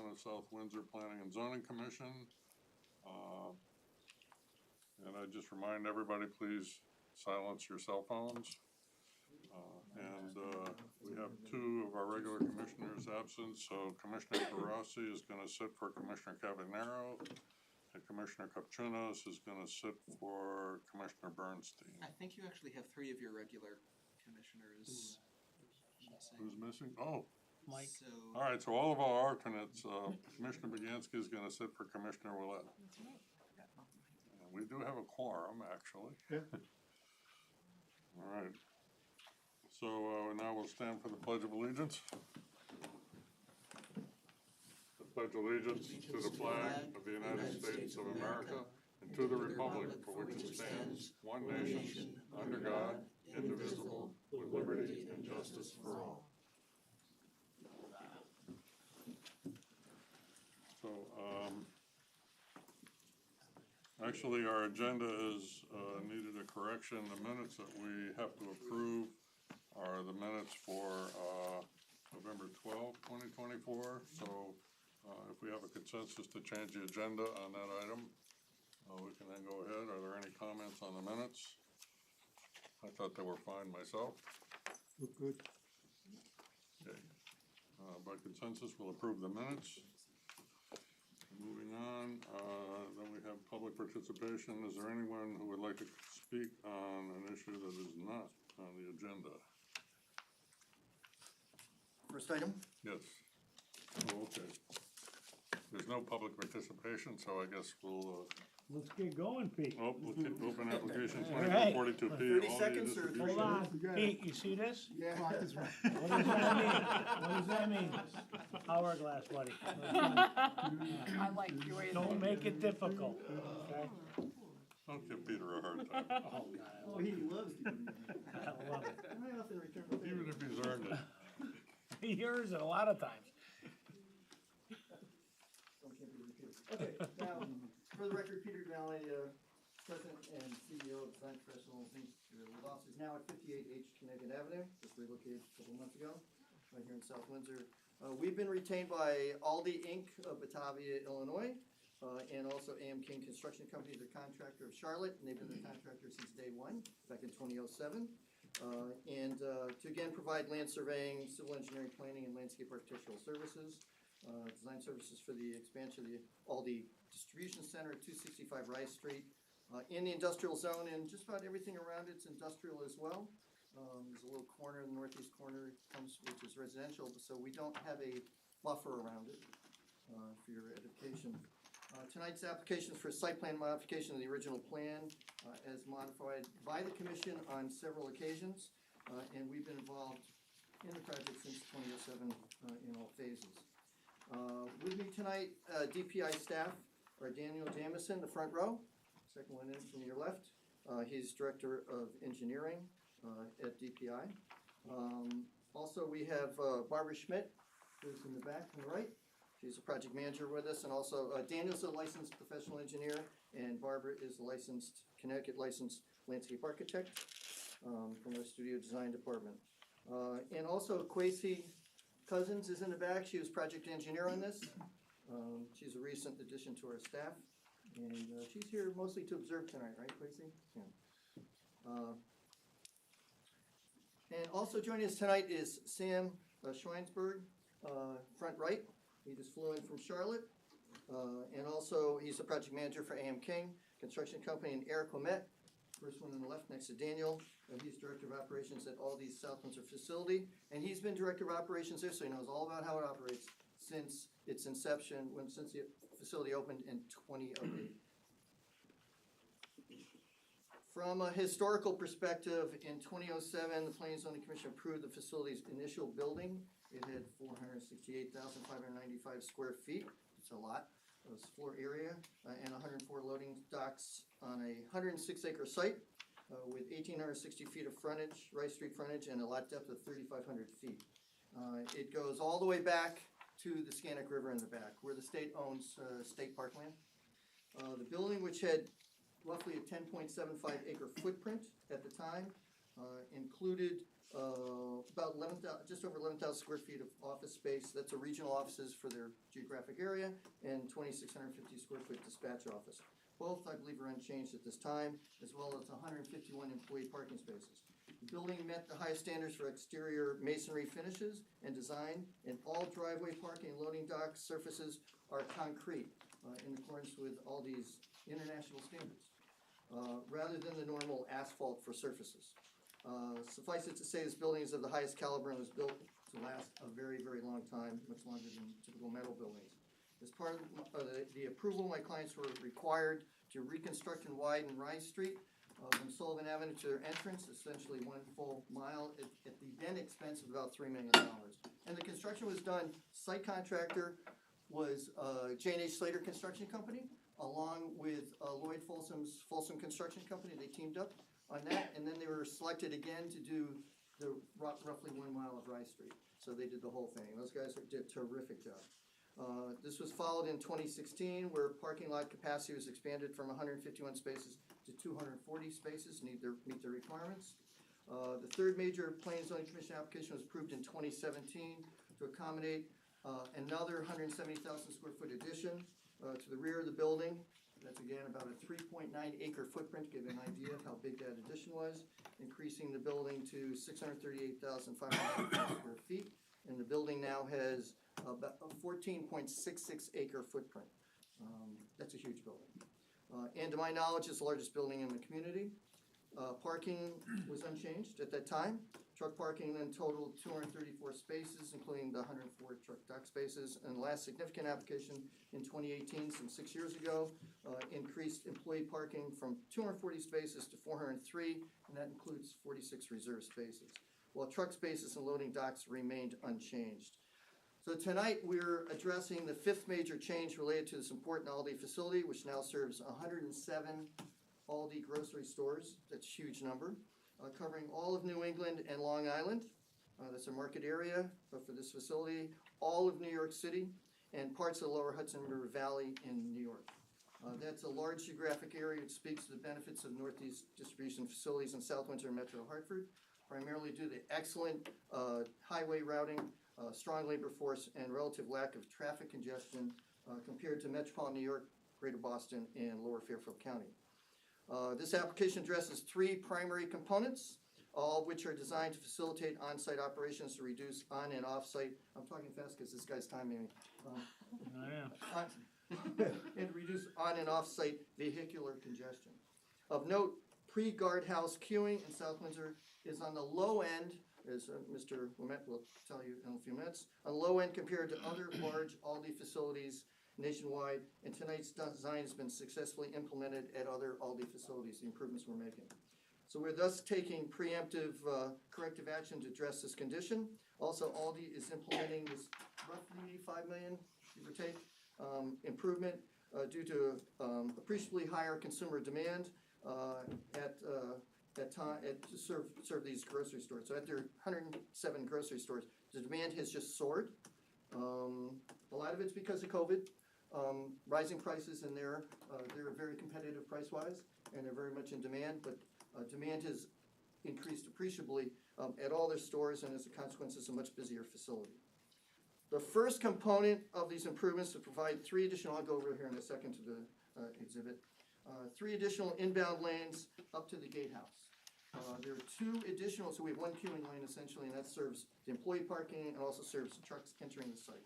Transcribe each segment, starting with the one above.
Town of South Windsor Planning and Zoning Commission. And I just remind everybody, please silence your cell phones. We have two of our regular commissioners absent, so Commissioner Barossi is going to sit for Commissioner Cavanero, and Commissioner Kapchunas is going to sit for Commissioner Bernstein. I think you actually have three of your regular commissioners missing. Who's missing? Oh, Mike. So, all right, so all of our alternates, Commissioner Baganski is going to sit for Commissioner Willett. And we do have a quorum, actually. Yeah. All right. So now we'll stand for the Pledge of Allegiance. I pledge allegiance to the flag of the United States of America and to the republic for which it stands, one nation, under God, indivisible, with liberty and justice for all. So, actually, our agenda is needed a correction. The minutes that we have to approve are the minutes for November 12th, 2024. So if we have a consensus to change the agenda on that item, we can then go ahead. Are there any comments on the minutes? I thought they were fine myself. Look good. Okay. By consensus, we'll approve the minutes. Moving on, then we have public participation. Is there anyone who would like to speak on an issue that is not on the agenda? First item? Yes. Oh, okay. There's no public participation, so I guess we'll, Let's get going, Pete. we'll keep open application All right. 2242P. 30 all seconds the or distribution. Hold on, You got it. Pete, you see this? Yeah. Clock is right. What does that mean? What does that mean? Hourglass, buddy. I like your way of Don't thinking. make it difficult, okay? Don't give Peter a hard time, Oh, God, Oh, he loves to do that. I love it. I often return for even if he's earned it. He hears it a lot of times. Some can't be repeated. Okay, now, for the record, Peter Denali, President and CEO of Design Professionals Inc., with offices now at 58H Connecticut Avenue, just relocated a couple months ago, right here in South Windsor. We've been retained by Aldi Inc. of Batavia, Illinois, and also AM King Construction Company, the contractor of Charlotte, and they've been the contractor since day one, back in 2007. To again provide land surveying, civil engineering, planning, and landscape architectural services. Design services for the expansion of the Aldi Distribution Center at 265 Rice Street. In the industrial zone, and just about everything around it's industrial as well. There's a little corner, the northeast corner which is residential, so we don't have a buffer around it for your edification. Tonight's application is for site plan modification of the original plan as modified by the commission on several occasions, and we've been involved in the project since 2007 in all phases. With me tonight, DPI staff are Daniel Jamison, the front row, second one in from your left. He's Director of Engineering at DPI. Also, we have Barbara Schmidt, who's in the back on the right. She's a project manager with us, and also Daniel's a licensed professional engineer, and Barbara is a licensed, Connecticut licensed landscape architect from our studio design department. And also Kwesi Cousins is in the back. She was project engineer on this. She's a recent addition to our staff, and she's here mostly to observe tonight, right, Kwesi? Yeah. And also joining us tonight is Sam Schweinsberg, front right. He just flew in from Charlotte. And also, he's a project manager for AM King Construction Company, and Eric Omet, first one on the left next to Daniel. He's Director of Operations at Aldi's South Windsor facility. And he's been Director of Operations there, so he knows all about how it operates since its inception, since the facility opened in 2008. From a historical perspective, in 2007, the Planning and Zoning Commission approved the facility's initial building. It had 468,595 square feet. It's a lot. It was floor area and 104 loading docks on a 106-acre site with 1,860 feet of frontage, Rice Street frontage, and a lot depth of 3,500 feet. It goes all the way back to the Scannick River in the back, where the state owns state parkland. The building, which had roughly a 10.75 acre footprint at the time, included about 11,000, just over 11,000 square feet of office space. That's a regional offices for their geographic area, and 2,650 square foot dispatch office. Both, I believe, are unchanged at this time, as well as 151 employee parking spaces. The building met the highest standards for exterior masonry finishes and design, and all driveway parking and loading dock surfaces are concrete, in accordance with all these international standards, rather than the normal asphalt for surfaces. Suffice it to say, this building is of the highest caliber and was built to last a very, very long time, much longer than typical metal buildings. As part of the approval, my clients were required to reconstruct and widen Rice Street from Sullivan Avenue to their entrance, essentially 1 full mile at the then expense of about $3 million. And the construction was done, site contractor was J&H Slater Construction Company, along with Lloyd Folsom's Folsom Construction Company. They teamed up on that, and then they were selected again to do the roughly 1 mile of Rice Street. So they did the whole thing. Those guys did a terrific job. This was followed in 2016, where parking lot capacity was expanded from 151 spaces to 240 spaces, meet their requirements. The third major Planning and Zoning Commission application was approved in 2017 to accommodate another 170,000 square foot addition to the rear of the building. That's again about a 3.9 acre footprint, to give you an idea of how big that addition was, increasing the building to 638,500 square feet. And the building now has about a 14.66 acre footprint. That's a huge building. And to my knowledge, it's the largest building in the community. Parking was unchanged at that time. Truck parking then totaled 234 spaces, including the 104 truck dock spaces. And the last significant application in 2018, some 6 years ago, increased employee parking from 240 spaces to 403, and that includes 46 reserved spaces, while truck spaces and loading docks remained unchanged. So tonight we're addressing the fifth major change related to this important Aldi facility, which now serves 107 Aldi grocery stores. That's a huge number, covering all of New England and Long Island. That's a market area for this facility, all of New York City, and parts of the lower Hudson River Valley in New York. That's a large geographic area which speaks to the benefits of Northeast distribution facilities in South Windsor and Metro Hartford, primarily due to the excellent highway routing, strong labor force, and relative lack of traffic congestion compared to metropolitan New York, Greater Boston, and Lower Fairfield County. This application addresses three primary components, all of which are designed to facilitate on-site operations to reduce on- and off-site. I'm talking fast because this guy's timing me. And reduce on- and off-site vehicular congestion. Of note, pre-guardhouse queuing in South Windsor is on the low end, as Mr. Ouimet will tell you in a few minutes, on the low end compared to other large Aldi facilities nationwide, and tonight's design has been successfully implemented at other Aldi facilities, the improvements we're making. So we're thus taking preemptive corrective action to address this condition. Also, Aldi is implementing this roughly $5 million, give or take, improvement due to appreciably higher consumer demand to serve these grocery stores. So at their 107 grocery stores, the demand has just soared. A lot of it's because of COVID, rising prices, and they're very competitive price-wise, and they're very much in demand, but demand has increased appreciably at all their stores, and as a consequence, it's a much busier facility. The first component of these improvements to provide three additional, I'll go over here in a second to the exhibit, three additional inbound lanes up to the gatehouse. There are two additional, so we have one queuing lane essentially, and that serves the employee parking and also serves trucks entering the site.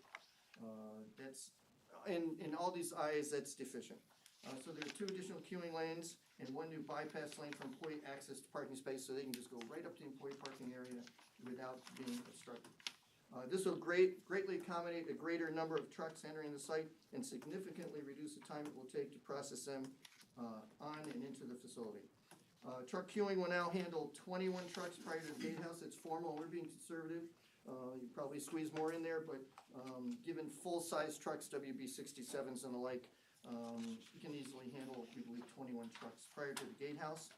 That's in all these eyes, that's deficient. So there are two additional queuing lanes and one new bypass lane for employee access to parking space, so they can just go right up to the employee parking area without being obstructed. This will greatly accommodate a greater number of trucks entering the site and significantly reduce the time it will take to process them on and into the facility. Truck queuing will now handle 21 trucks prior to the gatehouse. It's formal, we're being conservative. You probably squeeze more in there, but given full-size trucks, WB67s and the like, you can easily handle, we believe, 21 trucks prior to the gatehouse,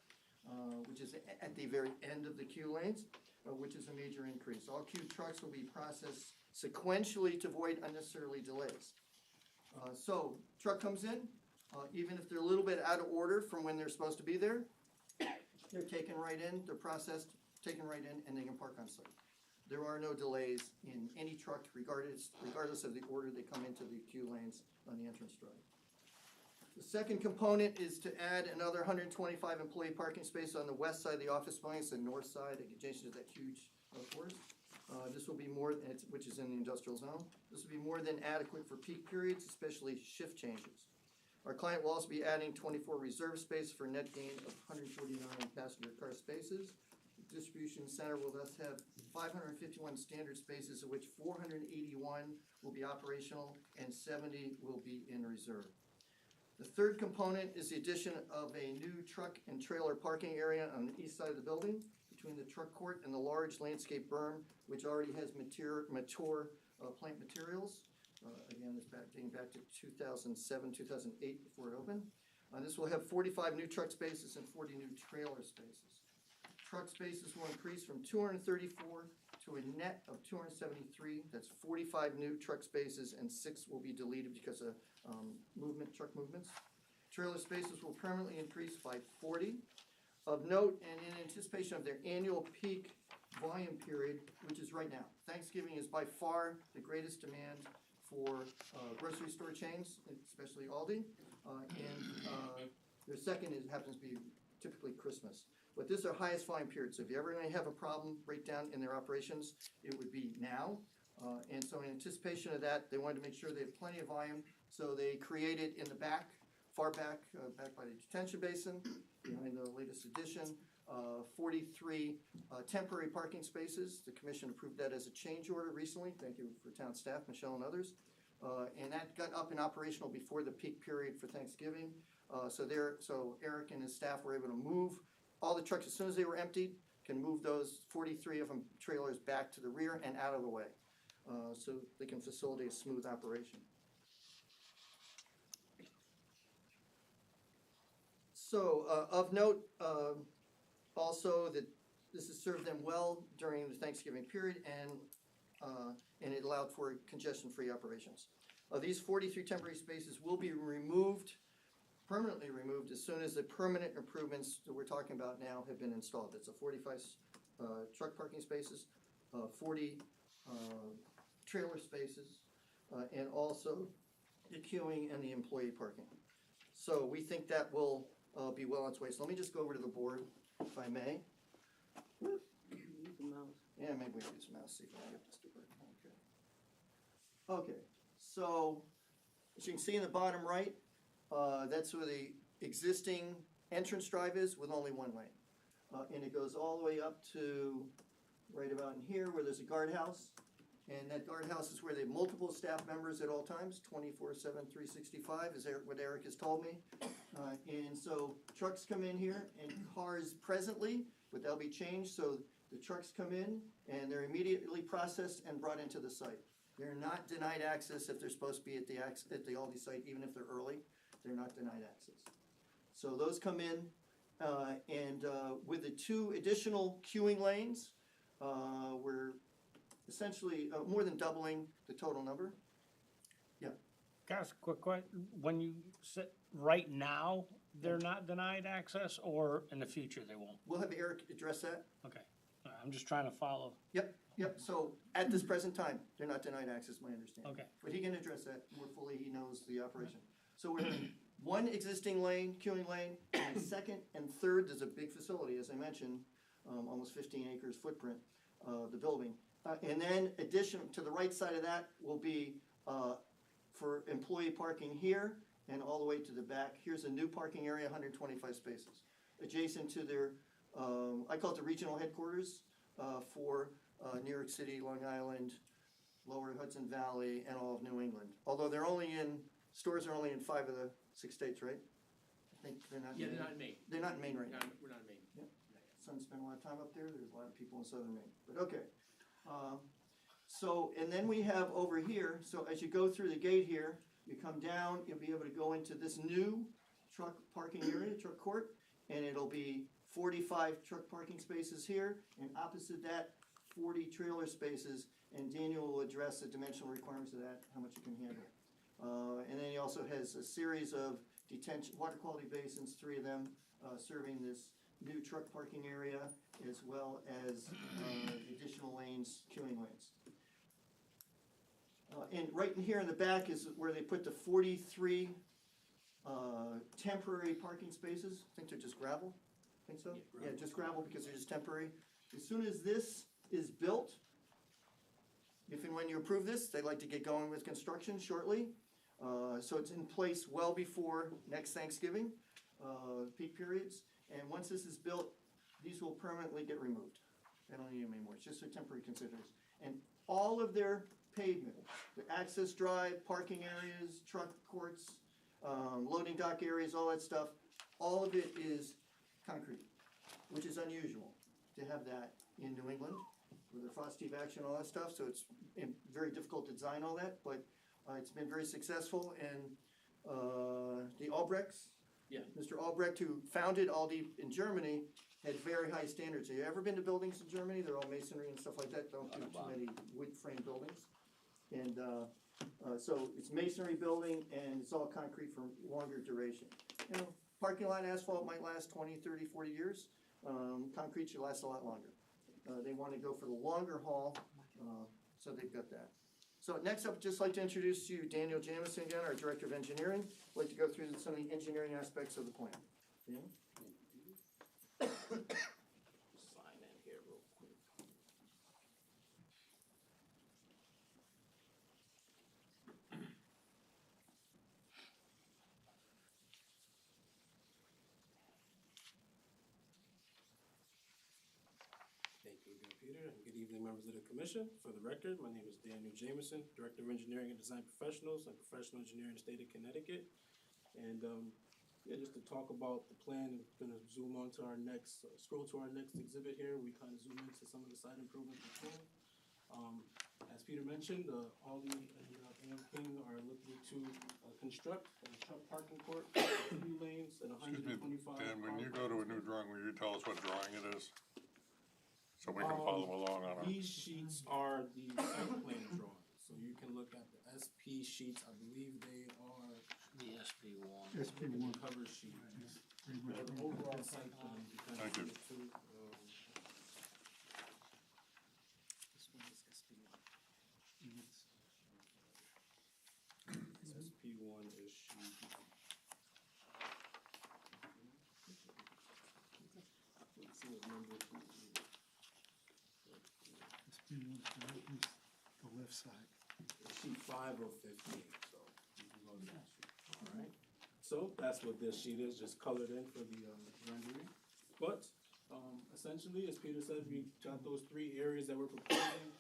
which is at the very end of the queue lanes, which is a major increase. All queued trucks will be processed sequentially to avoid unnecessarily delays. So truck comes in, even if they're a little bit out of order from when they're supposed to be there, they're taken right in, they're processed, taken right in, and they can park on site. There are no delays in any truck regardless of the order they come into the queue lanes on the entrance drive. The second component is to add another 125 employee parking space on the west side of the office building, it's the north side, adjacent to that huge forest. This will be more, which is in the industrial zone. This will be more than adequate for peak periods, especially shift changes. Our client will also be adding 24 reserve space for a net gain of 149 passenger car spaces. The distribution center will thus have 551 standard spaces, of which 481 will be operational and 70 will be in reserve. The third component is the addition of a new truck and trailer parking area on the east side of the building between the truck court and the large landscape berm, which already has mature plant materials. Again, it's dating back to 2007, 2008 before it opened. This will have 45 new truck spaces and 40 new trailer spaces. Truck spaces will increase from 234 to a net of 273. That's 45 new truck spaces and 6 will be deleted because of truck movements. Trailer spaces will permanently increase by 40. Of note, and in anticipation of their annual peak volume period, which is right now, Thanksgiving is by far the greatest demand for grocery store chains, especially Aldi, and their second happens to be typically Christmas. But this is their highest volume period, so if you ever going to have a problem breakdown in their operations, it would be now. And so in anticipation of that, they wanted to make sure they have plenty of volume, so they created in the back, far back, back by the detention basin, behind the latest addition, 43 temporary parking spaces. The commission approved that as a change order recently. Thank you for town staff, Michelle and others. And that got up and operational before the peak period for Thanksgiving. So Eric and his staff were able to move all the trucks as soon as they were emptied, can move those 43 of them trailers back to the rear and out of the way, so they can facilitate a smooth operation. So of note, also that this has served them well during the Thanksgiving period, and it allowed for congestion-free operations. These 43 temporary spaces will be removed, permanently removed, as soon as the permanent improvements that we're talking about now have been installed. It's a 45 truck parking spaces, 40 trailer spaces, and also the queuing and the employee parking. So we think that will be well on its way. So let me just go over to the board, if I may. Yeah, maybe we can use a mouse, see if I can get this to work. Okay, so as you can see in the bottom right, that's where the existing entrance drive is with only one lane. And it goes all the way up to right about in here where there's a guardhouse. And that guardhouse is where they have multiple staff members at all times, 24/7, 365, is what Eric has told me. And so trucks come in here and cars presently, but they'll be changed. So the trucks come in and they're immediately processed and brought into the site. They're not denied access if they're supposed to be at the Aldi site, even if they're early. They're not denied access. So those come in, and with the 2 additional queuing lanes, we're essentially more than doubling the total number. Yeah. Guys, quick question, when you said right now, they're not denied access, or in the future they won't? We'll have Eric address that. Okay, I'm just trying to follow. Yep. So at this present time, they're not denied access, my understanding. Okay. But he can address that more fully. He knows the operation. So we're in one existing lane, queuing lane, and a second and third. There's a big facility, as I mentioned, almost 15 acres footprint, the building. And then addition to the right side of that will be for employee parking here and all the way to the back. Here's a new parking area, 125 spaces, adjacent to their, I call it the regional headquarters for New York City, Long Island, Lower Hudson Valley, and all of New England. Although stores are only in 5 of the 6 states, right? I think they're not. Yeah, they're not in Maine. They're not in Maine right now. We're not in Maine. Yep. Son spent a lot of time up there. There's a lot of people in southern Maine, but okay. So, and then we have over here, so as you go through the gate here, you come down, you'll be able to go into this new truck parking area, truck court, and it'll be 45 truck parking spaces here, and opposite that, 40 trailer spaces, and Daniel will address the dimensional requirements of that, how much you can handle. And then he also has a series of detention, water quality basins, 3 of them, serving this new truck parking area, as well as the additional lanes, queuing lanes. And right in here in the back is where they put the 43 temporary parking spaces. I think they're just gravel. Think so? Yeah, just gravel because they're just temporary. As soon as this is built, if and when you approve this, they'd like to get going with construction shortly. So it's in place well before next Thanksgiving, peak periods. And once this is built, these will permanently get removed. They don't need them anymore. It's just a temporary consideration. And all of their pavement, the access drive, parking areas, truck courts, loading dock areas, all that stuff, all of it is concrete, which is unusual to have that in New England with the frost heave action, all that stuff. So it's very difficult to design all that, but it's been very successful. And the Albrechts, Yeah. Mr. Albrecht, who founded Aldi in Germany, had very high standards. Have you ever been to buildings in Germany? They're all masonry and stuff like that. Don't do too many wood frame buildings. And so it's masonry building and it's all concrete for longer duration. You know, parking lot asphalt might last 20, 30, 40 years. Concrete should last a lot longer. They want to go for the longer haul, so they've got that. So next up, just like to introduce you Daniel Jamison again, our Director of Engineering. I'd like to go through some of the engineering aspects of the plan. Dan? Sign in here real quick. Thank you again, Peter, and good evening, members of the commission. For the record, my name is Daniel Jamison, Director of Engineering and Design Professionals and Professional Engineer in the state of Connecticut. And, yeah, just to talk about the plan, I'm gonna zoom on to our next, scroll to our next exhibit here. We kind of zoom into some of the site improvements we're doing. As Peter mentioned, Aldi and AM King are looking to construct a truck parking court, 2 lanes and Excuse me, 125. Dan, when you go to a new drawing, will you tell us what drawing it is? So we can follow along on it. These sheets are the site plan drawings, so you can look at the SP sheets, I believe they are The SP1. SP1. cover sheet. Pretty much. The overall site plan, you kind of Thank you. see it too. This one is SB1. SP1 is sheet. Let's see what number it is. The left side. Sheet 5 of 15, so you can go to that sheet. Alright, so that's what this sheet is, just colored in for the rendering. But essentially, as Peter said, we got those 3 areas that we're proposing.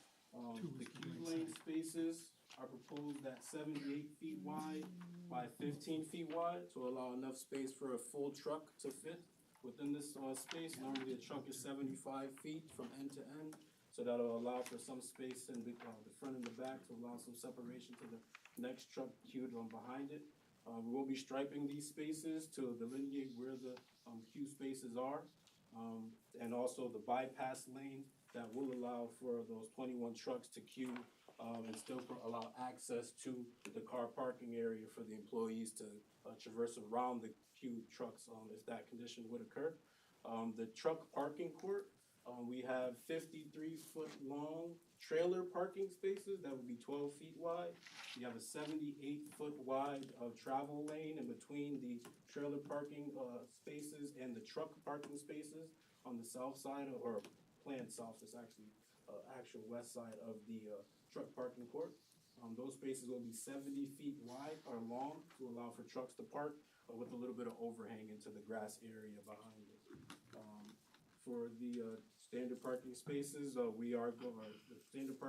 The queue lane spaces are proposed at 78 feet wide by 15 feet wide to allow enough space for a full truck to fit within this space. Normally, a truck is 75 feet from end to end. So that'll allow for some space in the front and the back to allow some separation to the next truck queued on behind it. We will be striping these spaces to delineate where the queue spaces are. And also the bypass lane that will allow for those 21 trucks to queue and still allow access to the car parking area for the employees to traverse around the queue trucks if that condition would occur. The truck parking court, we have 53-foot long trailer parking spaces that would be 12 feet wide. You have a 78-foot wide travel lane in between the trailer parking spaces and the truck parking spaces on the south side, or planned south, it's actually actual west side of the truck parking court. Those spaces will be 70 feet wide or long to allow for trucks to park with a little bit of overhang into the grass area behind it. For the standard parking spaces, we are going the standard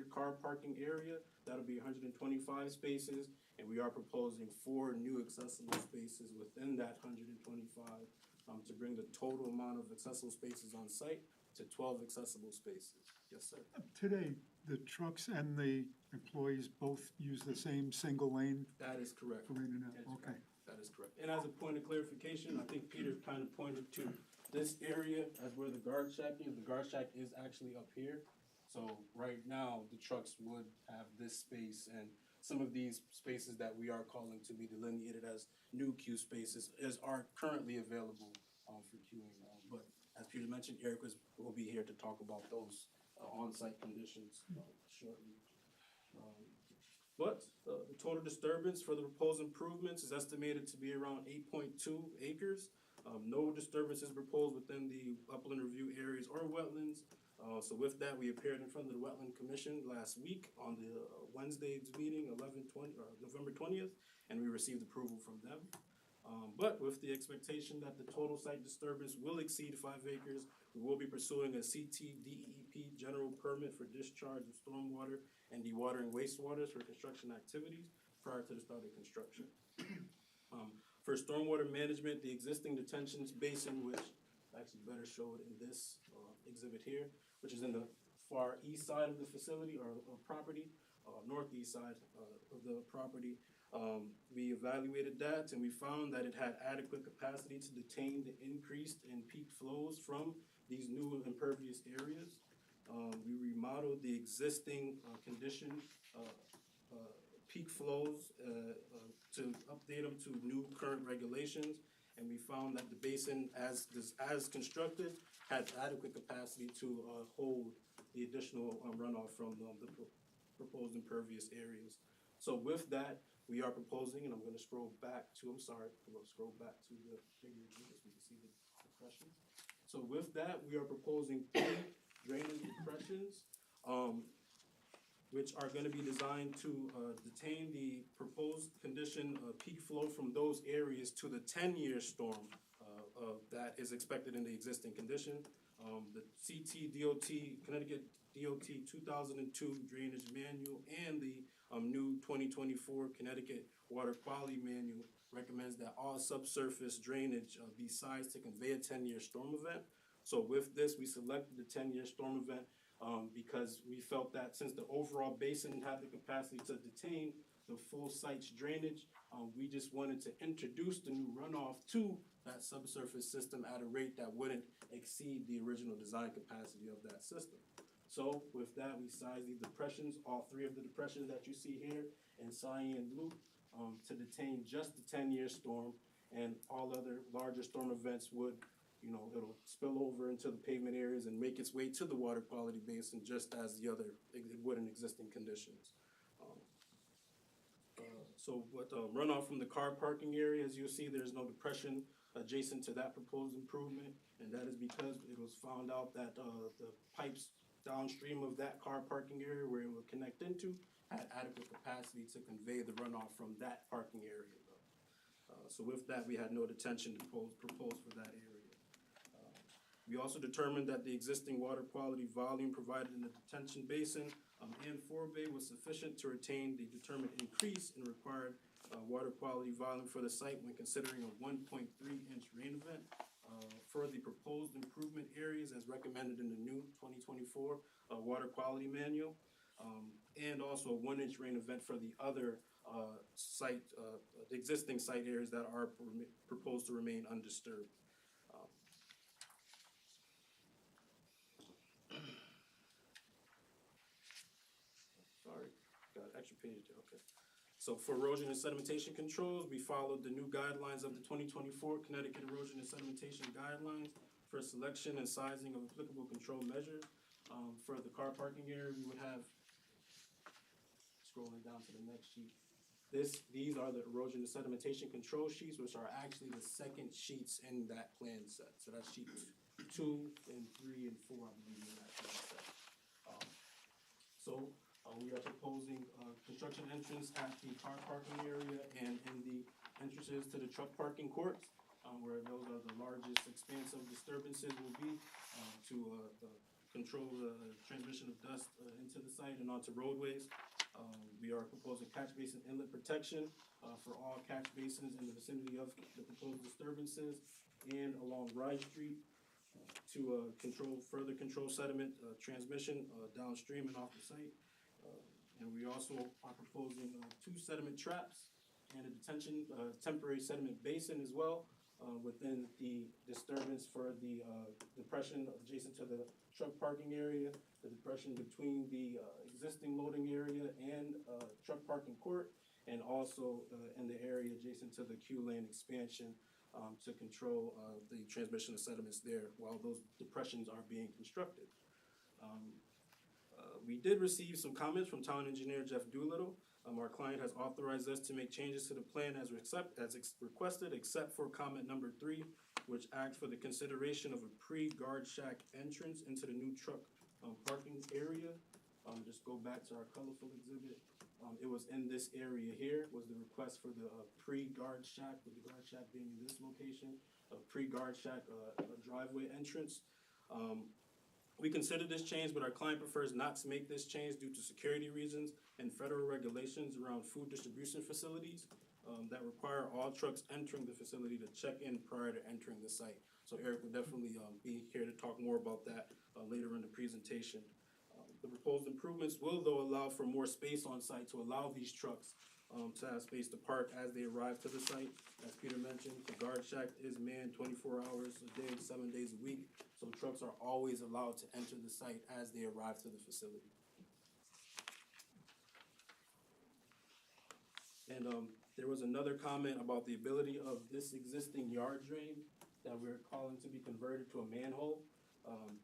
car parking area. That'll be 125 spaces, and we are proposing 4 new accessible spaces within that 125 to bring the total amount of accessible spaces on site to 12 accessible spaces. Yes, sir. Today, the trucks and the employees both use the same single lane That is correct. for in and out, That's okay. correct. That is correct. And as a point of clarification, I think Peter kind of pointed to this area as where the guard shack is. The guard shack is actually up here. So right now, the trucks would have this space, and some of these spaces that we are calling to be delineated as new queue spaces are currently available for queuing. But as Peter mentioned, Eric will be here to talk about those on-site conditions shortly. But the total disturbance for the proposed improvements is estimated to be around 8.2 acres. No disturbance is proposed within the upland review areas or wetlands. So with that, we appeared in front of the Wetland Commission last week on the Wednesday's meeting, November 20th, and we received approval from them. But with the expectation that the total site disturbance will exceed 5 acres, we will be pursuing a CTDEP general permit for discharge of stormwater and dewatering wastewaters for construction activities prior to the start of construction. For stormwater management, the existing detention basin, which actually better showed in this exhibit here, which is in the far east side of the facility or property, northeast side of the property. We evaluated that and we found that it had adequate capacity to detain the increased and peak flows from these new impervious areas. We remodeled the existing condition peak flows to update them to new current regulations, and we found that the basin, as constructed, had adequate capacity to hold the additional runoff from the proposed impervious areas. So with that, we are proposing, and I'm going to scroll back to the figure so we can see the depression. So with that, we are proposing 3 drainage depressions, which are gonna be designed to detain the proposed condition peak flow from those areas to the 10-year storm that is expected in the existing condition. The Connecticut DOT 2002 Drainage Manual and the new 2024 Connecticut Water Quality Manual recommends that all subsurface drainage be sized to convey a 10-year storm event. So with this, we selected the 10-year storm event because we felt that since the overall basin had the capacity to detain the full site's drainage, we just wanted to introduce the new runoff to that subsurface system at a rate that wouldn't exceed the original design capacity of that system. So with that, we sized these depressions, all 3 of the depressions that you see here in cyan blue, to detain just the 10-year storm, and all other larger storm events would, it'll spill over into the pavement areas and make its way to the water quality basin just as it would in existing conditions. So with runoff from the car parking area, as you'll see, there's no depression adjacent to that proposed improvement, and that is because it was found out that the pipes downstream of that car parking area where it would connect into had adequate capacity to convey the runoff from that parking area. So with that, we had no detention proposed for that area. We also determined that the existing water quality volume provided in the detention basin and forebay was sufficient to retain the determined increase in required water quality volume for the site when considering a 1.3-inch rain event for the proposed improvement areas as recommended in the new 2024 Water Quality Manual, and also a 1-inch rain event for the other the existing site areas that are proposed to remain undisturbed. Sorry, got an extra page there, okay. So for erosion and sedimentation controls, we followed the new guidelines of the 2024 Connecticut Erosion and Sedimentation Guidelines for selection and sizing of applicable control measures. For the car parking area, we would have, scrolling down to the next sheet, these are the erosion and sedimentation control sheets, which are actually the second sheets in that plan set. So that's sheet 2 and 3 and 4, I believe, in that plan set. We are proposing construction entrance at the car parking area and in the entrances to the truck parking courts, where those are the largest expanse of disturbances will be to control the transmission of dust into the site and onto roadways. We are proposing catch basin inlet protection for all catch basins in the vicinity of the proposed disturbances and along Rye Street to further control sediment transmission downstream and off the site. And we also are proposing 2 sediment traps and a temporary sediment basin as well within the disturbance for the depression adjacent to the truck parking area, the depression between the existing loading area and truck parking court, and also in the area adjacent to the Q lane expansion to control the transmission of sediments there while those depressions are being constructed. We did receive some comments from Town Engineer Jeff Doolittle. Our client has authorized us to make changes to the plan as requested, except for comment number 3, which asked for the consideration of a pre-guard shack entrance into the new truck parking area. Just go back to our colorful exhibit. It was in this area here, was the request for the pre-guard shack, with the guard shack being in this location, a pre-guard shack a driveway entrance. We considered this change, but our client prefers not to make this change due to security reasons and federal regulations around food distribution facilities that require all trucks entering the facility to check in prior to entering the site. So Eric will definitely be here to talk more about that later in the presentation. The proposed improvements will, though, allow for more space on site to allow these trucks to have space to park as they arrive to the site. As Peter mentioned, the guard shack is manned 24 hours a day, 7 days a week, so trucks are always allowed to enter the site as they arrive to the facility. And there was another comment about the ability of this existing yard drain that we're calling to be converted to a manhole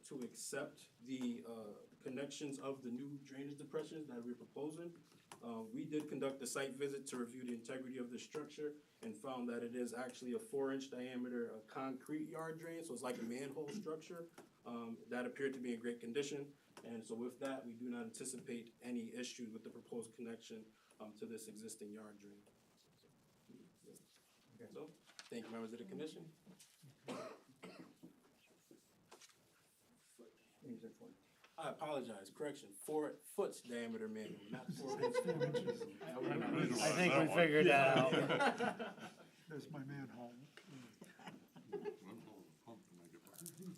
to accept the connections of the new drainage depressions that we're proposing. We did conduct a site visit to review the integrity of the structure and found that it is actually a 4-inch diameter concrete yard drain, so it's like a manhole structure that appeared to be in great condition. And so with that, we do not anticipate any issues with the proposed connection to this existing yard drain. So, thank you, members of the commission. I apologize, correction, 4 foot diameter manhole, not 4 inches. I think we figured that out. There's my manhole.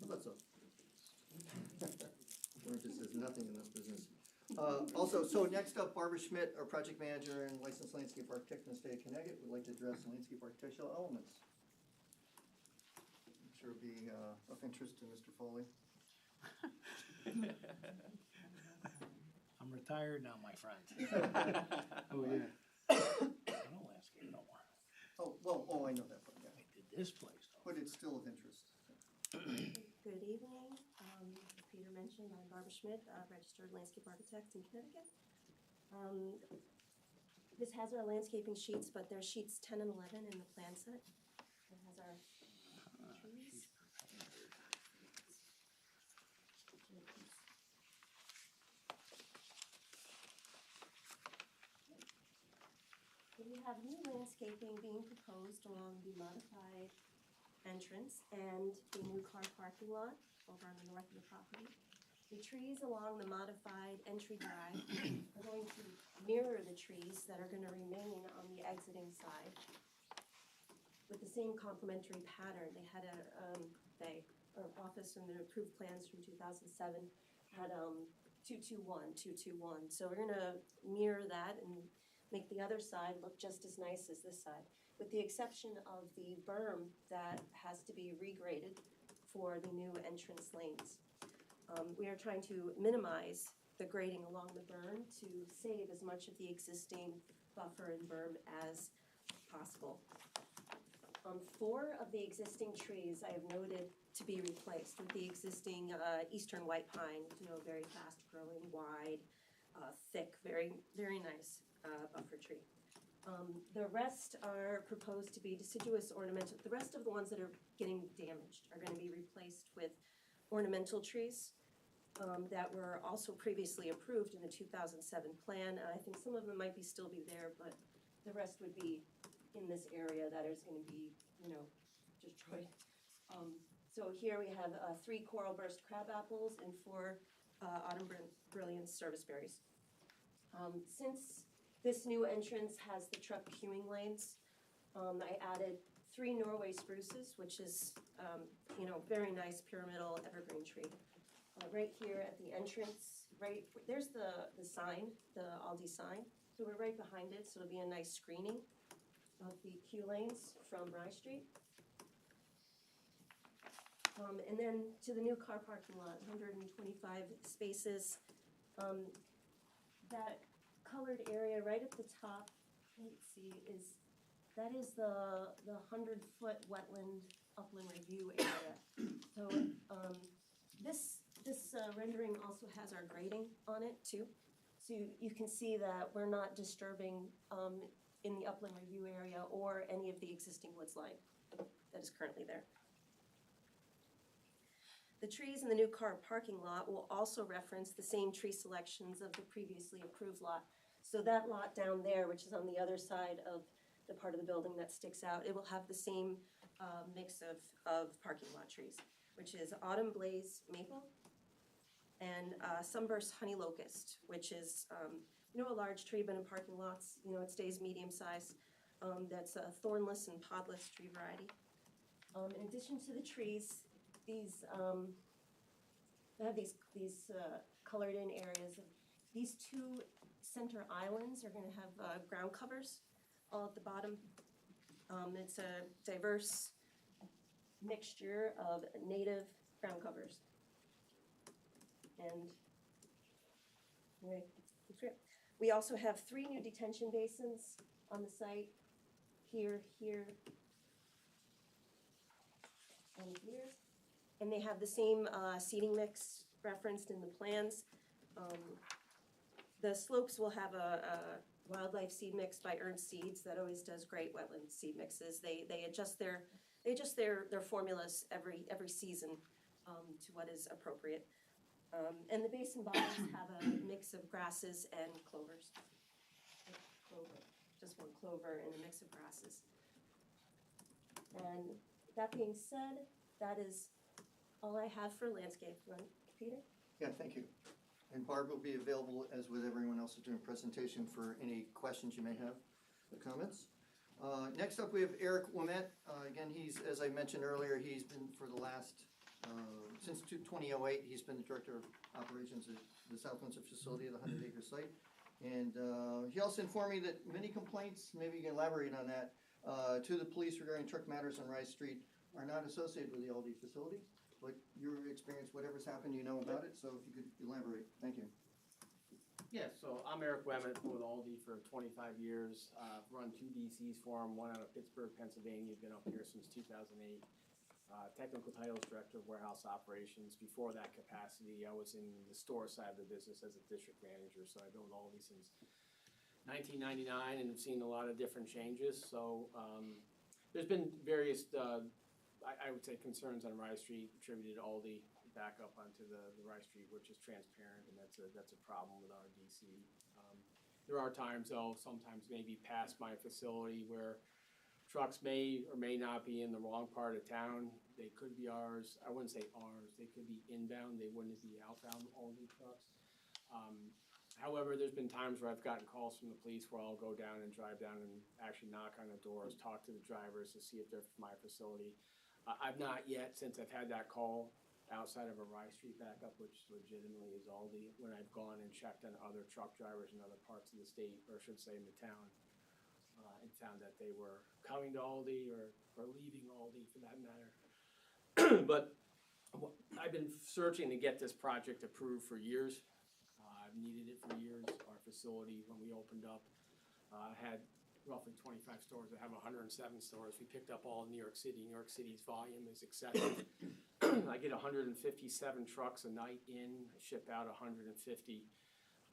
That's all. Or just says nothing in this business. Also, so next up, Barbara Schmidt, our project manager and licensed landscape architect in the state of Connecticut, would like to address landscape architectural elements. I'm sure it'll be of interest to Mr. Foley. I'm retired now, my friend. Oh, yeah. I don't landscape no more. Oh, I know that part, yeah. I did this place though. But it's still of interest. Good evening. As Peter mentioned, I'm Barbara Schmidt, registered landscape architect in Connecticut. This has our landscaping sheets, but there's sheets 10 and 11 in the plan set. It has our trees. We have new landscaping being proposed along the modified entrance and the new car parking lot over on the north of the property. The trees along the modified entry drive are going to mirror the trees that are going to remain on the exiting side with the same complementary pattern. They had our office and the approved plans from 2007 had 221, 221. So we're going to mirror that and make the other side look just as nice as this side, with the exception of the berm that has to be regraded for the new entrance lanes. We are trying to minimize the grading along the berm to save as much of the existing buffer and berm as possible. 4 of the existing trees I have noted to be replaced with the existing eastern white pine, very fast growing, wide, thick, very, very nice buffer tree. The rest are proposed to be deciduous ornamental. The rest of the ones that are getting damaged are going to be replaced with ornamental trees that were also previously approved in the 2007 plan. I think some of them might still be there, but the rest would be in this area that is going to be, destroyed. So here we have 3 coral burst crab apples and 4 autumn brilliance service berries. Since this new entrance has the truck queuing lanes, I added 3 Norway spruces, which is, very nice pyramidal evergreen tree. Right here at the entrance, there's the sign, the Aldi sign. So we're right behind it, so it'll be a nice screening of the queue lanes from Rye Street. And then to the new car parking lot, 125 spaces. That colored area right at the top, let's see, is That is the 100-foot wetland upland review area. So, this rendering also has our grading on it too. So you can see that we're not disturbing, in the upland review area or any of the existing woods line that is currently there. The trees in the new car parking lot will also reference the same tree selections of the previously approved lot. So that lot down there, which is on the other side of the part of the building that sticks out, it will have the same mix of parking lot trees, which is autumn blaze maple and sunburst honey locust, which is, a large tree, but in parking lots, it stays medium size. That's a thornless and podless tree variety. In addition to the trees, these, they have these colored in areas. These two center islands are gonna have ground covers all at the bottom. It's a diverse mixture of native ground covers. And anyway, that's great. We also have 3 new detention basins on the site, here, and here. And they have the same seating mix referenced in the plans. The slopes will have a wildlife seed mix by Ernst Seeds that always does great wetland seed mixes. They adjust their formulas every season to what is appropriate. And the basin bottoms have a mix of grasses and clovers. Clover, just one clover and a mix of grasses. And that being said, that is all I have for landscape. Peter? Yeah, thank you. And Barb will be available, as with everyone else who's doing presentation, for any questions you may have, or comments. Next up, we have Eric Wimett. Again, he's, as I mentioned earlier, he's been for the last, since 2008, he's been the Director of Operations at the South Windsor facility, the 100-acre site. And he also informed me that many complaints, maybe you can elaborate on that, to the police regarding truck matters on Rice Street are not associated with the Aldi facility. But your experience, whatever's happened, you know about it, so if you could elaborate. Thank you. Yeah, so I'm Eric Wemett with Aldi for 25 years. Run 2 DCs for them, one out of Pittsburgh, Pennsylvania. Been up here since 2008. Technical titles director of warehouse operations. Before that capacity, I was in the store side of the business as a district manager. So I've been with Aldi since 1999 and have seen a lot of different changes. So there's been various, I would say, concerns on Rice Street attributed to Aldi back up onto the Rice Street, which is transparent, and that's a problem with our DC. There are times, though, sometimes maybe past my facility where trucks may or may not be in the wrong part of town. They could be ours. I wouldn't say ours. They could be inbound. They wouldn't be outbound Aldi trucks. However, there's been times where I've gotten calls from the police where I'll go down and drive down and actually knock on the doors, talk to the drivers to see if they're from my facility. I've not yet, since I've had that call outside of a Rice Street backup, which legitimately is Aldi, when I've gone and checked on other truck drivers in other parts of the state, or I should say in the town, and found that they were coming to Aldi or leaving Aldi for that matter. But I've been searching to get this project approved for years. I've needed it for years. Our facility, when we opened up, had roughly 25 stores. I have 107 stores. We picked up all of New York City. New York City's volume is excessive. I get 157 trucks a night in, ship out 150.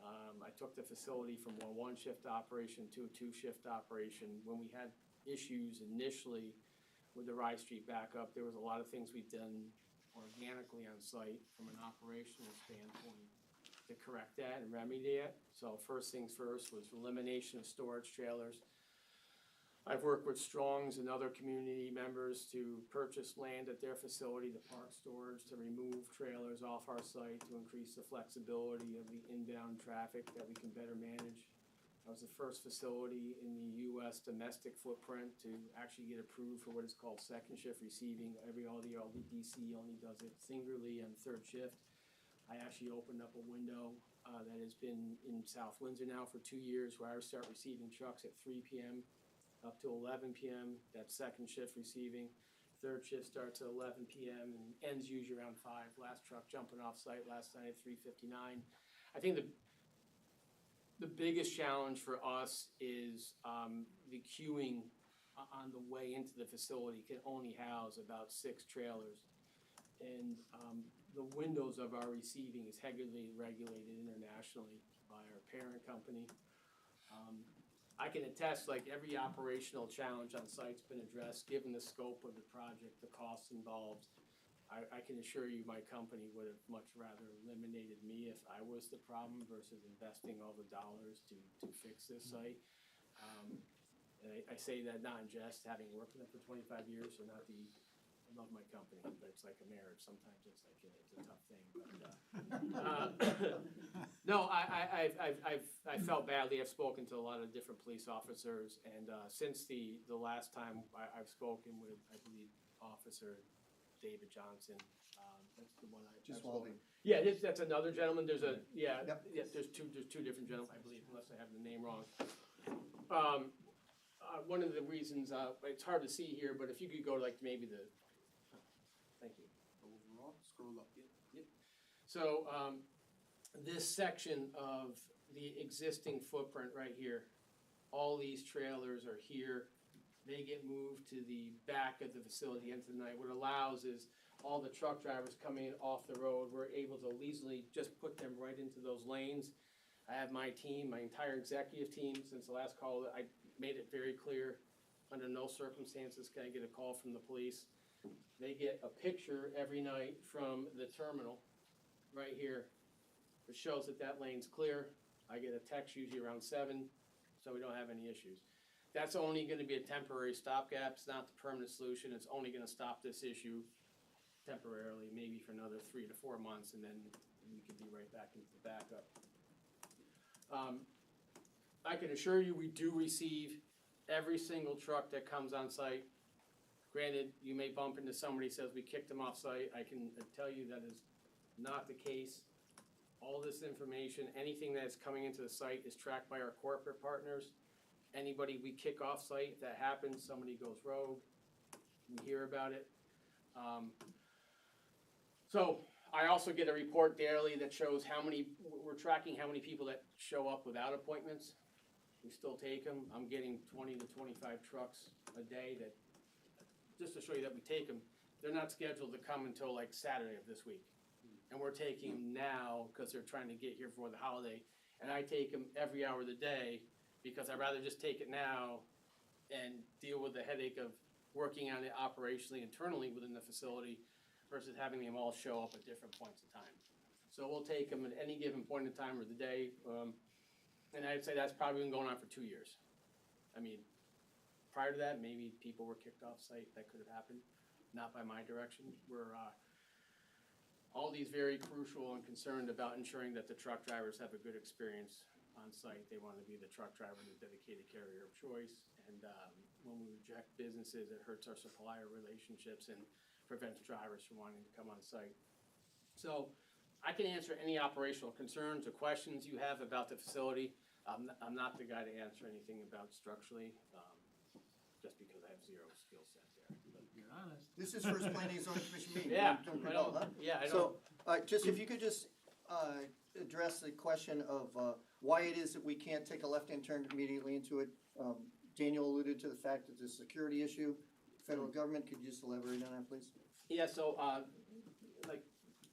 I took the facility from a 1-shift operation to a 2-shift operation. When we had issues initially with the Rice Street backup, there was a lot of things we've done organically on site from an operational standpoint to correct that and remedy it. So first things first was elimination of storage trailers. I've worked with Strong's and other community members to purchase land at their facility to park storage, to remove trailers off our site, to increase the flexibility of the inbound traffic that we can better manage. I was the first facility in the U.S. domestic footprint to actually get approved for what is called second shift receiving. Every Aldi DC only does it singularly on third shift. I actually opened up a window that has been in South Windsor now for 2 years, where I start receiving trucks at 3 p.m. up to 11 p.m. That's second shift receiving. Third shift starts at 11 p.m. and ends usually around 5. Last truck jumping off site last night at 3:59. I think the biggest challenge for us is the queuing on the way into the facility can only house about 6 trailers. And the windows of our receiving is heavily regulated internationally by our parent company. I can attest, like, every operational challenge on site's been addressed, given the scope of the project, the costs involved. I can assure you my company would have much rather eliminated me if I was the problem versus investing all the dollars to fix this site. And I say that not in jest, having worked with them for 25 years, so not the, I love my company, but it's like a marriage, sometimes it's like, it's a tough thing, but, no, I felt badly, I've spoken to a lot of different police officers, and, since the last time I've spoken with, I believe, Officer David Johnson, that's the one I've Just spoken. Walden. Yeah, that's another gentleman, there's a, yeah, Yep. yeah, there's two different gentlemen, I believe, unless I have the name wrong. One of the reasons, it's hard to see here, but if you could go to, like, maybe the, thank you. Overall, scroll up, yep. So, this section of the existing footprint right here, all these trailers are here. They get moved to the back of the facility into the night. What it allows is all the truck drivers coming in off the road, we're able to easily just put them right into those lanes. I have my team, my entire executive team, since the last call, I made it very clear, under no circumstances can I get a call from the police. They get a picture every night from the terminal, right here, which shows that that lane's clear. I get a text usually around 7, so we don't have any issues. That's only gonna be a temporary stopgap, it's not the permanent solution, it's only gonna stop this issue temporarily, maybe for another 3 to 4 months, and then we could be right back into the backup. I can assure you, we do receive every single truck that comes on site. Granted, you may bump into somebody who says we kicked them off site, I can tell you that is not the case. All this information, anything that's coming into the site is tracked by our corporate partners. Anybody we kick off site, if that happens, somebody goes rogue, we hear about it. So I also get a report daily that shows we're tracking how many people that show up without appointments. We still take them. I'm getting 20 to 25 trucks a day that, just to show you that we take them, they're not scheduled to come until like Saturday of this week. And we're taking them now because they're trying to get here for the holiday. And I take them every hour of the day because I'd rather just take it now and deal with the headache of working on it operationally, internally within the facility versus having them all show up at different points in time. So we'll take them at any given point in time of the day. And I'd say that's probably been going on for 2 years. I mean, prior to that, maybe people were kicked off site, that could have happened, not by my direction. We're, all these very crucial and concerned about ensuring that the truck drivers have a good experience on site. They want to be the truck driver and the dedicated carrier of choice. And when we reject businesses, it hurts our supplier relationships and prevents drivers from wanting to come on site. So I can answer any operational concerns or questions you have about the facility. I'm not the guy to answer anything about structurally, just because I have zero skill set there. But you're honest. This is first planning and zoning commission meeting. Yeah, Don't I recall, know. huh? Yeah, I know. So, just if you could just, address the question of, why it is that we can't take a left-hand turn immediately into it. Daniel alluded to the fact that it's a security issue, federal government, could you just elaborate on that, please? Yeah, so, like,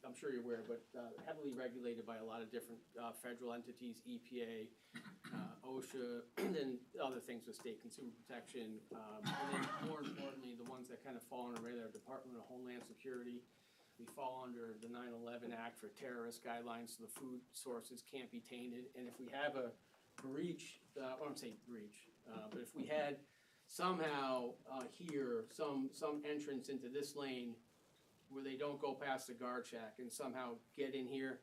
I'm sure you're aware, but heavily regulated by a lot of different federal entities, EPA, OSHA, and then other things with state consumer protection. And then more importantly, the ones that kind of fall on the radar, Department of Homeland Security. We fall under the 9/11 Act for terrorist guidelines, so the food sources can't be tainted. And if we have a breach, I won't say breach, but if we had somehow here some entrance into this lane where they don't go past the guard shack and somehow get in here,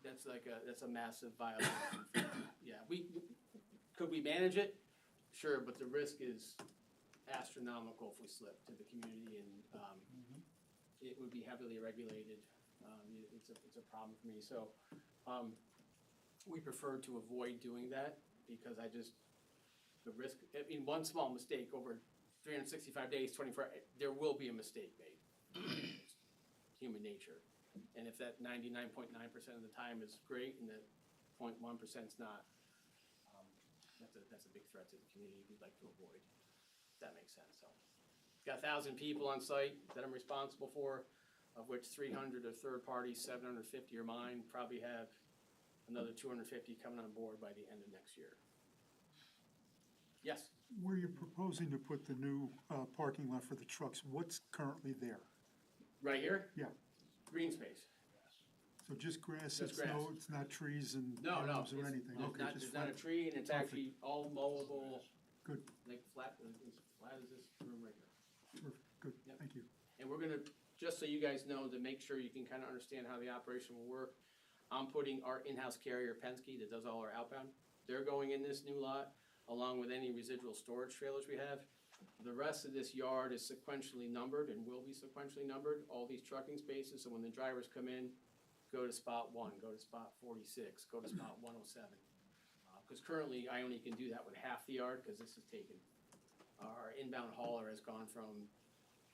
that's a massive violation. Yeah, could we manage it? Sure, but the risk is astronomical if we slip to the community, and it would be heavily regulated. It's a problem for me. So we prefer to avoid doing that because the risk. I mean, one small mistake over 365 days, 24, there will be a mistake made. Human nature. And if that 99.9% of the time is great and that 0.1% is not, that's a big threat to the community we'd like to avoid, if that makes sense, so. Got 1,000 people on site that I'm responsible for, of which 300 are third parties, 750 are mine, probably have another 250 coming on board by the end of next year. Yes? Where you're proposing to put the new parking lot for the trucks, what's currently there? Right here? Yeah. Green space. So just grass, Just it's no, grass. it's not trees and No, elms or it's- anything? There's Okay, not, just there's not a flat. tree, and it's Perfect. actually all mowable, Good, like flat, as flat as this room right here. perfect, good, Yep. thank you. And we're gonna, just so you guys know, to make sure you can kinda understand how the operation will work, I'm putting our in-house carrier, Penske, that does all our outbound. They're going in this new lot, along with any residual storage trailers we have. The rest of this yard is sequentially numbered and will be sequentially numbered, all these trucking spaces, so when the drivers come in, go to spot 1, go to spot 46, go to spot 107. Cause currently, I only can do that with half the yard, cause this is taken. Our inbound hauler has gone from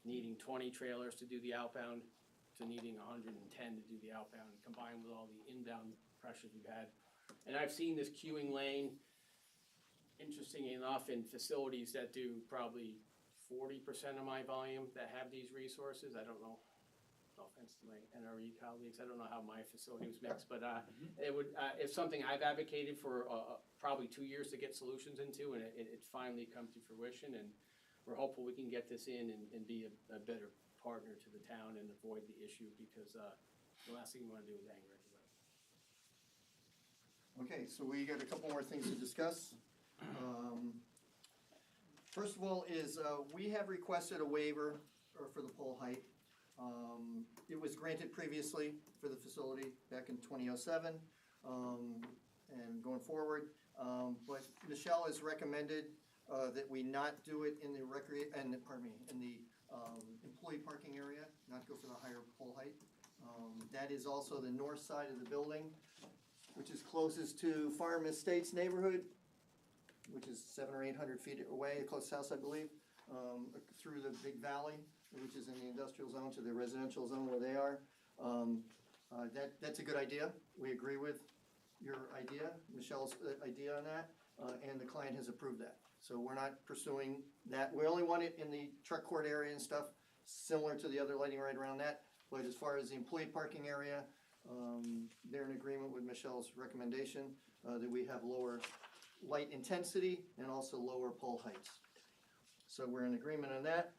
needing 20 trailers to do the outbound to needing 110 to do the outbound, combined with all the inbound pressures we've had. And I've seen this queuing lane, interestingly enough, in facilities that do probably 40% of my volume that have these resources. I don't know, no offense to my NRE colleagues, I don't know how my facility was mixed, but it would, it's something I've advocated for probably 2 years to get solutions into, and it's finally come to fruition, and we're hopeful we can get this in and be a better partner to the town and avoid the issue, because the last thing we wanna do is anger everybody. Okay, so we got a couple more things to discuss. First of all is, we have requested a waiver for the pole height. It was granted previously for the facility back in 2007, and going forward. But Michelle has recommended that we not do it in the employee parking area, not go for the higher pole height. That is also the north side of the building, which is closest to Farm Estates neighborhood, which is 700 or 800 feet away, the closest house, I believe, through the big valley, which is in the industrial zone, to the residential zone where they are. That's a good idea. We agree with your idea, Michelle's idea on that, and the client has approved that. So we're not pursuing that. We only want it in the truck court area and stuff, similar to the other lighting right around that. But as far as the employee parking area, they're in agreement with Michelle's recommendation that we have lower light intensity and also lower pole heights. So we're in agreement on that.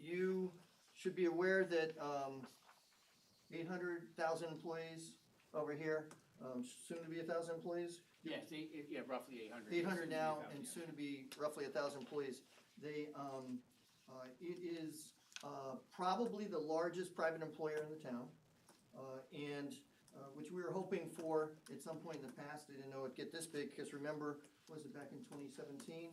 You should be aware that 800,000 employees over here, soon to be 1,000 employees. Yes, yeah, roughly 800. 800 now, and soon to be roughly 1,000 employees. They, it is probably the largest private employer in the town, and which we were hoping for at some point in the past. They didn't know it'd get this big, because remember, was it back in 2017?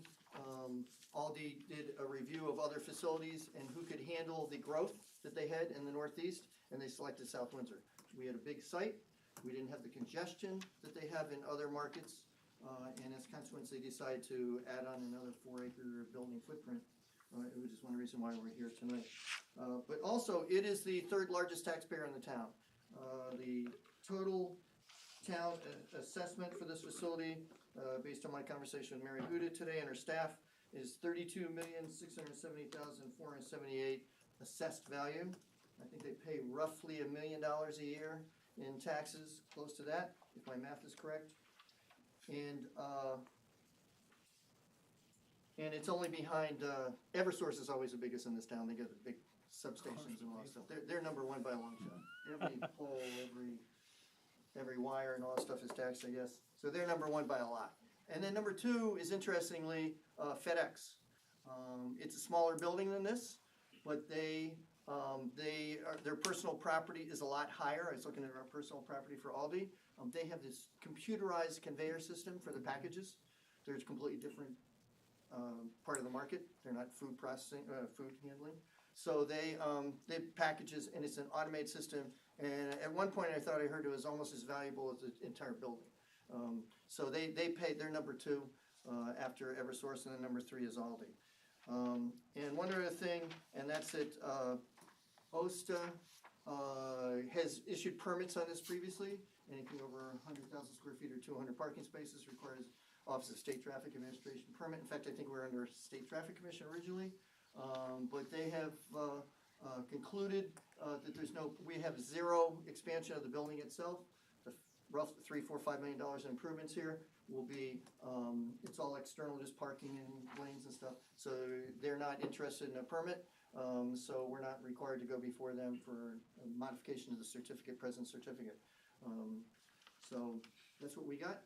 Aldi did a review of other facilities and who could handle the growth that they had in the Northeast, and they selected South Windsor. We had a big site. We didn't have the congestion that they have in other markets, and as a consequence, they decided to add on another 4-acre building footprint, which is one reason why we're here tonight. But also, it is the third largest taxpayer in the town. The total town assessment for this facility, based on my conversation with Mary Huda today and her staff, is $32,670,478 assessed value. I think they pay roughly $1 million a year in taxes, close to that, if my math is correct. And it's only behind, Eversource is always the biggest in this town. They got the big substations and all that stuff. They're number one by a long shot. Every pole, every wire and all that stuff is taxed, I guess. So they're number one by a lot. And then number two is, interestingly, FedEx. It's a smaller building than this, but their personal property is a lot higher. I was looking at our personal property for Aldi. They have this computerized conveyor system for the packages. They're a completely different part of the market. They're not food processing, food handling. So they packages, and it's an automated system. And at one point, I thought I heard it was almost as valuable as the entire building. So they pay. They're number two after Eversource, and then number three is Aldi. And one other thing, and that's it. OSTA has issued permits on this previously. Anything over 100,000 square feet or 200 parking spaces requires Office of State Traffic Administration permit. In fact, I think we were under State Traffic Commission originally. But they have concluded that we have zero expansion of the building itself. The roughly $3, $4, $5 million in improvements here will be, it's all external, just parking and lanes and stuff. So they're not interested in a permit. So we're not required to go before them for a modification of the present certificate. So that's what we got.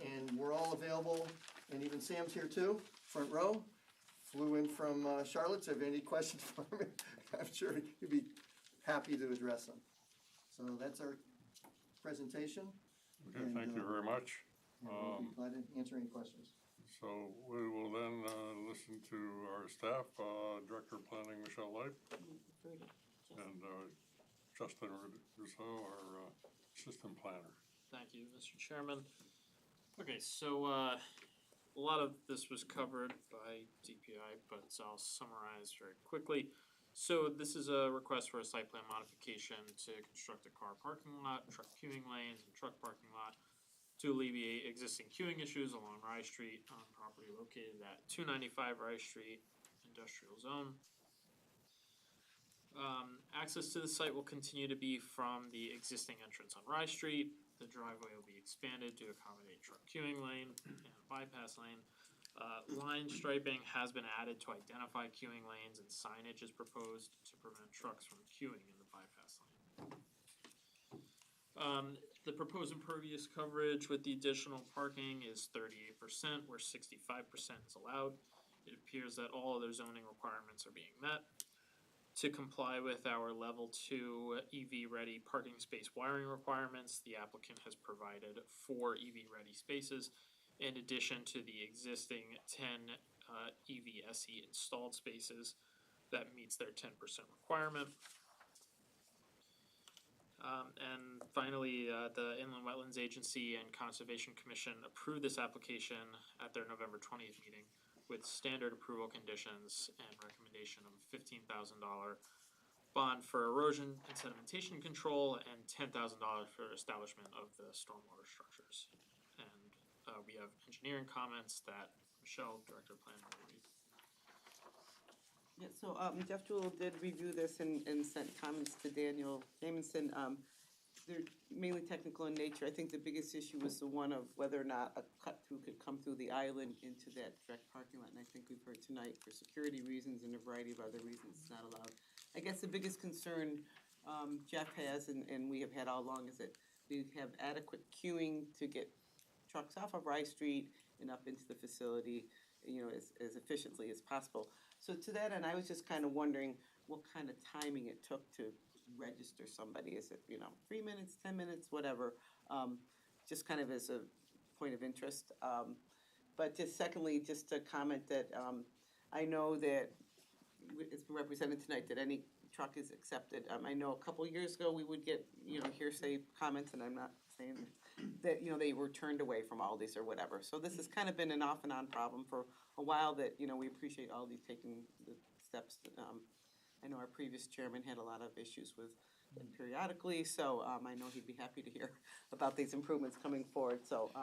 And we're all available, and even Sam's here too, front row. Flew in from Charlotte, so if you have any questions for me, I'm sure he'd be happy to address them. So that's our presentation. Okay, And, thank you very much. We'll be glad to answer any questions. So we will then listen to our staff, Director of Planning Michelle Leip, and Justin Rousseau, our Assistant Planner. Thank you, Mr. Chairman. Okay, so a lot of this was covered by DPI, but I'll summarize very quickly. So this is a request for a site plan modification to construct a car parking lot, truck queuing lanes, and truck parking lot to alleviate existing queuing issues along Rye Street on property located at 295 Rye Street, industrial zone. Access to the site will continue to be from the existing entrance on Rye Street. The driveway will be expanded to accommodate truck queuing lane and bypass lane. Line striping has been added to identify queuing lanes, and signage is proposed to prevent trucks from queuing in the bypass lane. The proposed impervious coverage with the additional parking is 38%, where 65% is allowed. It appears that all other zoning requirements are being met. To comply with our level 2 EV ready parking space wiring requirements, the applicant has provided 4 EV ready spaces in addition to the existing 10 EVSE installed spaces that meets their 10% requirement. And finally, the Inland Wetlands Agency and Conservation Commission approved this application at their November 20th meeting with standard approval conditions and recommendation of a $15,000 bond for erosion and sedimentation control and $10,000 for establishment of the stormwater structures. And we have engineering comments that Michelle, Director of Planning, will read. Yeah, so Jeff Jewell did review this and sent comments to Daniel Jamison. They're mainly technical in nature. I think the biggest issue was the one of whether or not a cut-through could come through the island into that direct parking lot. And I think we've heard tonight for security reasons and a variety of other reasons it's not allowed. I guess the biggest concern Jeff has, and we have had all along, is that we have adequate queuing to get trucks off of Rye Street and up into the facility, you know, as efficiently as possible. So to that end, I was just kind of wondering what kind of timing it took to register somebody. Is it, 3 minutes, 10 minutes, whatever? Just kind of as a point of interest. But just secondly, just to comment that I know that it's been represented tonight that any truck is accepted. I know a couple years ago we would get, hearsay comments, and I'm not saying that, they were turned away from Aldi's or whatever. So this has kind of been an off and on problem for a while that, we appreciate Aldi taking the steps. I know our previous chairman had a lot of issues with it periodically, so I know he'd be happy to hear about these improvements coming forward. So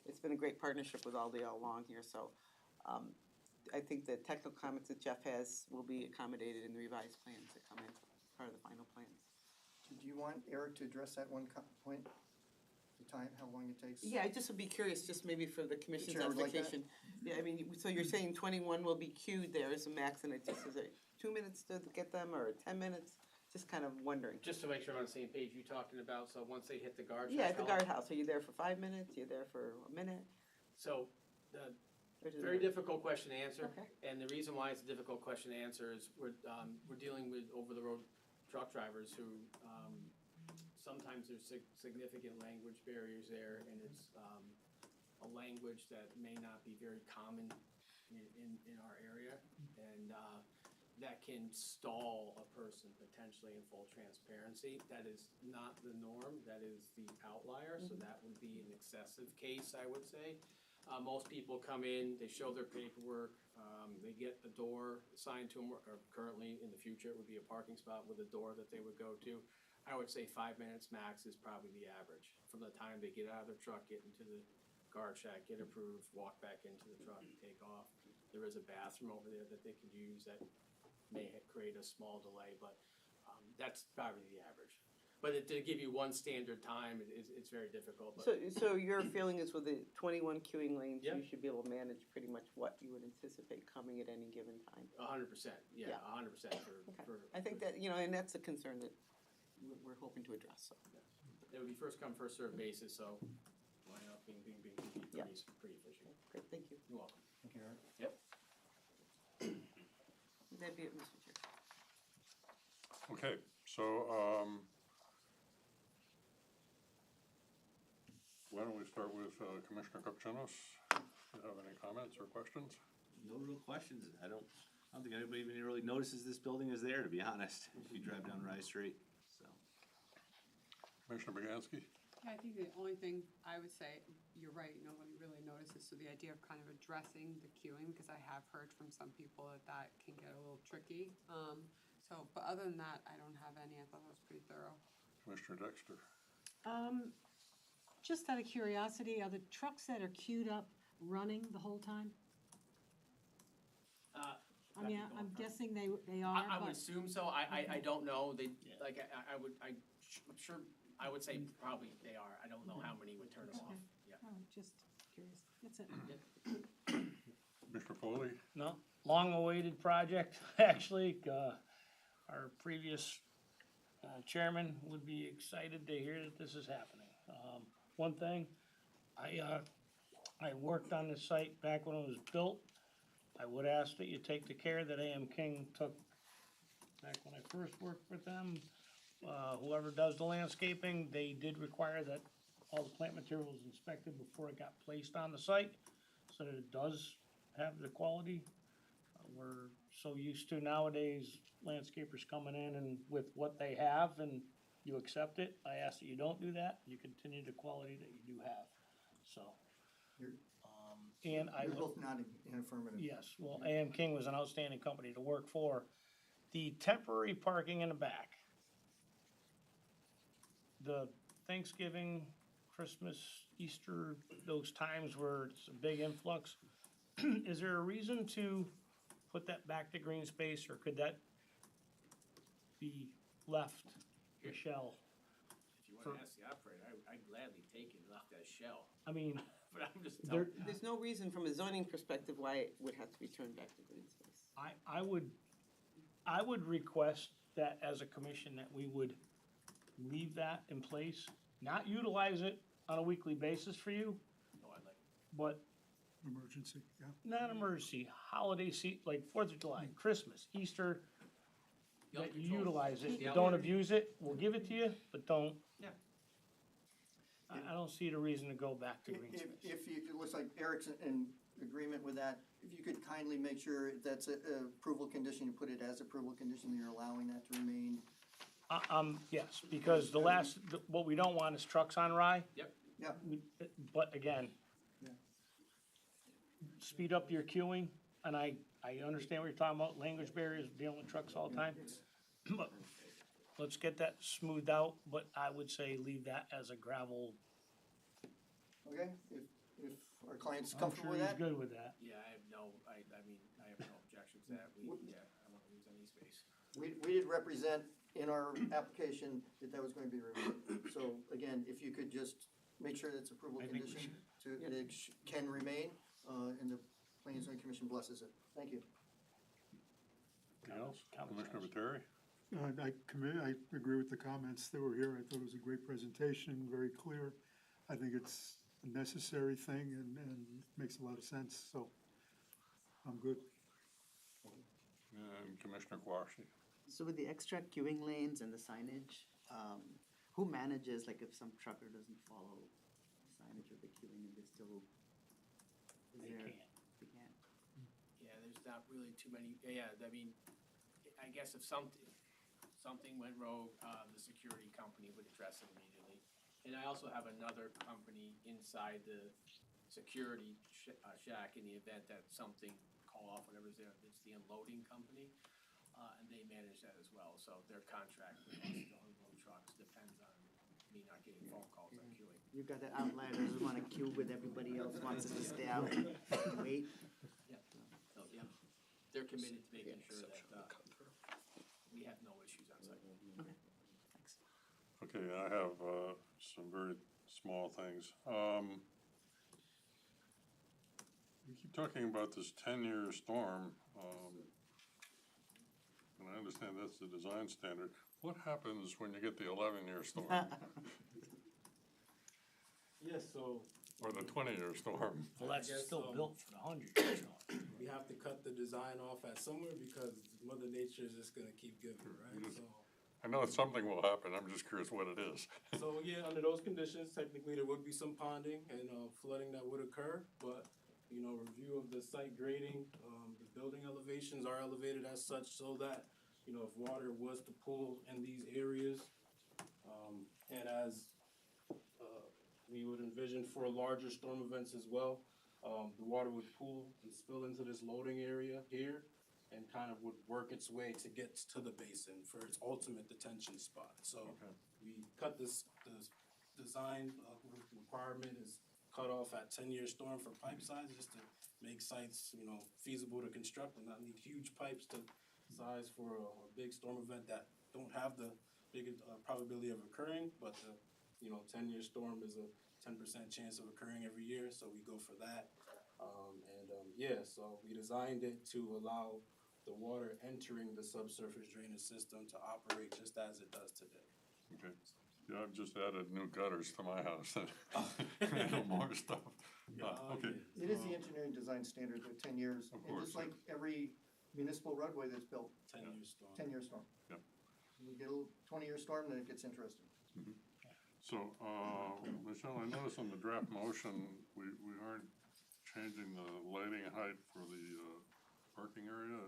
it's been a great partnership with Aldi all along here. So I think the technical comments that Jeff has will be accommodated in the revised plans that come in, part of the final plans. Do you want Eric to address that one point? The time, how long it takes? Yeah, I just would be curious, just maybe for the commission's Chair would like that? edification. Yeah, I mean, so you're saying 21 will be queued there as a max, and it just is it 2 minutes to get them or 10 minutes? Just kind of wondering. Just to make sure I'm on the same page, you're talking about, so once they hit the guard. Yeah, at the threshold- guardhouse. Are you there for 5 minutes? You're there for a minute? So, the Or does it- very difficult question to answer. Okay. And the reason why it's a difficult question to answer is we're dealing with over-the-road truck drivers who, sometimes there's significant language barriers there, and it's a language that may not be very common in our area, and that can stall a person potentially in full transparency. That is not the norm, that is the outlier, so that would be an excessive case, I would say. Most people come in, they show their paperwork, they get a door assigned to them, or currently in the future it would be a parking spot with a door that they would go to. I would say 5 minutes max is probably the average from the time they get out of their truck, get into the guard shack, get approved, walk back into the truck, take off. There is a bathroom over there that they could use that may create a small delay, but that's probably the average. But to give you one standard time, it's very difficult, but. So your feeling is with the 21 queuing lanes, Yeah. you should be able to manage pretty much what you would anticipate coming at any given time? 100%, yeah, Yeah. 100% Okay. for. I think that, you know, and that's a concern that we're hoping to address, so. It would be first come, first served basis, so line up, being Yeah. pretty efficient. Great, thank you. You're welcome. Thank you, Eric. Yep. That'd be it, Mr. Chair. Okay, so, why don't we start with Commissioner Kupchinos? Do you have any comments or questions? No real questions. I don't think anybody even really notices this building is there, to be honest, if you drive down Rye Street, so. Commissioner Boganski? Yeah, I think the only thing I would say, you're right, nobody really notices, so the idea of kind of addressing the queuing, because I have heard from some people that can get a little tricky. But other than that, I don't have any, I thought that was pretty thorough. Commissioner Dexter? Just out of curiosity, are the trucks that are queued up running the whole time? I mean, I'm guessing they are, I would but, assume so, I don't know, they, like, I'm sure, I would say probably they are, I don't know how many would turn them off, yeah. oh, just curious, that's it. Commissioner Foley? No, long-awaited project, actually. Our previous chairman would be excited to hear that this is happening. One thing, I worked on the site back when it was built. I would ask that you take the care that A.M. King took back when I first worked with them. Whoever does the landscaping, they did require that all the plant material was inspected before it got placed on the site, so that it does have the quality. We're so used to nowadays landscapers coming in and with what they have and you accept it. I ask that you don't do that, you continue the quality that you do have, so. You're- And I You're would. both nodding in affirmative. Yes, well, A.M. King was an outstanding company to work for. The temporary parking in the back, the Thanksgiving, Christmas, Easter, those times where it's a big influx, is there a reason to put that back to green space, or could that be left a shell? If you wanna ask the operator, I'd gladly take it and left that shell, I mean, but I'm just there, telling. There's no reason from a zoning perspective why it would have to be turned back to green space. I would request that as a commission that we would leave that in place, not utilize it on a weekly basis for you, No, I'd like, but Emergency, yeah. not emergency, holiday like 4th of July, Christmas, Easter, Gun that you control. utilize it, Yeah. don't abuse it, we'll give it to you, but don't. Yeah. I don't see the reason to go back to green If, space. if you, it looks like Eric's in agreement with that, if you could kindly make sure that's a approval condition, you put it as approval condition, you're allowing that to remain. Yes, because what we don't want is trucks on Rye. Yep. Yeah. But again, Yeah. speed up your queuing, and I understand what you're talking about, language barriers, dealing with trucks all the time. But let's get that smoothed out, but I would say leave that as a gravel. Okay, if our client's I'm comfortable sure with he's that? good with that. yeah, I have no objections to that, I don't wanna lose any space. We did represent in our application that was going to be removed. So again, if you could just make sure that's approval I think we condition that it can remain, and the Planning and Zoning Commission blesses it. Thank you. Anything else? Comments. Commissioner Materi? I agree with the comments that were here. I thought it was a great presentation, very clear. I think it's a necessary thing and makes a lot of sense, so I'm good. And Commissioner Quashie? So with the extra queuing lanes and the signage, who manages, like if some trucker doesn't follow the signage of the queuing and they still, is They there? can't. They can't. Yeah, there's not really too many, yeah, I mean, I guess if something went rogue, the security company would address it immediately. And I also have another company inside the security shack in the event that something call off, whatever's there, it's the unloading company. And they manage that as well, so their contract with us to unload trucks depends on me not getting phone calls on queuing. You got the outliers who wanna queue with everybody else wants us to stay out and wait. So, yeah, they're committed to making sure that, we have no issues on site. Okay, I have, some very small things. We keep talking about this 10-year storm, and I understand that's the design standard. What happens when you get the 11-year storm, Yes, so or the 20-year storm? Well, that's I guess, still built for the 100 so. we have to cut the design off at somewhere because Mother Nature is just gonna keep giving, right? So, I know something will happen, I'm just curious what it is. so yeah, under those conditions, technically there would be some ponding and flooding that would occur, but you know, review of the site grading, the building elevations are elevated as such so that, you know, if water was to pool in these areas, and as we would envision for larger storm events as well, the water would pool and spill into this loading area here and kind of would work its way to get to the basin for its ultimate detention spot. So we cut this design requirement is cut off at 10-year storm for pipe size, just to make sites, you know, feasible to construct and not need huge pipes to size for a big storm event that don't have the biggest probability of occurring, but the, you know, 10-year storm is a 10% chance of occurring every year, so we go for that. Yeah, so we designed it to allow the water entering the subsurface drainage system to operate just as it does today. Okay, yeah, I've just added new gutters to my house, and no more stuff. Okay. It is the engineering design standard with 10 years. Of And course, just like every municipal roadway that's built, 10-year storm. 10-year storm. Yep. You get a 20-year storm, then it gets interesting. So, Michelle, I noticed on the draft motion, we aren't changing the lighting height for the, parking area.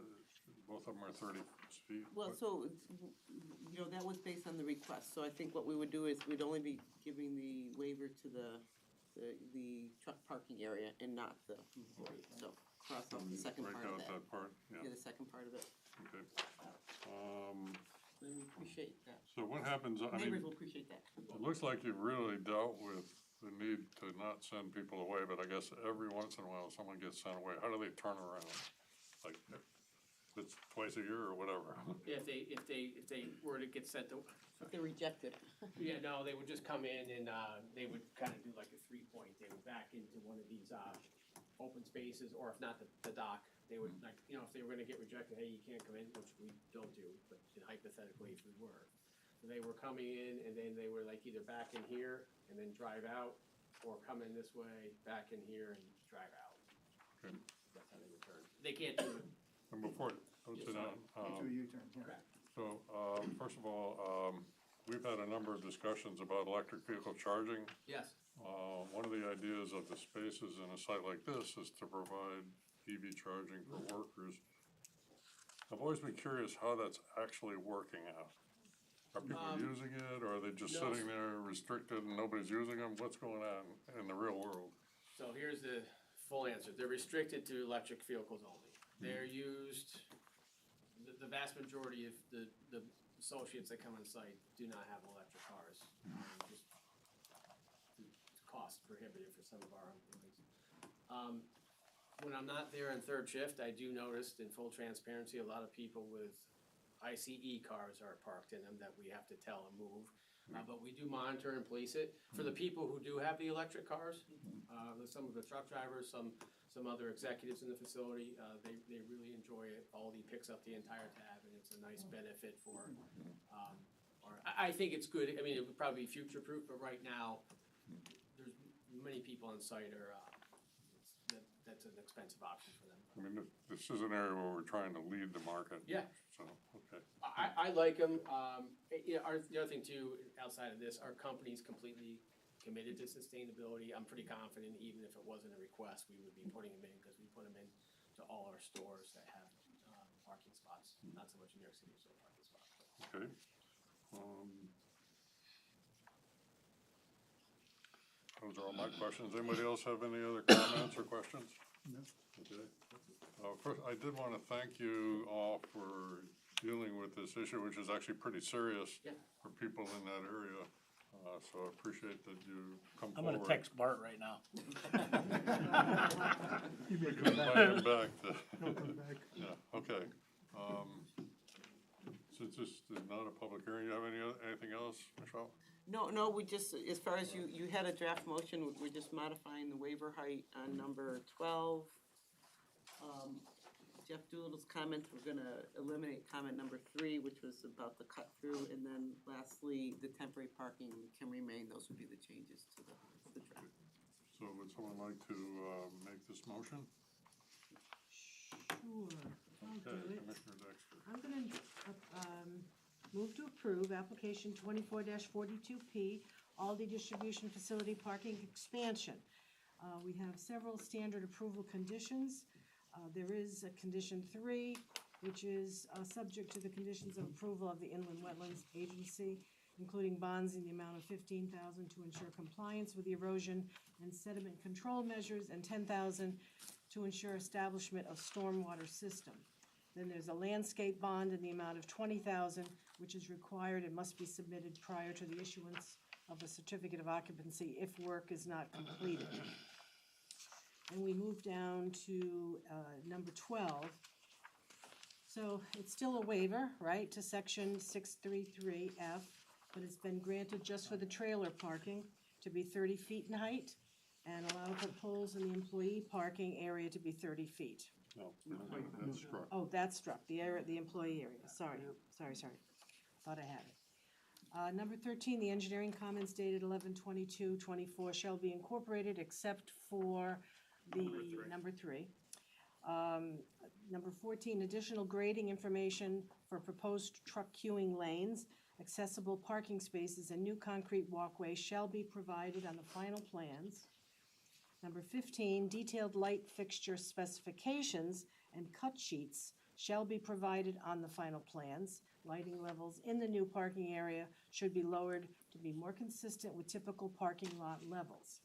Both of them are 30 feet. Well, What- so, you know, that was based on the request, so I think what we would do is we'd only be giving the waiver to the truck parking area and not the, so cross off the second Break part of out that. that part, yeah, Yeah, the second part of it, okay. and we appreciate that. So what happens, I mean, Neighbors will appreciate that. it looks like you've really dealt with the need to not send people away, but I guess every once in a while, someone gets sent away. How do they turn around? Like, if it's twice a year or whatever? If they were to get sent to, If they're rejected. yeah, no, they would just come in and, they would kind of do like a 3-point, they would back into one of these, open spaces, or if not the dock, they would like, you know, if they were gonna get rejected, hey, you can't come in, which we don't do, but hypothetically, if we were. They were coming in and then they were like either back in here and then drive out, or come in this way, back in here and drive out. Okay. That's how they would turn. They can't do it. And before, don't sit down. Do a U-turn, yeah. Correct. So, first of all, we've had a number of discussions about electric vehicle charging. Yes. One of the ideas of the spaces in a site like this is to provide EV charging for workers. I've always been curious how that's actually working out. Are people using it, or are they just no. sitting there restricted and nobody's using them? What's going on in the real world? So here's the full answer. They're restricted to electric vehicles only. They're used, the vast majority of the associates that come on site do not have electric cars. Just it's cost prohibitive for some of our employees. When I'm not there on third shift, I do notice, in full transparency, a lot of people with ICE cars are parked in them that we have to tell and move. But we do monitor and police it. For the people who do have the electric cars, some of the truck drivers, some other executives in the facility, they really enjoy it. Aldi picks up the entire tab, and it's a nice benefit for, I think it's good. I mean, it would probably be future-proof, but right now, there's many people on site are, that's an expensive option for them. I mean, this is an area where we're trying to lead the market. Yeah. So, okay. I like them. The other thing too, outside of this, our company's completely committed to sustainability. I'm pretty confident, even if it wasn't a request, we would be putting them in, because we put them in to all our stores that have parking spots. Not so much in New York City, so parking spots. Okay. Those are all my questions. Anybody else have any other comments or questions? No. Okay. First, I did want to thank you all for dealing with this issue, which is actually pretty serious Yeah. for people in that area. So I appreciate that you come I'm forward. gonna text Bart right now. You may Invite come back. him back to. He'll come back. Yeah, okay. Since this is not a public hearing, you have anything else, Michelle? No, we just, as far as you had a draft motion, we're just modifying the waiver height on number 12. Jeff Doolittle's comment, we're gonna eliminate comment number 3, which was about the cut through, and then lastly, the temporary parking can remain. Those would be the changes to the draft. So would someone like to make this motion? Sure, I'll do Okay, it. Commissioner Dexter. I'm gonna, move to approve application 24-42P, Aldi Distribution Facility Parking Expansion. We have several standard approval conditions. There is a condition 3, which is, subject to the conditions of approval of the Inland Wetlands Agency, including bonds in the amount of $15,000 to ensure compliance with the erosion and sediment control measures, and $10,000 to ensure establishment of stormwater system. Then there's a landscape bond in the amount of $20,000, which is required and must be submitted prior to the issuance of a certificate of occupancy if work is not completed. And we move down to number 12. So it's still a waiver, right, to section 633F, but it's been granted just for the trailer parking to be 30 feet in height, and allow for poles in the employee parking area to be 30 feet. No, that's struck. Oh, that's struck, the area, the employee area, sorry. Thought I had it. Number 13, the engineering comments dated 11/22/24 shall be incorporated except for the number 3. Number 14, additional grading information for proposed truck queuing lanes, accessible parking spaces, and new concrete walkways shall be provided on the final plans. Number 15, detailed light fixture specifications and cut sheets shall be provided on the final plans. Lighting levels in the new parking area should be lowered to be more consistent with typical parking lot levels.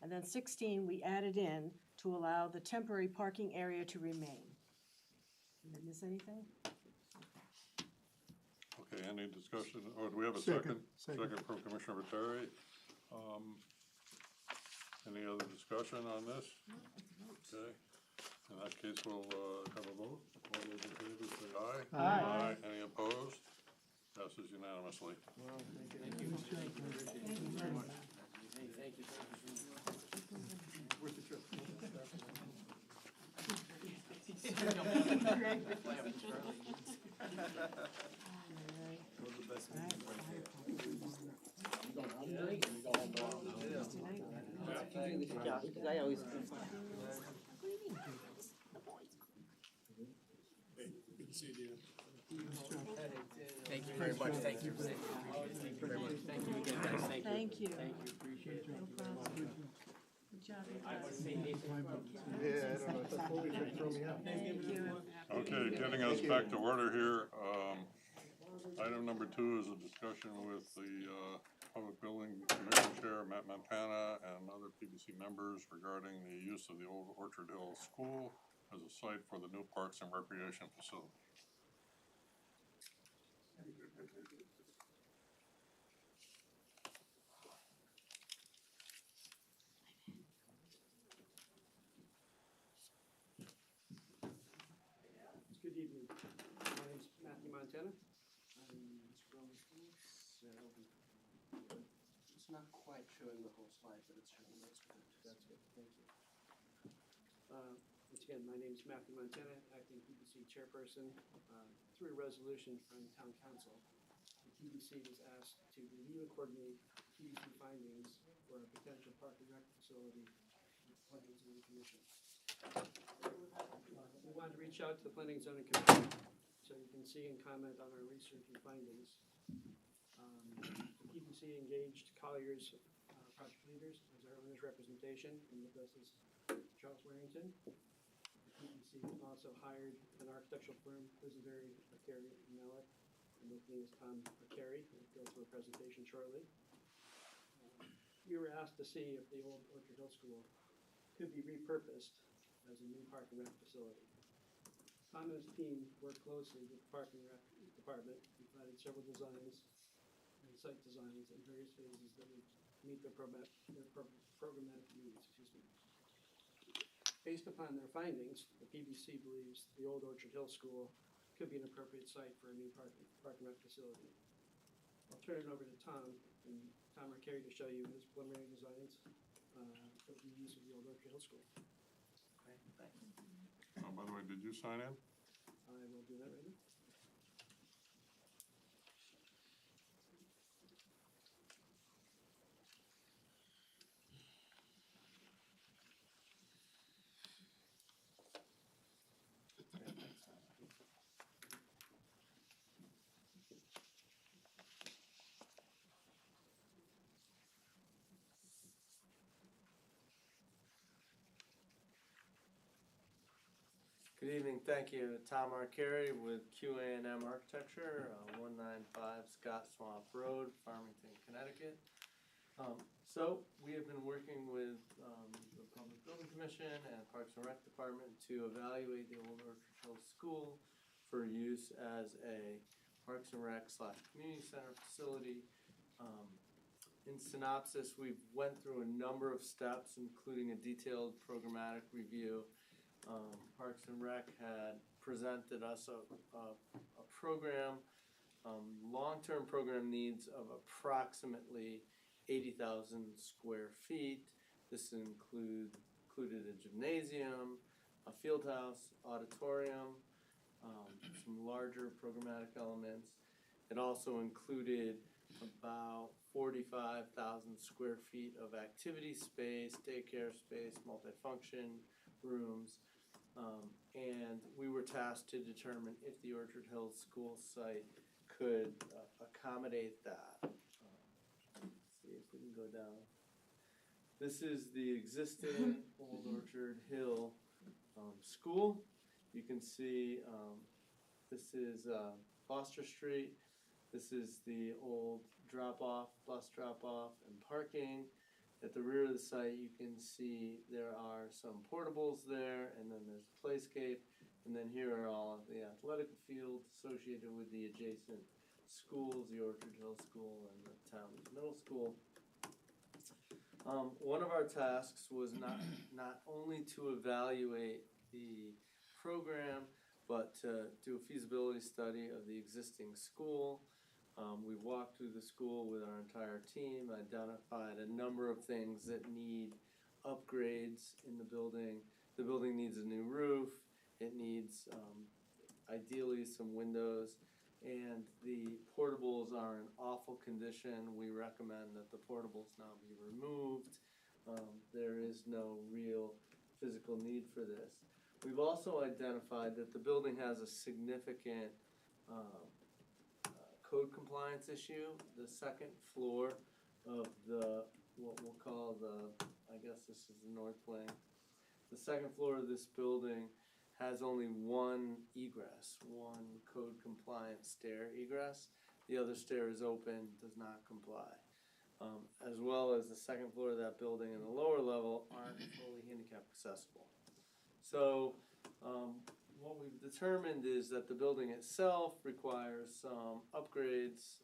And then 16, we added in to allow the temporary parking area to remain. Did I miss anything? Okay, any discussion, or do we have a Second. Second from Commissioner Viteri. Any other discussion on this? Okay, in that case, we'll have a vote. All those in favor say aye. Aye. Any opposed? Passes unanimously. Thank you. Worth the trip. Josh, because I always do fine. Thank you very much, thank you. Thank you very much, thank you again, guys, thank you. Thank you. Thank you, appreciate it. No problem. Good job, you guys. Yeah, I don't know, it's totally throw me out. Thank you. Okay, getting us back to order here, item number 2 is a discussion with the Public Building Commission Chair, Matt Montana, and other PBC members regarding the use of the old Orchard Hill School as a site for the new Parks and Recreation facility. Good evening. My name's Matthew Montana. I'm scrolling through, so it's not quite showing the whole slide, but it's showing most of it. That's good, thank you. Once again, my name's Matthew Montana, acting PBC chairperson. Through a resolution from town council, the PBC was asked to review and coordinate PBC findings for a potential park and rec facility with planning and zoning commission. We wanted to reach out to the Planning and Zoning Commission so you can see and comment on our research and findings. The PBC engaged Collier's project leaders as our owner's representation, and with us is Charles Warrington. The PBC also hired an architectural firm, Lisenberry, Carey, and Mellett, and with me is Tom Carey, who will go through a presentation shortly. We were asked to see if the old Orchard Hill School could be repurposed as a new park and rec facility. Tom and his team worked closely with the Park and Rec Department, provided several designs, and site designs in various phases that would meet their programmatic needs, excuse me. Based upon their findings, the PBC believes the old Orchard Hill School could be an appropriate site for a new park and rec facility. I'll turn it over to Tom or Carrie to show you his preliminary designs of the use of the old Orchard Hill School. Great, thanks. By the way, did you sign in? I will do that right now. Good evening, thank you. Tom Arcari with QA&M Architecture, 195 Scott Swamp Road, Farmington, Connecticut. So we have been working with the Public Building Commission and Parks and Rec Department to evaluate the Old Orchard Hill School for use as a Parks and Rec / community center facility. In synopsis, we went through a number of steps, including a detailed programmatic review. Parks and Rec had presented us a program, long-term program needs of approximately 80,000 square feet. This included a gymnasium, a field house, auditorium, some larger programmatic elements. It also included about 45,000 square feet of activity space, daycare space, multifunction rooms. And we were tasked to determine if the Orchard Hills School site could accommodate that. Let's see if we can go down. This is the existing Old Orchard Hill School. You can see this is Foster Street. This is the old bus drop-off and parking. At the rear of the site, you can see there are some portables there, and then there's a playscape, and then here are all of the athletic fields associated with the adjacent schools, the Orchard Hill School and the Townley Middle School. One of our tasks was not only to evaluate the program, but to do a feasibility study of the existing school. We walked through the school with our entire team, identified a number of things that need upgrades in the building. The building needs a new roof, it needs ideally some windows, and the portables are in awful condition. We recommend that the portables now be removed. There is no real physical need for this. We've also identified that the building has a significant code compliance issue. The second floor of what we'll call I guess this is the north wing. The second floor of this building has only one egress, one code compliant stair egress. The other stair is open, does not comply. As well as the second floor of that building and the lower level aren't fully handicap accessible. So what we've determined is that the building itself requires some upgrades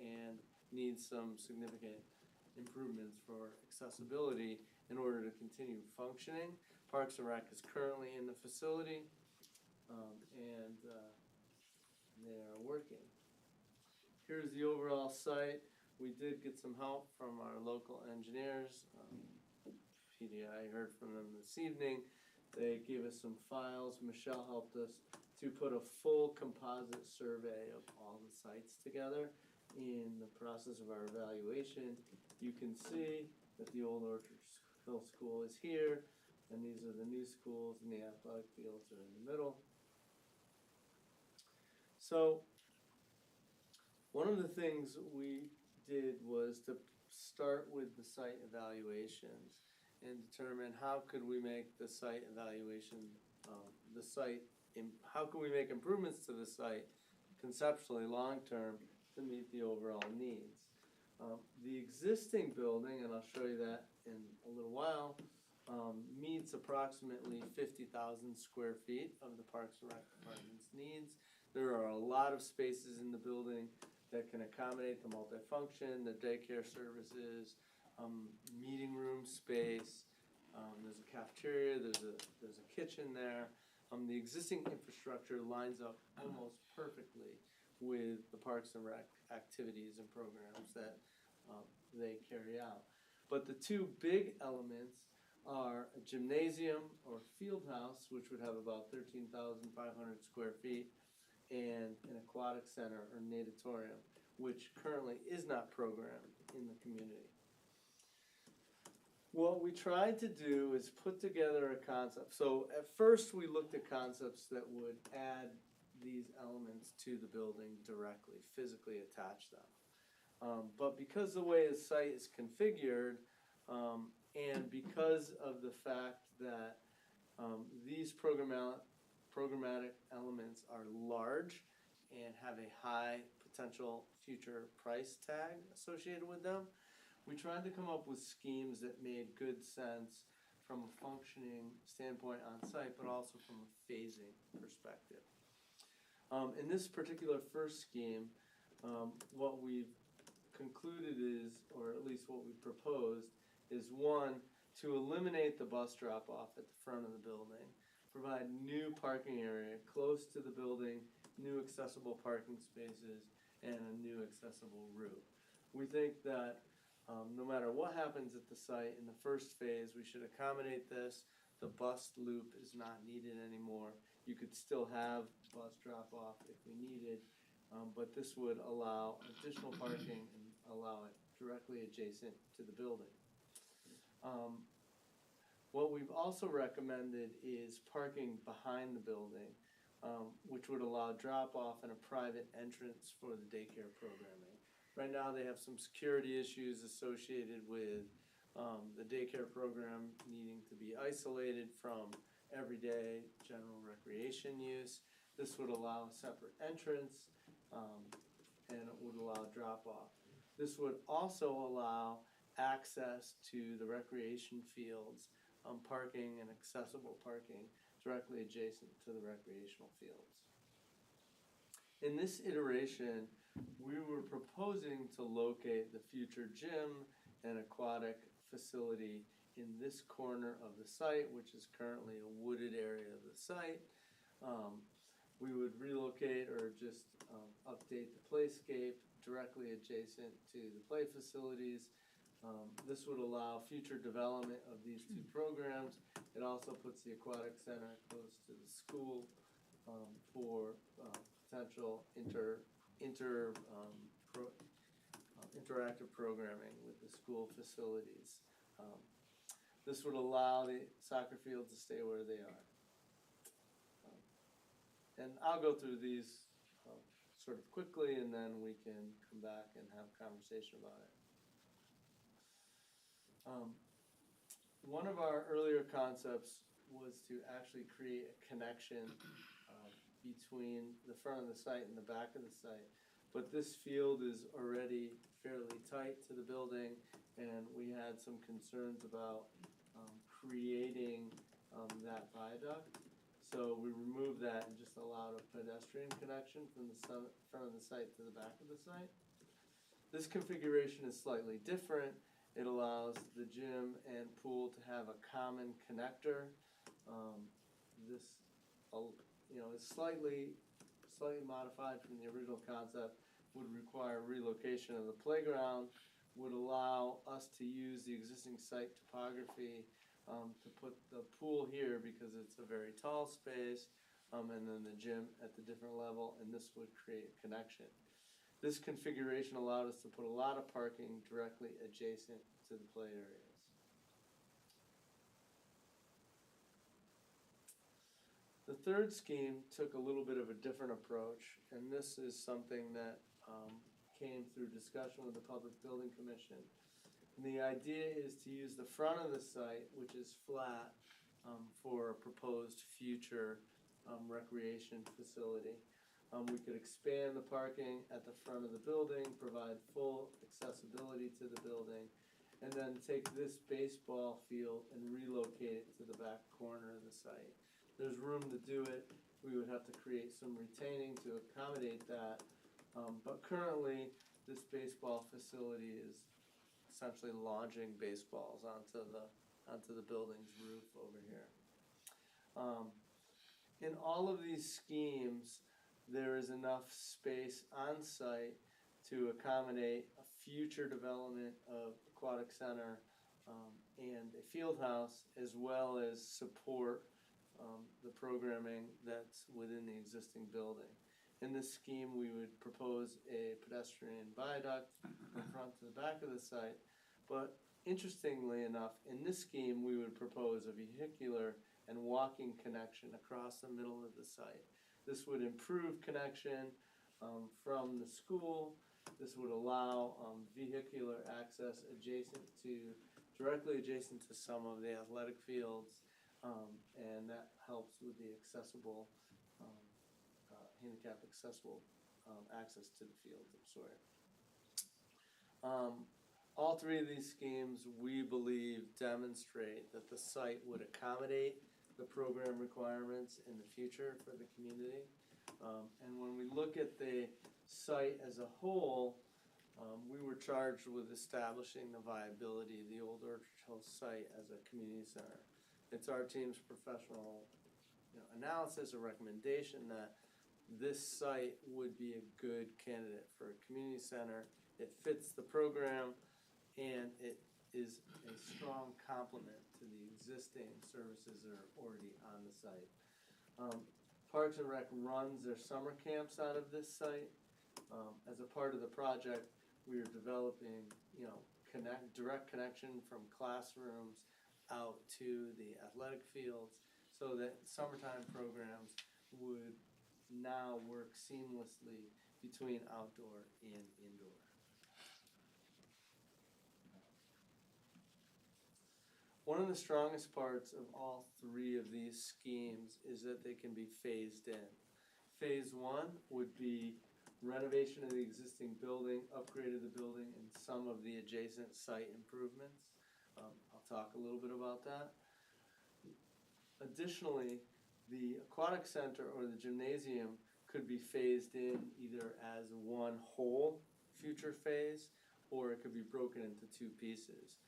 and needs some significant improvements for accessibility in order to continue functioning. Parks and Rec is currently in the facility and they are working. Here's the overall site. We did get some help from our local engineers. PDI heard from them this evening. They gave us some files. Michelle helped us to put a full composite survey of all the sites together. In the process of our evaluation, you can see that the old Orchard Hill School is here, and these are the new schools, and the athletic fields are in the middle. So, one of the things we did was to start with the site evaluations and determine how could we make the site evaluation, how can we make improvements to the site conceptually long-term to meet the overall needs. The existing building, and I'll show you that in a little while, meets approximately 50,000 square feet of the Parks and Rec Department's needs. There are a lot of spaces in the building that can accommodate the multifunction, the daycare services, meeting room space. There's a cafeteria, there's a kitchen there. The existing infrastructure lines up almost perfectly with the Parks and Rec activities and programs that they carry out. But the two big elements are a gymnasium or field house, which would have about 13,500 square feet, and an aquatic center or natatorium, which currently is not programmed in the community. What we tried to do is put together a concept. So at first we looked at concepts that would add these elements to the building directly, physically attach them. But because the way the site is configured, and because of the fact that these programmatic elements are large and have a high potential future price tag associated with them, we tried to come up with schemes that made good sense from a functioning standpoint on site, but also from a phasing perspective. In this particular first scheme, what we've concluded is, or at least what we proposed, is one, to eliminate the bus drop-off at the front of the building, provide new parking area close to the building, new accessible parking spaces, and a new accessible route. We think that no matter what happens at the site in the first phase, we should accommodate this. The bus loop is not needed anymore. You could still have bus drop-off if we needed, but this would allow additional parking and allow it directly adjacent to the building. What we've also recommended is parking behind the building, which would allow drop-off and a private entrance for the daycare programming. Right now they have some security issues associated with the daycare program needing to be isolated from everyday general recreation use. This would allow a separate entrance and it would allow drop-off. This would also allow access to the recreation fields, parking and accessible parking directly adjacent to the recreational fields. In this iteration, we were proposing to locate the future gym and aquatic facility in this corner of the site, which is currently a wooded area of the site. We would relocate or just update the playscape directly adjacent to the play facilities. This would allow future development of these two programs. It also puts the aquatic center close to the school for potential interactive programming with the school facilities. This would allow the soccer field to stay where they are. And I'll go through these sort of quickly, and then we can come back and have a conversation about it. One of our earlier concepts was to actually create a connection between the front of the site and the back of the site. But this field is already fairly tight to the building, and we had some concerns about creating that viaduct. So we removed that and just allowed a pedestrian connection from the front of the site to the back of the site. This configuration is slightly different. It allows the gym and pool to have a common connector. This is slightly modified from the original concept, would require relocation of the playground, would allow us to use the existing site topography to put the pool here because it's a very tall space, and then the gym at the different level, and this would create a connection. This configuration allowed us to put a lot of parking directly adjacent to the play areas. The third scheme took a little bit of a different approach, and this is something that came through discussion with the Public Building Commission. And the idea is to use the front of the site, which is flat, for a proposed future recreation facility. We could expand the parking at the front of the building, provide full accessibility to the building, and then take this baseball field and relocate it to the back corner of the site. There's room to do it. We would have to create some retaining to accommodate that, But currently, this baseball facility is essentially launching baseballs onto the building's roof over here. In all of these schemes, there is enough space on site to accommodate a future development of aquatic center and a field house, as well as support the programming that's within the existing building. In this scheme, we would propose a pedestrian viaduct from front to the back of the site, but interestingly enough, in this scheme, we would propose a vehicular and walking connection across the middle of the site. This would improve connection from the school. This would allow vehicular access directly adjacent to some of the athletic fields, and that helps with the accessible, handicap accessible access to the fields of Sawyer. All three of these schemes, we believe, demonstrate that the site would accommodate the program requirements in the future for the community. And when we look at the site as a whole, we were charged with establishing the viability of the old Orchard Hill site as a community center. It's our team's professional analysis or recommendation that this site would be a good candidate for a community center. It fits the program, and it is a strong complement to the existing services that are already on the site. Parks and Rec runs their summer camps out of this site. As a part of the project, we are developing, direct connection from classrooms out to the athletic fields, so that summertime programs would now work seamlessly between outdoor and indoor. One of the strongest parts of all three of these schemes is that they can be phased in. Phase one would be renovation of the existing building, upgrade of the building, and some of the adjacent site improvements. I'll talk a little bit about that. Additionally, the aquatic center or the gymnasium could be phased in either as one whole future phase, or it could be broken into two pieces.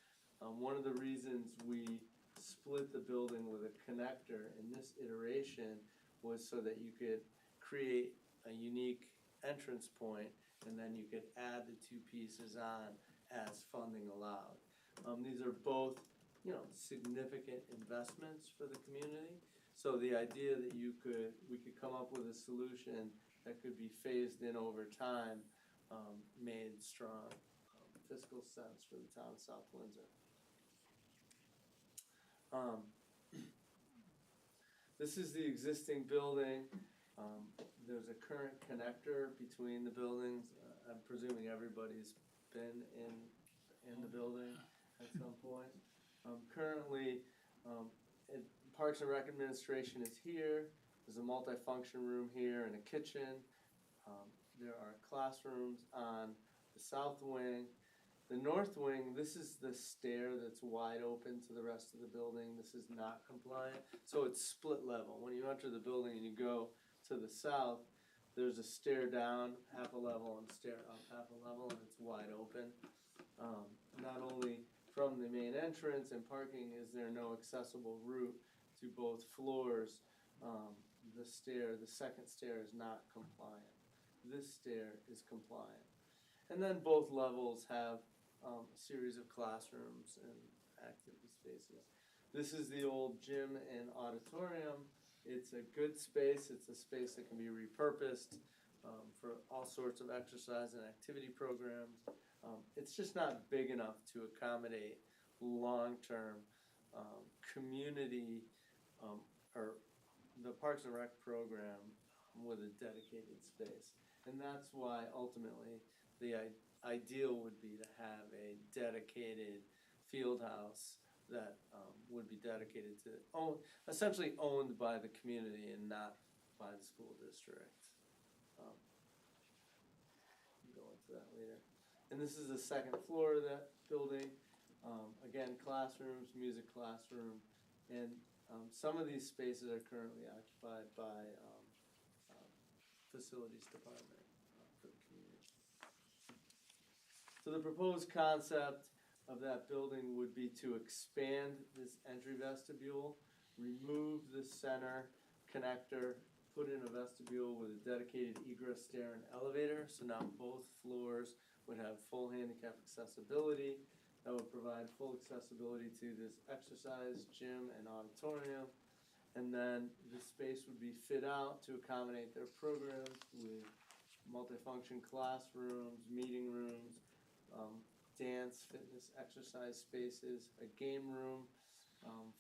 One of the reasons we split the building with a connector in this iteration was so that you could create a unique entrance point, and then you could add the two pieces on as funding allowed. These are both, significant investments for the community. So the idea that we could come up with a solution that could be phased in over time made strong fiscal sense for the town of South Windsor. This is the existing building. There's a current connector between the buildings. I'm presuming everybody's been in the building at some point. Currently, Parks and Rec Administration is here. There's a multifunction room here and a kitchen. There are classrooms on the south wing. The north wing, this is the stair that's wide open to the rest of the building. This is not compliant, so it's split level. When you enter the building and you go to the south, there's a stair down half a level and stair up half a level, and it's wide open. Not only from the main entrance and parking is there no accessible route to both floors, the second stair is not compliant. This stair is compliant. And then both levels have a series of classrooms and activity spaces. This is the old gym and auditorium. It's a good space. It's a space that can be repurposed for all sorts of exercise and activity programs. It's just not big enough to accommodate long-term community or the Parks and Rec program with a dedicated space. And that's why ultimately the ideal would be to have a dedicated field house that would be dedicated to, essentially owned by the community and not by the school district. We'll go into that later. And this is the second floor of that building. Again, classrooms, music classroom, and some of these spaces are currently occupied by facilities department for the community. So the proposed concept of that building would be to expand this entry vestibule, remove the center connector, put in a vestibule with a dedicated egress stair and elevator, so now both floors would have full handicap accessibility. That would provide full accessibility to this exercise gym and auditorium. And then the space would be fit out to accommodate their programs with multifunction classrooms, meeting rooms, dance, fitness, exercise spaces, a game room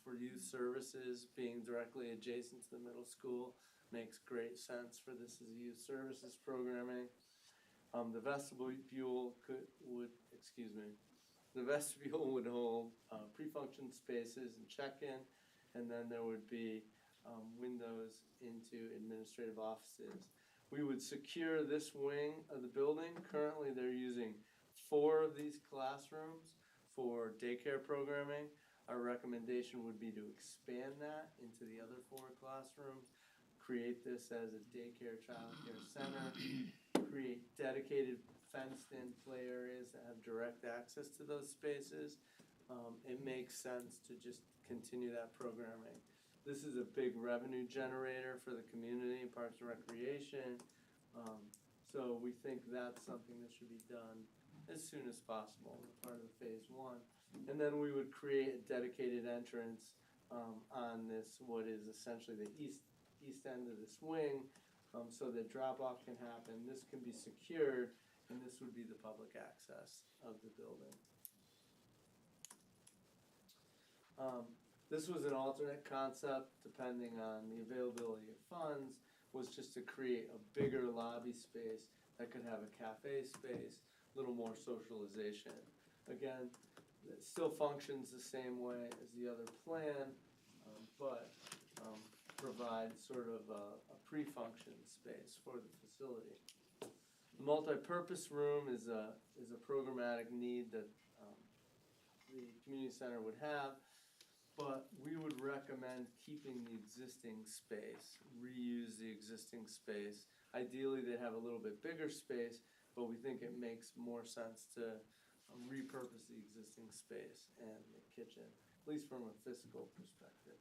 for youth services being directly adjacent to the middle school. Makes great sense for this as youth services programming. The vestibule would hold pre-function spaces and check-in, and then there would be windows into administrative offices. We would secure this wing of the building. Currently, they're using 4 of these classrooms for daycare programming. Our recommendation would be to expand that into the other 4 classrooms, create this as a daycare, childcare center, create dedicated fenced-in play areas that have direct access to those spaces. It makes sense to just continue that programming. This is a big revenue generator for the community, Parks and Recreation. So we think that's something that should be done as soon as possible as part of the phase 1. And then we would create a dedicated entrance on this, what is essentially the east end of this wing, so that drop-off can happen. This can be secured, and this would be the public access of the building. This was an alternate concept, depending on the availability of funds, was just to create a bigger lobby space that could have a cafe space, a little more socialization. Again, it still functions the same way as the other plan, but provide sort of a pre-function space for the facility. The multi-purpose room is a programmatic need that the community center would have, but we would recommend keeping the existing space, reuse the existing space. Ideally, they'd have a little bit bigger space, but we think it makes more sense to repurpose the existing space and the kitchen, at least from a fiscal perspective.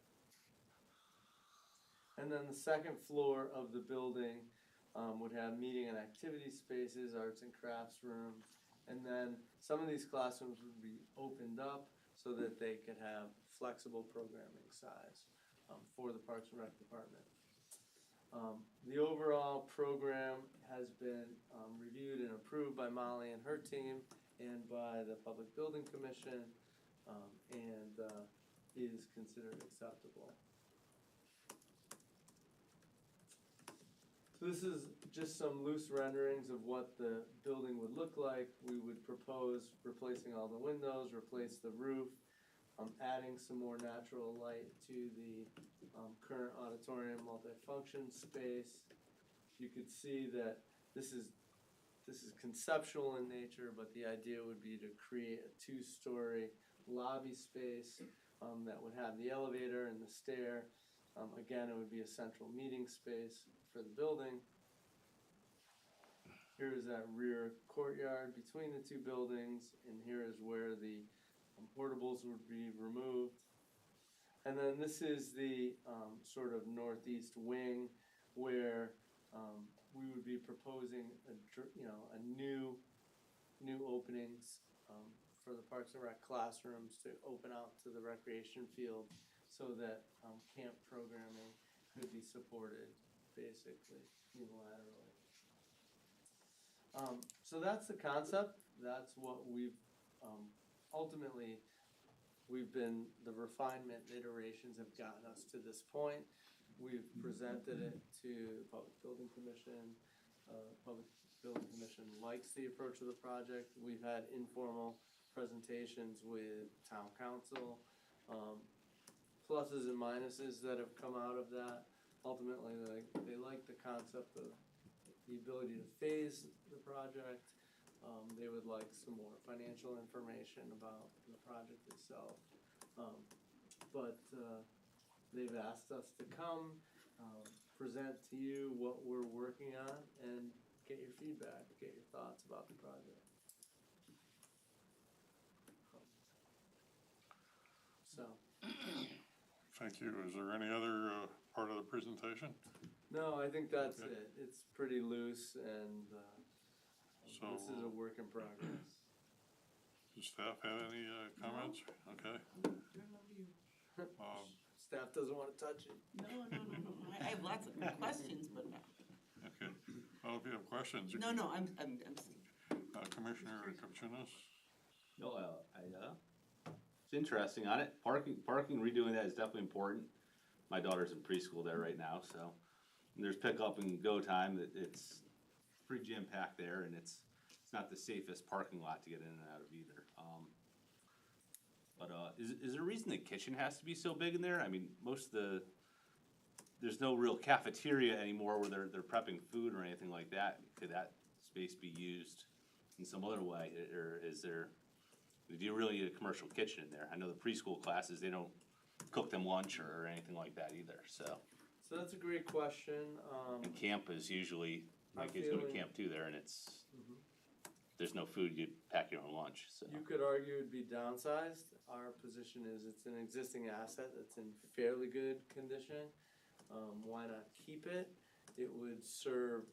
And then the second floor of the building would have meeting and activity spaces, arts and crafts rooms, and then some of these classrooms would be opened up so that they could have flexible programming size for the Parks and Rec department. The overall program has been reviewed and approved by Molly and her team and by the Public Building Commission and is considered acceptable. So this is just some loose renderings of what the building would look like. We would propose replacing all the windows, replace the roof, adding some more natural light to the current auditorium multifunction space. You could see that this is conceptual in nature, but the idea would be to create a 2-story lobby space that would have the elevator and the stair. Again, it would be a central meeting space for the building. Here is that rear courtyard between the 2 buildings, and here is where the portables would be removed. And then this is the sort of northeast wing where we would be proposing a new openings for the Parks and Rec classrooms to open out to the recreation field so that camp programming could be supported basically unilaterally. So that's the concept. That's what we've ultimately the refinement iterations have gotten us to this point. We've presented it to the Public Building Commission. Public Building Commission likes the approach of the project. We've had informal presentations with town council, pluses and minuses that have come out of that. Ultimately, they like the concept of the ability to phase the project. They would like some more financial information about the project itself. But they've asked us to come, present to you what we're working on, and get your feedback, get your thoughts about the project. Thank you. Is there any other, part of the presentation? No, I think that's Okay. it. It's pretty loose and, So, this is a work in progress. does staff have any, comments? Okay. Staff doesn't wanna touch it. No, I have lots of questions, but no. Okay. Well, if you have questions, you No, can, no, I'm, Commissioner Kupchinas? No, it's interesting on it. Parking, redoing that is definitely important. My daughter's in preschool there right now, so there's pickup and go time. It's pretty jam packed there, and it's not the safest parking lot to get in and out of either. Is there a reason the kitchen has to be so big in there? I mean, there's no real cafeteria anymore where they're prepping food or anything like that. Could that space be used in some other way, or do you really need a commercial kitchen in there? I know the preschool classes, they don't cook them lunch or anything like that either, so. So that's a great question. And camp is usually, my kids go to camp too there, and it's, there's no food, you pack your own lunch, so. You could argue it'd be downsized. Our position is it's an existing asset that's in fairly good condition. Why not keep it? It would serve,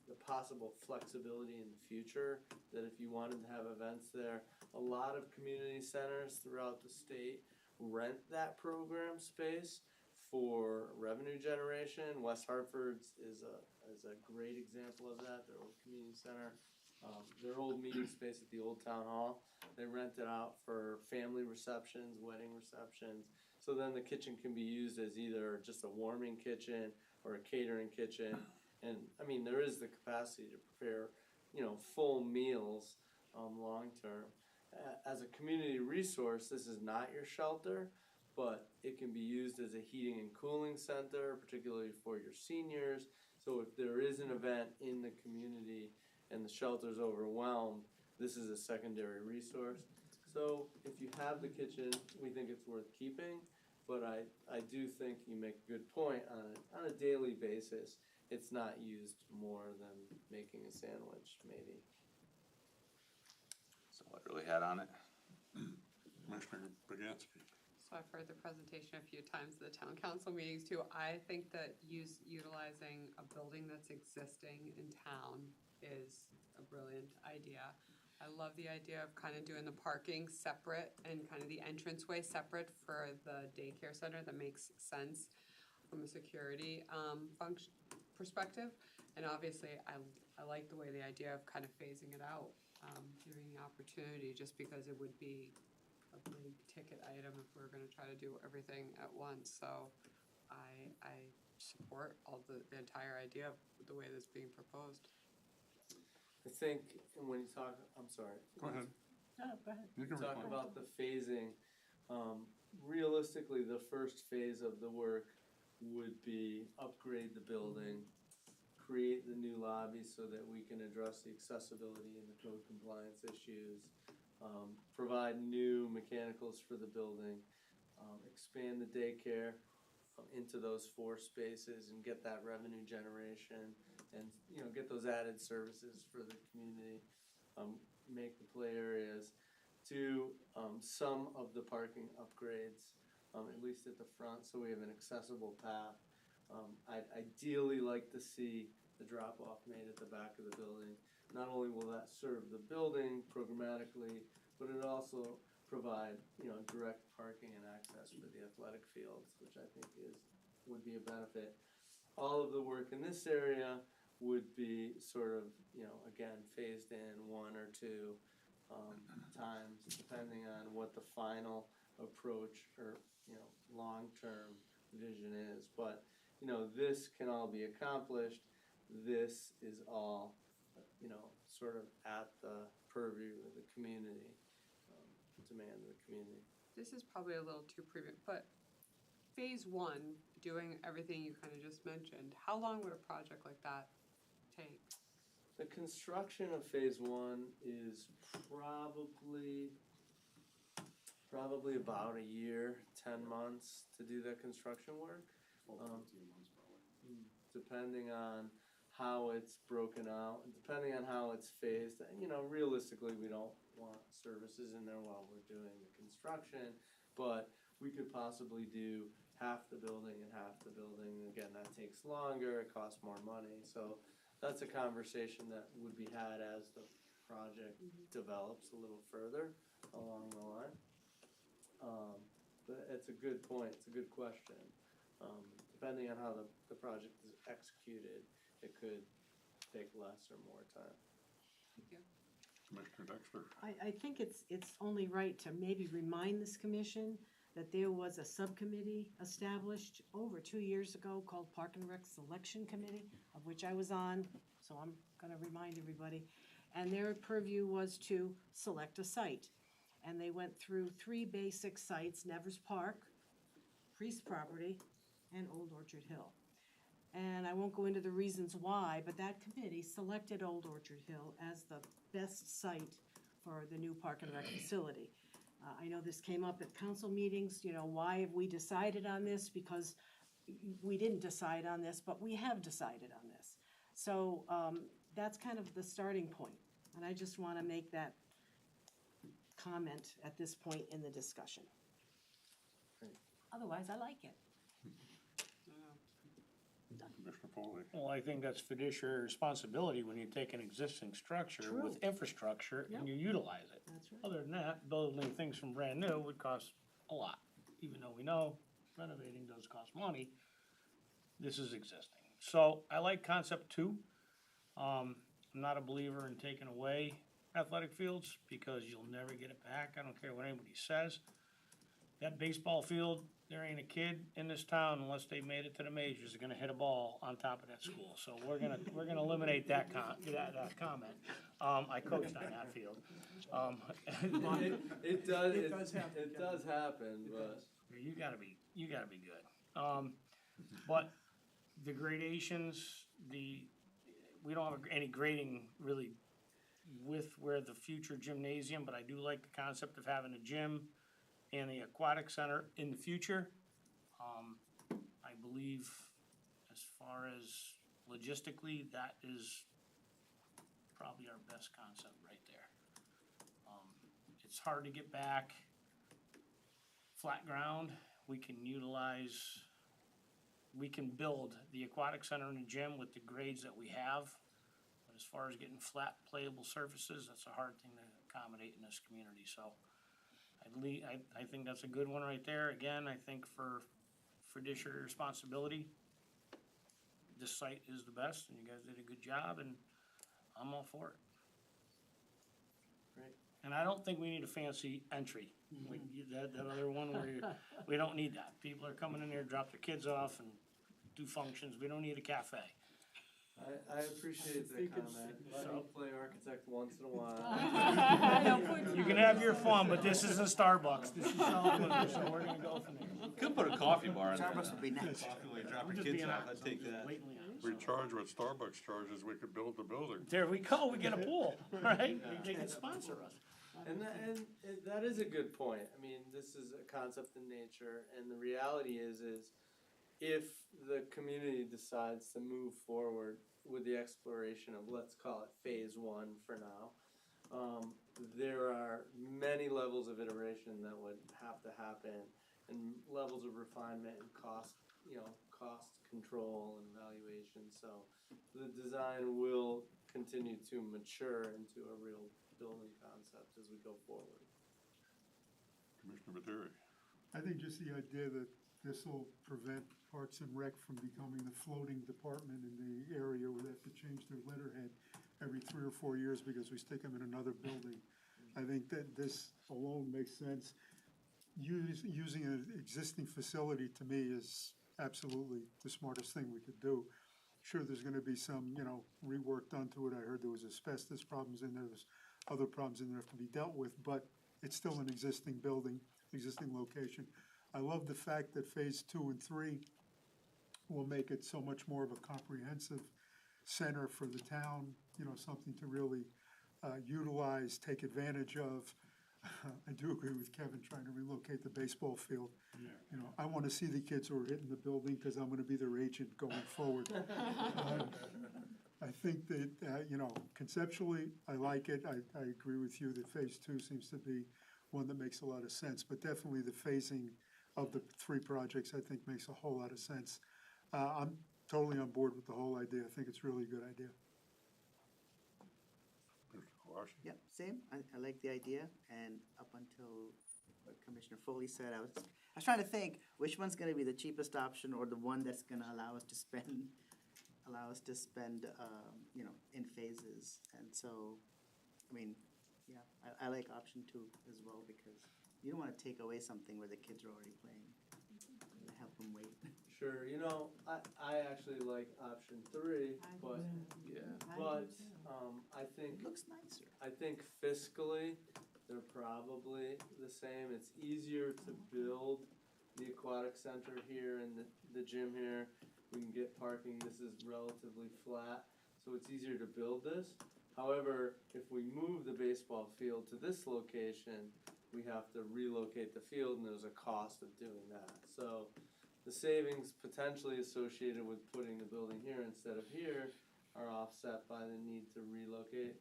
the possible flexibility in the future, that if you wanted to have events there. A lot of community centers throughout the state rent that program space for revenue generation. West Hartford's is a great example of that, their old community center. Their old meeting space at the old town hall, they rent it out for family receptions, wedding receptions. So then the kitchen can be used as either just a warming kitchen or a catering kitchen. And I mean, there is the capacity to prepare, full meals, long term. As a community resource, this is not your shelter, but it can be used as a heating and cooling center, particularly for your seniors. So if there is an event in the community and the shelter's overwhelmed, this is a secondary resource. So if you have the kitchen, we think it's worth keeping, but I do think you make a good point on a daily basis. It's not used more than making a sandwich, maybe. So what really had on it? Commissioner Baganski? So I've heard the presentation a few times at the town council meetings too. I think that utilizing a building that's existing in town is a brilliant idea. I love the idea of kind of doing the parking separate and kind of the entranceway separate for the daycare center. That makes sense from a security function perspective. And obviously, I like the way the idea of kind of phasing it out, giving the opportunity, just because it would be a big ticket item if we're gonna try to do everything at once. So I support all the entire idea of the way that's being proposed. I think when you talk, I'm sorry. Go ahead. No, go ahead. You can Talk respond. about the phasing. Realistically, the first phase of the work would be upgrade the building, create the new lobby so that we can address the accessibility and the code compliance issues, provide new mechanicals for the building, expand the daycare into those 4 spaces and get that revenue generation and, get those added services for the community, make the play areas, do some of the parking upgrades, at least at the front, so we have an accessible path. I'd ideally like to see the drop-off made at the back of the building. Not only will that serve the building programmatically, but it also provide, direct parking and access for the athletic fields, which I think would be a benefit. All of the work in this area would be sort of, again, phased in 1 or 2 times, depending on what the final approach or, long-term vision is. But, this can all be accomplished. This is all, sort of at the purview of the community, demand of the community. This is probably a little too premature, but phase 1, doing everything you kind of just mentioned, how long would a project like that take? The construction of phase 1 is probably about a year, 10 months to do that construction work. 15 months probably. Depending on how it's broken out, and depending on how it's phased. Realistically, we don't want services in there while we're doing the construction, but we could possibly do half the building and half the building. Again, that takes longer, it costs more money, so that's a conversation that would be had as the project develops a little further along the line. But it's a good point, it's a good question. Depending on how the project is executed, it could take less or more time. Thank you. Commissioner Dexter. I think it's only right to maybe remind this commission that there was a subcommittee established over 2 years ago called Park and Rec Selection Committee, of which I was on, so I'm gonna remind everybody. And their purview was to select a site. And they went through 3 basic sites, Nevers Park, Priest Property, and Old Orchard Hill. And I won't go into the reasons why, but that committee selected Old Orchard Hill as the best site for the new Park and Rec facility. I know this came up at council meetings, you know, why have we decided on this? Because we didn't decide on this, but we have decided on this. So that's kind of the starting point, and I just wanna make that comment at this point in the discussion. Otherwise, I like it. Commissioner Foley. Well, I think that's fiduciary responsibility when you take an existing structure with infrastructure and you utilize it. That's right. Other than that, building things from brand new would cost a lot, even though we know renovating does cost money. This is existing. So I like concept 2. I'm not a believer in taking away athletic fields because you'll never get it back. I don't care what anybody says. That baseball field, there ain't a kid in this town unless they made it to the majors, are gonna hit a ball on top of that school. So we're gonna eliminate that comment. I coached on that field. It does happen, but. You gotta be good. But the gradations, we don't have any grading really with where the future gymnasium, but I do like the concept of having a gym and the aquatic center in the future. I believe as far as logistically, that is probably our best concept right there. It's hard to get back flat ground. We can build the aquatic center and the gym with the grades that we have. But as far as getting flat playable surfaces, that's a hard thing to accommodate in this community, so. I think that's a good one right there. Again, I think for fiduciary responsibility, this site is the best, and you guys did a good job, and I'm all for it. Great. And I don't think we need a fancy entry, like that other one where we don't need that. People are coming in there, drop their kids off and do functions. We don't need a cafe. I appreciate the comment. Let me play architect once in a while. You can have your fun, but this isn't Starbucks. This is Southwood, so we're gonna go from there. Could put a coffee bar in there. Starbucks would be next. Coffee while you drop We're your just kids being off, honest. I'd take I'm just that. blatantly honest. We charge what Starbucks charges, we could build the building. There we go, we get a pool, right? They can sponsor us. And that is a good point. I mean, this is a concept in nature, and the reality is if the community decides to move forward with the exploration of, let's call it phase 1 for now, there are many levels of iteration that would have to happen, and levels of refinement and cost control and evaluation. So the design will continue to mature into a real building concept as we go forward. Commissioner Materi. I think just the idea that this will prevent Parks and Rec from becoming the floating department in the area where they have to change their letterhead every 3 or 4 years because we stick them in another building. I think that this alone makes sense. Using an existing facility to me is absolutely the smartest thing we could do. Sure, there's gonna be some, rework done to it. I heard there was asbestos problems in there, there's other problems in there have to be dealt with, but it's still an existing building, existing location. I love the fact that phase 2 and 3 will make it so much more of a comprehensive center for the town, something to really utilize, take advantage of. I do agree with Kevin trying to relocate the baseball field. I wanna see the kids who are hitting the building, cause I'm gonna be their agent going forward. I think that, conceptually, I like it. I agree with you that phase 2 seems to be one that makes a lot of sense, but definitely the phasing of the three projects, I think makes a whole lot of sense. I'm totally on board with the whole idea. I think it's really a good idea. Mr. Kowalski? Yep, same. I like the idea, and up until what Commissioner Foley said, I was trying to think which one's gonna be the cheapest option or the one that's gonna allow us to spend, you know, in phases. And so, I mean, yeah, I like option 2 as well, because you don't wanna take away something where the kids are already playing. You wanna help them wait. Sure, you know, I actually like option 3, but, I think. It looks nicer. I think fiscally, they're probably the same. It's easier to build the aquatic center here and the gym here. We can get parking. This is relatively flat, so it's easier to build this. However, if we move the baseball field to this location, we have to relocate the field, and there's a cost of doing that. So the savings potentially associated with putting the building here instead of here are offset by the need to relocate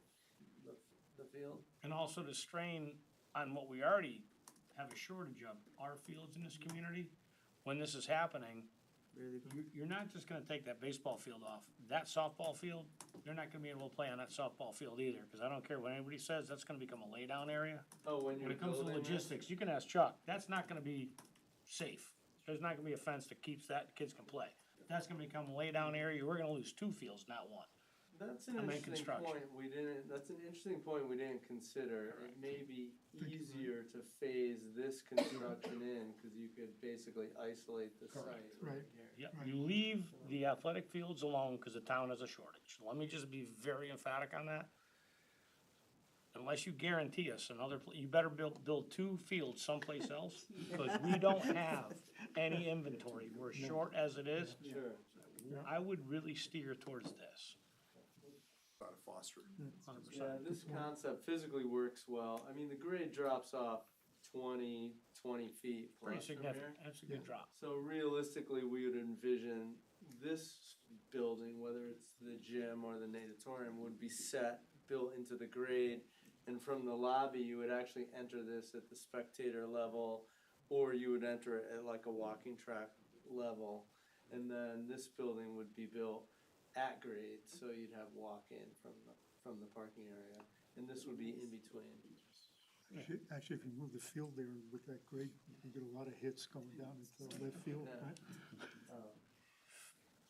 the field. And also the strain on what we already have a shortage of, our fields in this community. When this is happening, you're not just gonna take that baseball field off. That softball field, they're not gonna be able to play on that softball field either, cause I don't care what anybody says, that's gonna become a laydown area. Oh, when When you're it comes to building this? logistics, you can ask Chuck, that's not gonna be safe. There's not gonna be a fence that keeps that, kids can play. That's gonna become a laydown area, we're gonna lose 2 fields, not 1. That's an I'm in interesting construction. point, that's an interesting point we didn't consider. It may be easier to phase this construction in, cause you could basically isolate the site right here. Yep, you leave the athletic fields alone, cause the town has a shortage. Let me just be very emphatic on that. Unless you guarantee us another, you better build 2 fields someplace else, cause we don't have any inventory. We're short as it is. Sure. I would really steer towards this. Out of Foster. 100%. Yeah, this concept physically works well. I mean, the grade drops off 20 feet plus Pretty from significant, here. that's a good drop. So realistically, we would envision this building, whether it's the gym or the natatorium, would be built into the grade. And from the lobby, you would actually enter this at the spectator level, or you would enter it at like a walking track level. And then this building would be built at grade, so you'd have walk-in from the parking area. And this would be in between. Actually, if you move the field there with that grade, you can get a lot of hits going down into the left field, Yeah. right?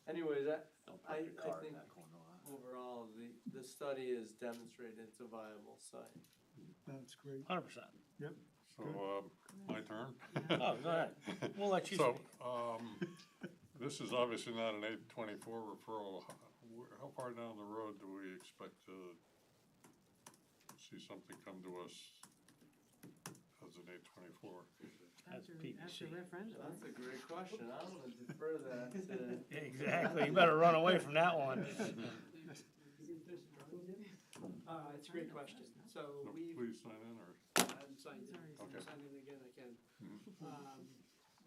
Anyways, I your car in think that corner lot. overall, the study has demonstrated it's a viable site. That's great. 100%. Yep. So, my turn? Oh, go ahead. We'll let you So, speak. this is obviously not an 824 referral. How far down the road do we expect to see something come to us as an 824? That's After PPC. referendum. That's a great question. I'm gonna defer that to. Exactly, you better run away from that one. It's a great question. So No, we've, Please sign in, or? I haven't signed in, Sorry. if Okay. I'm signing in again, I can.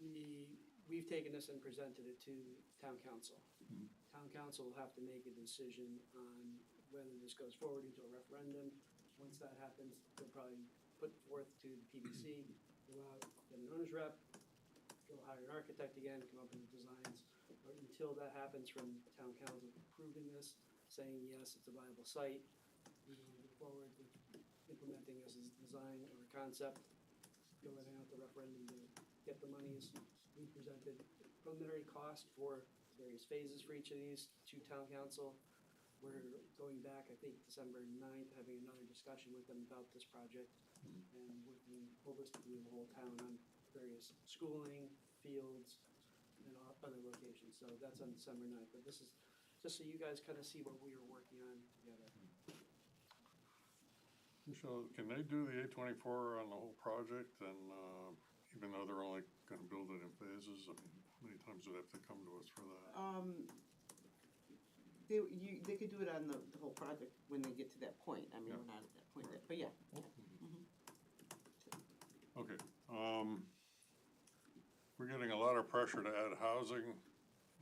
Mhm. We've taken this and presented it to town council. Mhm. Town council will have to make a decision on whether this goes forward into a referendum. Once that happens, they'll probably put forth to the PBC, go out, get an owner's rep, go hire an architect again, come up with the designs. But until that happens from town council approving this, saying yes, it's a viable site, we will move forward with implementing this as a design or a concept, go ahead and have the referendum to get the monies. We presented preliminary cost for various phases for each of these to town council. We're going back, I think, December 9th, having another discussion with them about this project and working holistically with the whole town on various schooling, fields, and other locations. So that's on December 9th. But this is just so you guys kind of see what we were working on together. So can they do the 824 on the whole project, and, even though they're only gonna build it in phases? I mean, how many times do they have to come to us for that? They could do it on the whole project when they get to that point. I mean, Yeah. we're not at that point yet, but yeah. Okay, we're getting a lot of pressure to add housing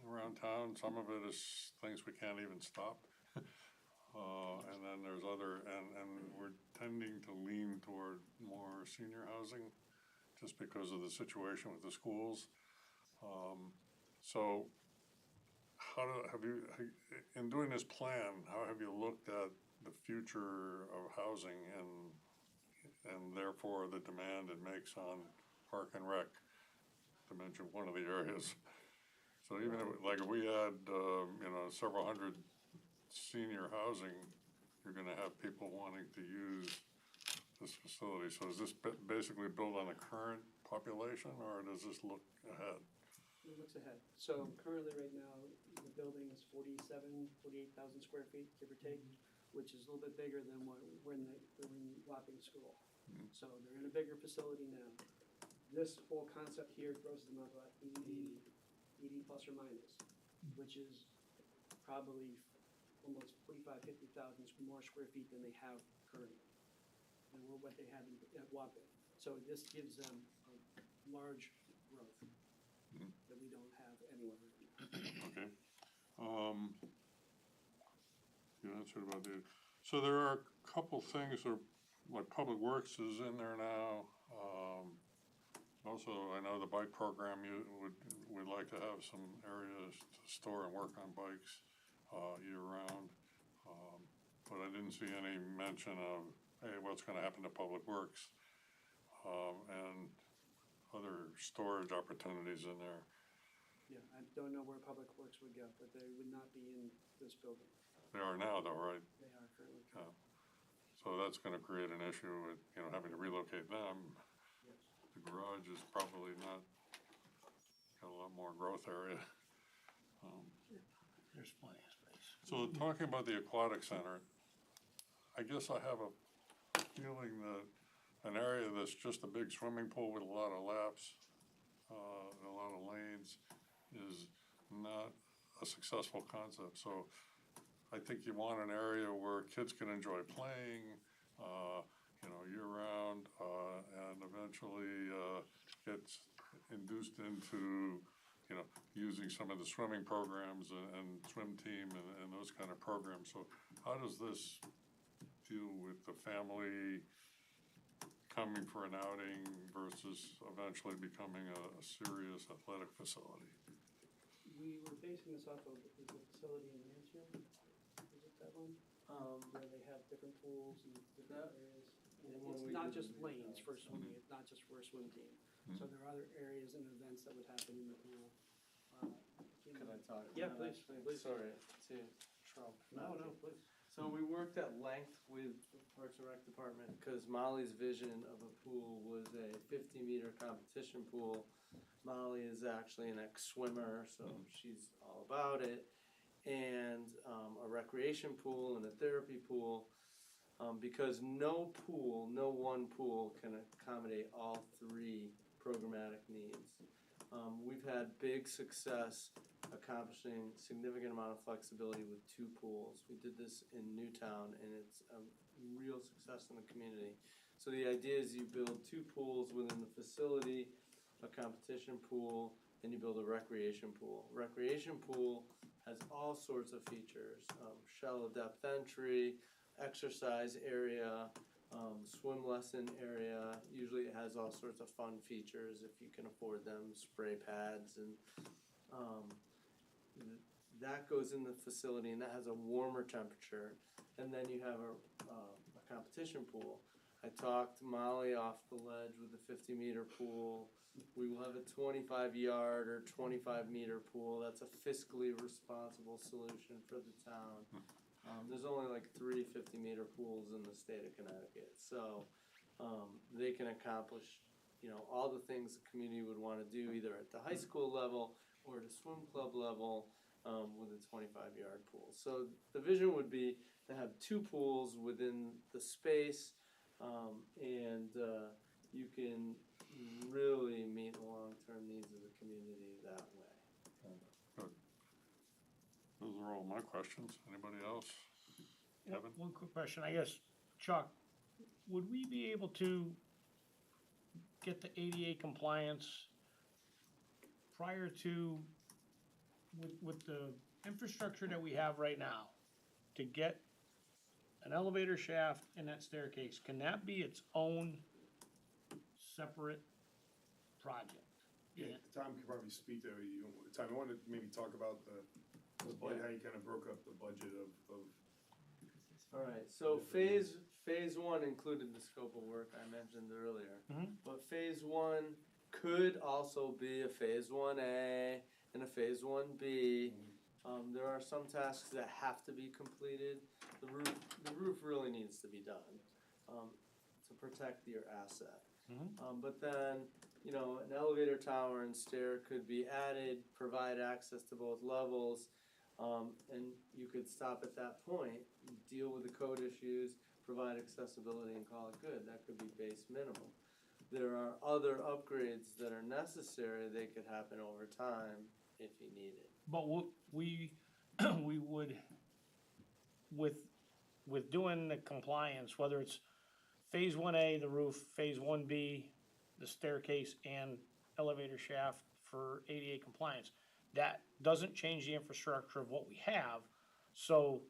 around town. Some of it is things we can't even stop. And then there's other, and we're tending to lean toward more senior housing, just because of the situation with the schools. So in doing this plan, how have you looked at the future of housing and therefore the demand it makes on Park and Rec, to mention one of the areas? So even if, like, if we had, several hundred senior housing, you're gonna have people wanting to use this facility. So is this basically built on the current population, or does this look ahead? It looks ahead. So currently, right now, the building is 48,000 square feet, give or take, which is a little bit bigger than what when they were in Wapping School. So they're in a bigger facility now. This whole concept here grosses them up about 80 plus or minus, which is probably almost 45,000, 50,000 more square feet than they have currently, and what they have at Wapping. So this gives them a large growth that we don't have anywhere. Okay. You answered about so there are a couple things, like Public Works is in there now. Also, I know the bike program, we'd like to have some areas to store and work on bikes year round. But I didn't see any mention of, hey, what's gonna happen to Public Works and other storage opportunities in there. Yeah, I don't know where Public Works would go, but they would not be in this building. They are now though, right? They are currently. So that's gonna create an issue with, having to relocate them. Yes. The garage is probably not, got a lot more growth area. There's plenty of space. So talking about the aquatic center, I guess I have a feeling that an area that's just a big swimming pool with a lot of laps, and a lot of lanes is not a successful concept. So I think you want an area where kids can enjoy playing, year-round, and eventually gets induced into, using some of the swimming programs and swim team and those kind of programs. So how does this deal with the family coming for an outing versus eventually becoming a serious athletic facility? We were basing this off of the facility in Mansfield. Is it that one? Where they have different pools and different areas. And it's not just lanes for swimming, it's not just for a swim team. So there are other areas and events that would happen in the pool. Could I talk? Yeah, please, please. Sorry to trump. No, please. So we worked at length with the Parks and Rec Department because Molly's vision of a pool was a 50-meter competition pool. Molly is actually an ex-swimmer, so she's all about it. And a recreation pool and a therapy pool, because no one pool can accommodate all three programmatic needs. We've had big success accomplishing significant amount of flexibility with 2 pools. We did this in Newtown, and it's a real success in the community. So the idea is you build 2 pools within the facility, a competition pool, and you build a recreation pool. Recreation pool has all sorts of features, shallow depth entry, exercise area, swim lesson area. Usually it has all sorts of fun features if you can afford them, spray pads, and that goes in the facility, and that has a warmer temperature. And then you have a competition pool. I talked Molly off the ledge with a 50-meter pool. We will have a 25-yard or 25-meter pool. That's a fiscally responsible solution for the town. There's only like 3 50-meter pools in the state of Connecticut, so they can accomplish, all the things the community would want to do either at the high school level or at a swim club level with a 25-yard pool. So the vision would be to have 2 pools within the space, and you can really meet the long-term needs of the community that way. Good. Those are all my questions. Anybody else? Kevin? One quick question, I guess, Chuck, would we be able to get the ADA compliance prior to, with the infrastructure that we have right now, to get an elevator shaft and that staircase? Can that be its own separate project. Yeah, Tom could probably speak to, Tom, I wanted to maybe talk about the budget, how you kind of broke up the budget of. Alright, so phase one included the scope of work I mentioned earlier. Mhm. But phase one could also be a phase 1A and a phase 1B. There are some tasks that have to be completed. The roof really needs to be done, to protect your asset. But then, you know, an elevator tower and stair could be added, provide access to both levels. And you could stop at that point, deal with the code issues, provide accessibility and call it good. That could be base minimum. There are other upgrades that are necessary. They could happen over time if you need it. But we would, with doing the compliance, whether it's phase 1A, the roof, phase 1B, the staircase and elevator shaft for ADA compliance, that doesn't change the infrastructure of what we have. So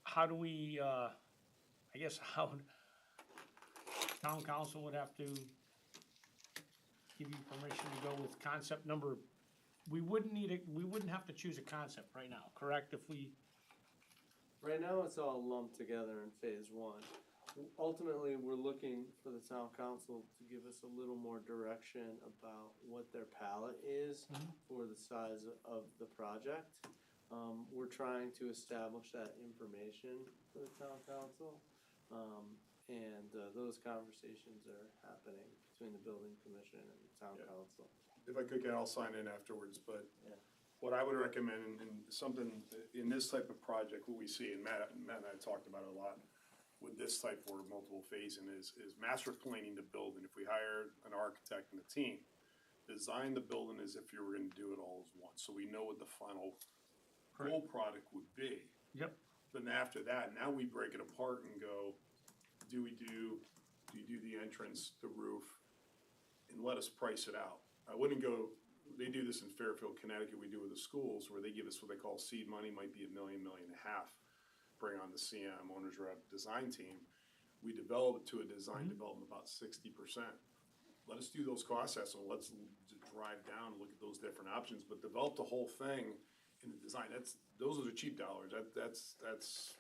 how do we, I guess how, town council would have to give you permission to go with concept number. We wouldn't have to choose a concept right now, correct? Right now, it's all lumped together in phase one. Ultimately, we're looking for the town council to give us a little more direction about what their palette is for the size of the project. We're trying to establish that information for the town council. And those conversations are happening between the building commission and the town council. If I could, I'll sign in afterwards, but Yeah. what I would recommend in something, in this type of project, what we see, and Matt and I talked about it a lot, with this type for multiple phasing is master planning the building. If we hire an architect and a team, design the building as if you were gonna do it all as one, so we know what the final goal product would be. Yep. Then after that, now we break it apart and go, do you do the entrance, the roof, and let us price it out. I wouldn't go, they do this in Fairfield, Connecticut, we do with the schools, where they give us what they call seed money, might be $1 million, $1.5 million. Bring on the CM, owners rep, design team. We develop it to a design development about 60%. Let us do those cost estimates, let's drive down, look at those different options, but develop the whole thing in the design. Those are the cheap dollars, that's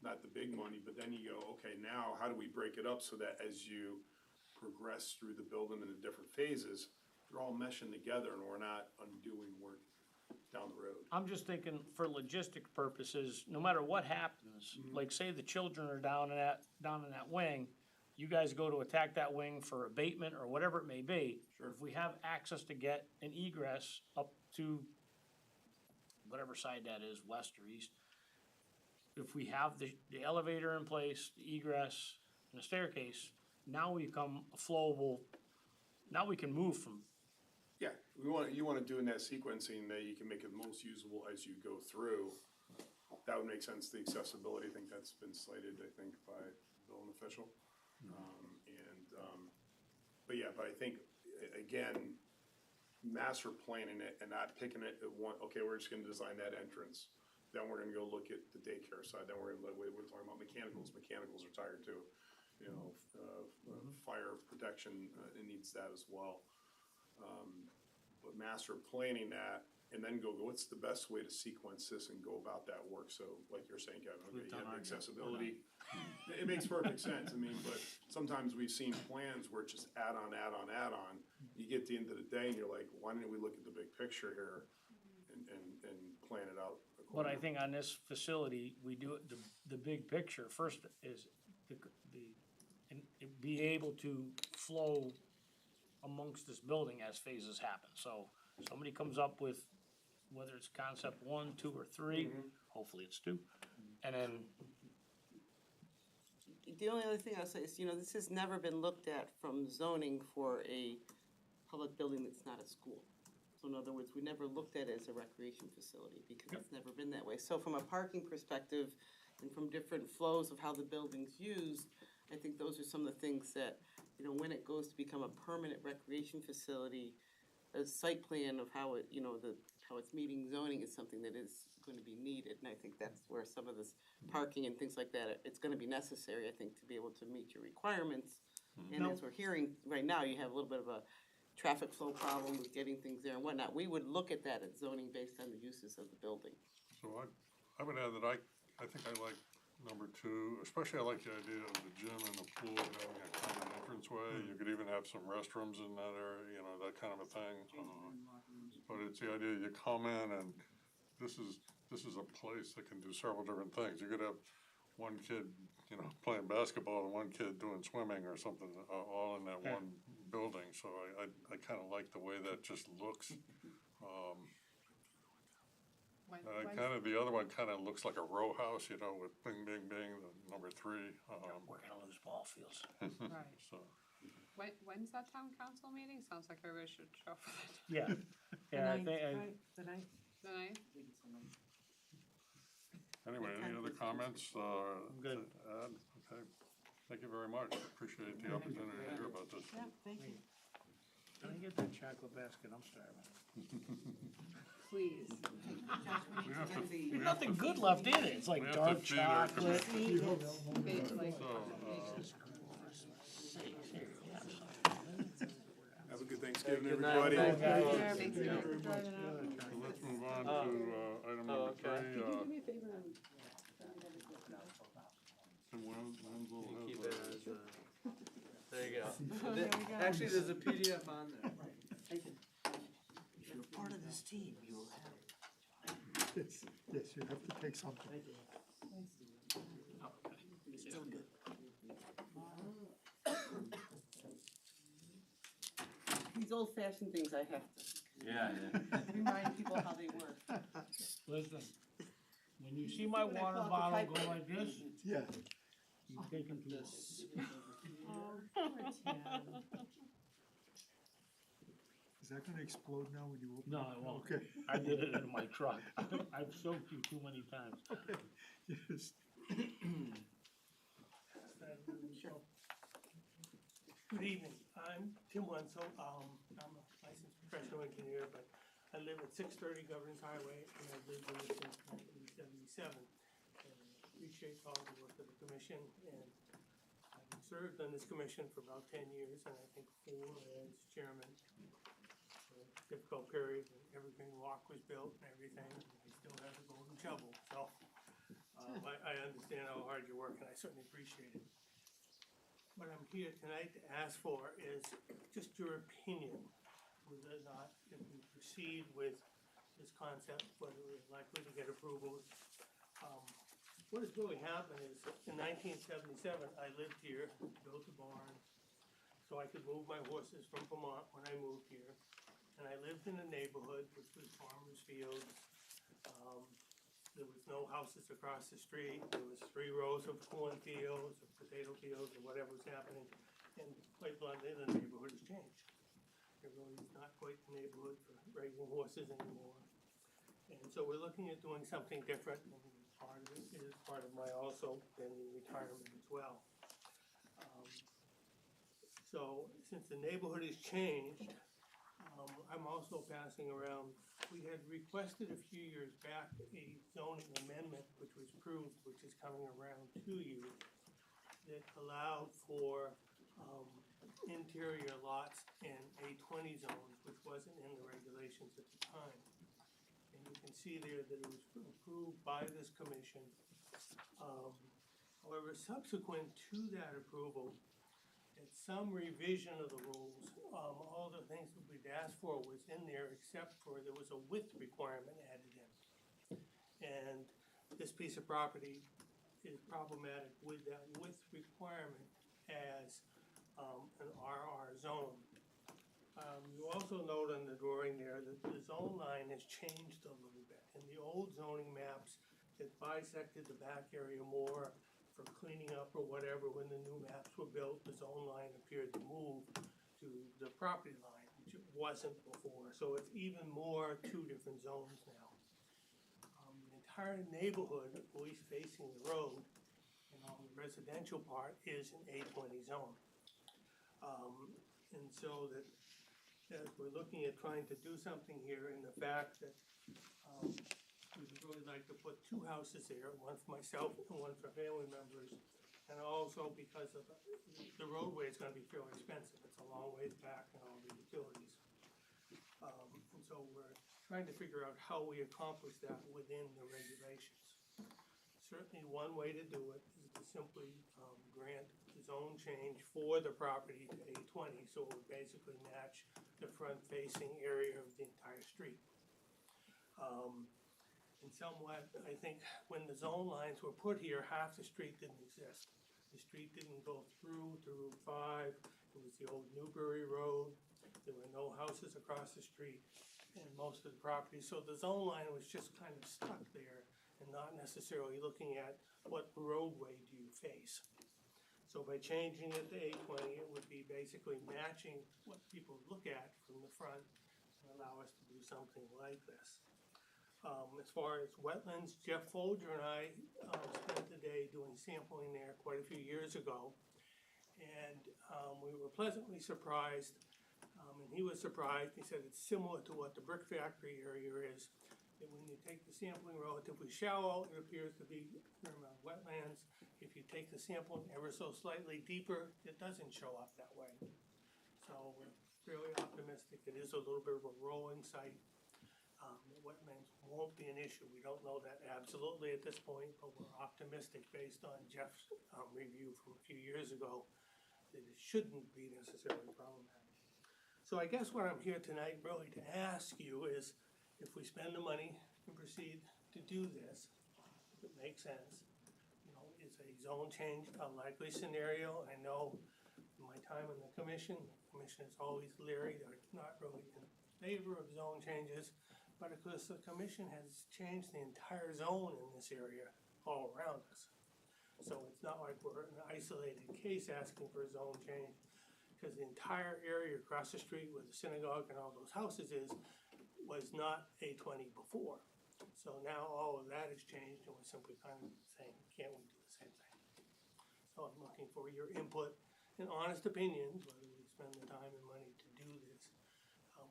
not the big money, but then you go, okay, now how do we break it up so that as you progress through the building in the different phases, they're all meshing together and we're not undoing work down the road. I'm just thinking for logistic purposes, no matter what happens, like say the children are down in that wing, you guys go to attack that wing for abatement or whatever it may be. Sure. If we have access to get an egress up to whatever side that is, west or east, if we have the elevator in place, the egress and the staircase, now we become a flowable, now we can move from. Yeah, you wanna do in that sequencing that you can make it most usable as you go through. That would make sense, the accessibility, I think that's been cited, by the building official. But I think, again, master planning it and not picking it at one, okay, we're just gonna design that entrance. Then we're gonna go look at the daycare side, then we're talking about mechanicals are tired too. You know, fire protection, it needs that as well. But master planning that, and then go, what's the best way to sequence this and go about that work? So like you're saying, Kevin, okay, you have the accessibility. It makes perfect sense, I mean, but sometimes we've seen plans where it's just add on. You get to the end of the day and you're like, why didn't we look at the big picture here and plan it out But I accordingly? think on this facility, we do it, the big picture first is and be able to flow amongst this building as phases happen. So somebody comes up with, whether it's concept 1, 2, or 3, hopefully it's 2, and then The only other thing I'll say is, you know, this has never been looked at from zoning for a public building that's not a school. So in other words, we never looked at it as a recreation facility because it's never been that way. So from a parking perspective and from different flows of how the building's used, I think those are some of the things that, you know, when it goes to become a permanent recreation facility, a site plan of how it, you know, how it's meeting zoning is something that is going to be needed. And I think that's where some of this parking and things like that, it's going to be necessary, I think, to be able to meet your requirements And No. as we're hearing right now, you have a little bit of a traffic flow problem with getting things there and whatnot. We would look at that at zoning based on the uses of the building. So I would add that I think I like number two, especially I like the idea of the gym and the pool having a common entranceway. You could even have some restrooms in that area, you know, that kind of a thing. But it's the idea you come in and this is a place that can do several different things. You could have one kid, you know, playing basketball and one kid doing swimming or something, all in that one building. So I kind of like the way that just looks. The other one kind of looks like a row house, you know, with bing, bing, bing, the number 3. We're gonna lose ball fields. Right. So, When's that town council meeting? Sounds like everybody should show up for that. Yeah, The yeah, I ninth, think, right, the ninth. The ninth? anyway, any other comments? good. To add? Okay, thank you very much. Appreciate the opportunity to hear about this. Yeah, thank you. Can I get that chocolate basket? I'm starving. Please. We have to- we There's have nothing to- good left in it. It's like we have to dark feed our chocolate. Have a good Thanksgiving, Good night. everybody. Thank you. Thanks for driving out. So let's move on to item number 3. Could you do me a favor and Tim Wenzel has Keep a- it as a, there you go. There we go. Actually, there's a PDF on there. If you're part of this team, you will have. Yes, yes, you have to take something. Still good. These old-fashioned things I have Yeah, to remind people how they work. Listen, when you see my water bottle go like this, Yeah, you take them to this. Oh, poor Tim. is that gonna explode now when you open? No, it? it won't. Okay. I did it in my truck. I've soaked you too many times. Okay, yes. Good evening, I'm Tim Wenzel, I'm a licensed professional engineer, but I live at 630 Governors Highway, and I've lived in it since 1977. And I appreciate all the work of the commission, and I've served on this commission for about 10 years, and I think 4 as chairman. A difficult period when Evergreen Walk was built and everything, and I still have a golden shovel, so I understand how hard you work, and I certainly appreciate it. What I'm here tonight to ask for is just your opinion, whether or not if we proceed with this concept, whether we're likely to get approval. What has really happened is, in 1977, I lived here, built a barn, so I could move my horses from Vermont when I moved here. And I lived in a neighborhood which was farmers' fields. There was no houses across the street. There was 3 rows of cornfields, or potato fields, or whatever was happening. And quite bluntly, the neighborhood has changed. It really is not quite the neighborhood for raising horses anymore. And so we're looking at doing something different, and part of it is part of my also pending retirement as well. So since the neighborhood has changed, I'm also passing around, we had requested a few years back a zoning amendment which was approved, which is coming around to you, that allowed for interior lots in A20 zones, which wasn't in the regulations at the time. And you can see there that it was approved by this commission. However, subsequent to that approval, at some revision of the rules, all the things that we'd asked for was in there, except for there was a width requirement added in. And this piece of property is problematic with that width requirement as an RR zone. You also note on the drawing there that the zone line has changed a little bit. In the old zoning maps, it bisected the back area more for cleaning up or whatever. When the new maps were built, the zone line appeared to move to the property line, which it wasn't before. So it's even more 2 different zones now. The entire neighborhood, at least facing the road, and all the residential part is an A20 zone. And so that as we're looking at trying to do something here, and the fact that we would really like to put 2 houses there, one for myself and one for family members, And also because of the roadway is gonna be fairly expensive, it's a long ways back and all the utilities. And so we're trying to figure out how we accomplish that within the regulations. Certainly, one way to do it is to simply, grant zone change for the property to A20, so it would basically match the front-facing area of the entire street. And somewhat, I think, when the zone lines were put here, half the street didn't exist. The street didn't go through to Route 5, it was the old Newbury Road, there were no houses across the street, and most of the property, so the zone line was just kind of stuck there and not necessarily looking at what roadway do you face. So by changing it to A20, it would be basically matching what people look at from the front and allow us to do something like this. As far as wetlands, Jeff Folger and I spent the day doing sampling there quite a few years ago. And we were pleasantly surprised, and he was surprised. He said it's similar to what the brick factory area is. That when you take the sampling relatively shallow, it appears to be wetlands. If you take the sampling ever so slightly deeper, it doesn't show up that way. So we're fairly optimistic. It is a little bit of a rolling site. The wetlands won't be an issue. We don't know that absolutely at this point, but we're optimistic based on Jeff's review from a few years ago that it shouldn't be necessarily problematic. So I guess what I'm here tonight really to ask you is, if we spend the money and proceed to do this, if it makes sense, you know, is a zone change a likely scenario? I know in my time in the commission is always leery, they're not really in favor of zone changes, but of course the commission has changed the entire zone in this area all around us. So it's not like we're an isolated case asking for a zone change, because the entire area across the street where the synagogue and all those houses was not A20 before. So now all of that has changed, and we're simply kind of saying, can't we do the same thing? So I'm looking for your input and honest opinions, whether we spend the time and money to do this,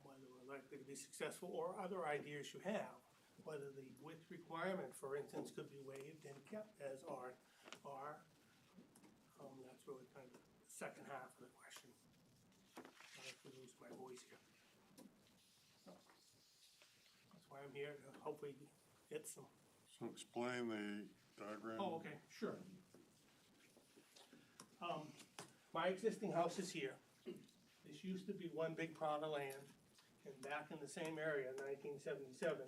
whether we're likely to be successful, or other ideas you have, whether the width requirement, for instance, could be waived and kept as R. That's really kind of the second half of the question. I have to lose my voice here. So, that's why I'm here, to hopefully get some. So explain the diagram. Oh, okay, sure. My existing house is here. This used to be one big plot of land, and back in the same area in 1977,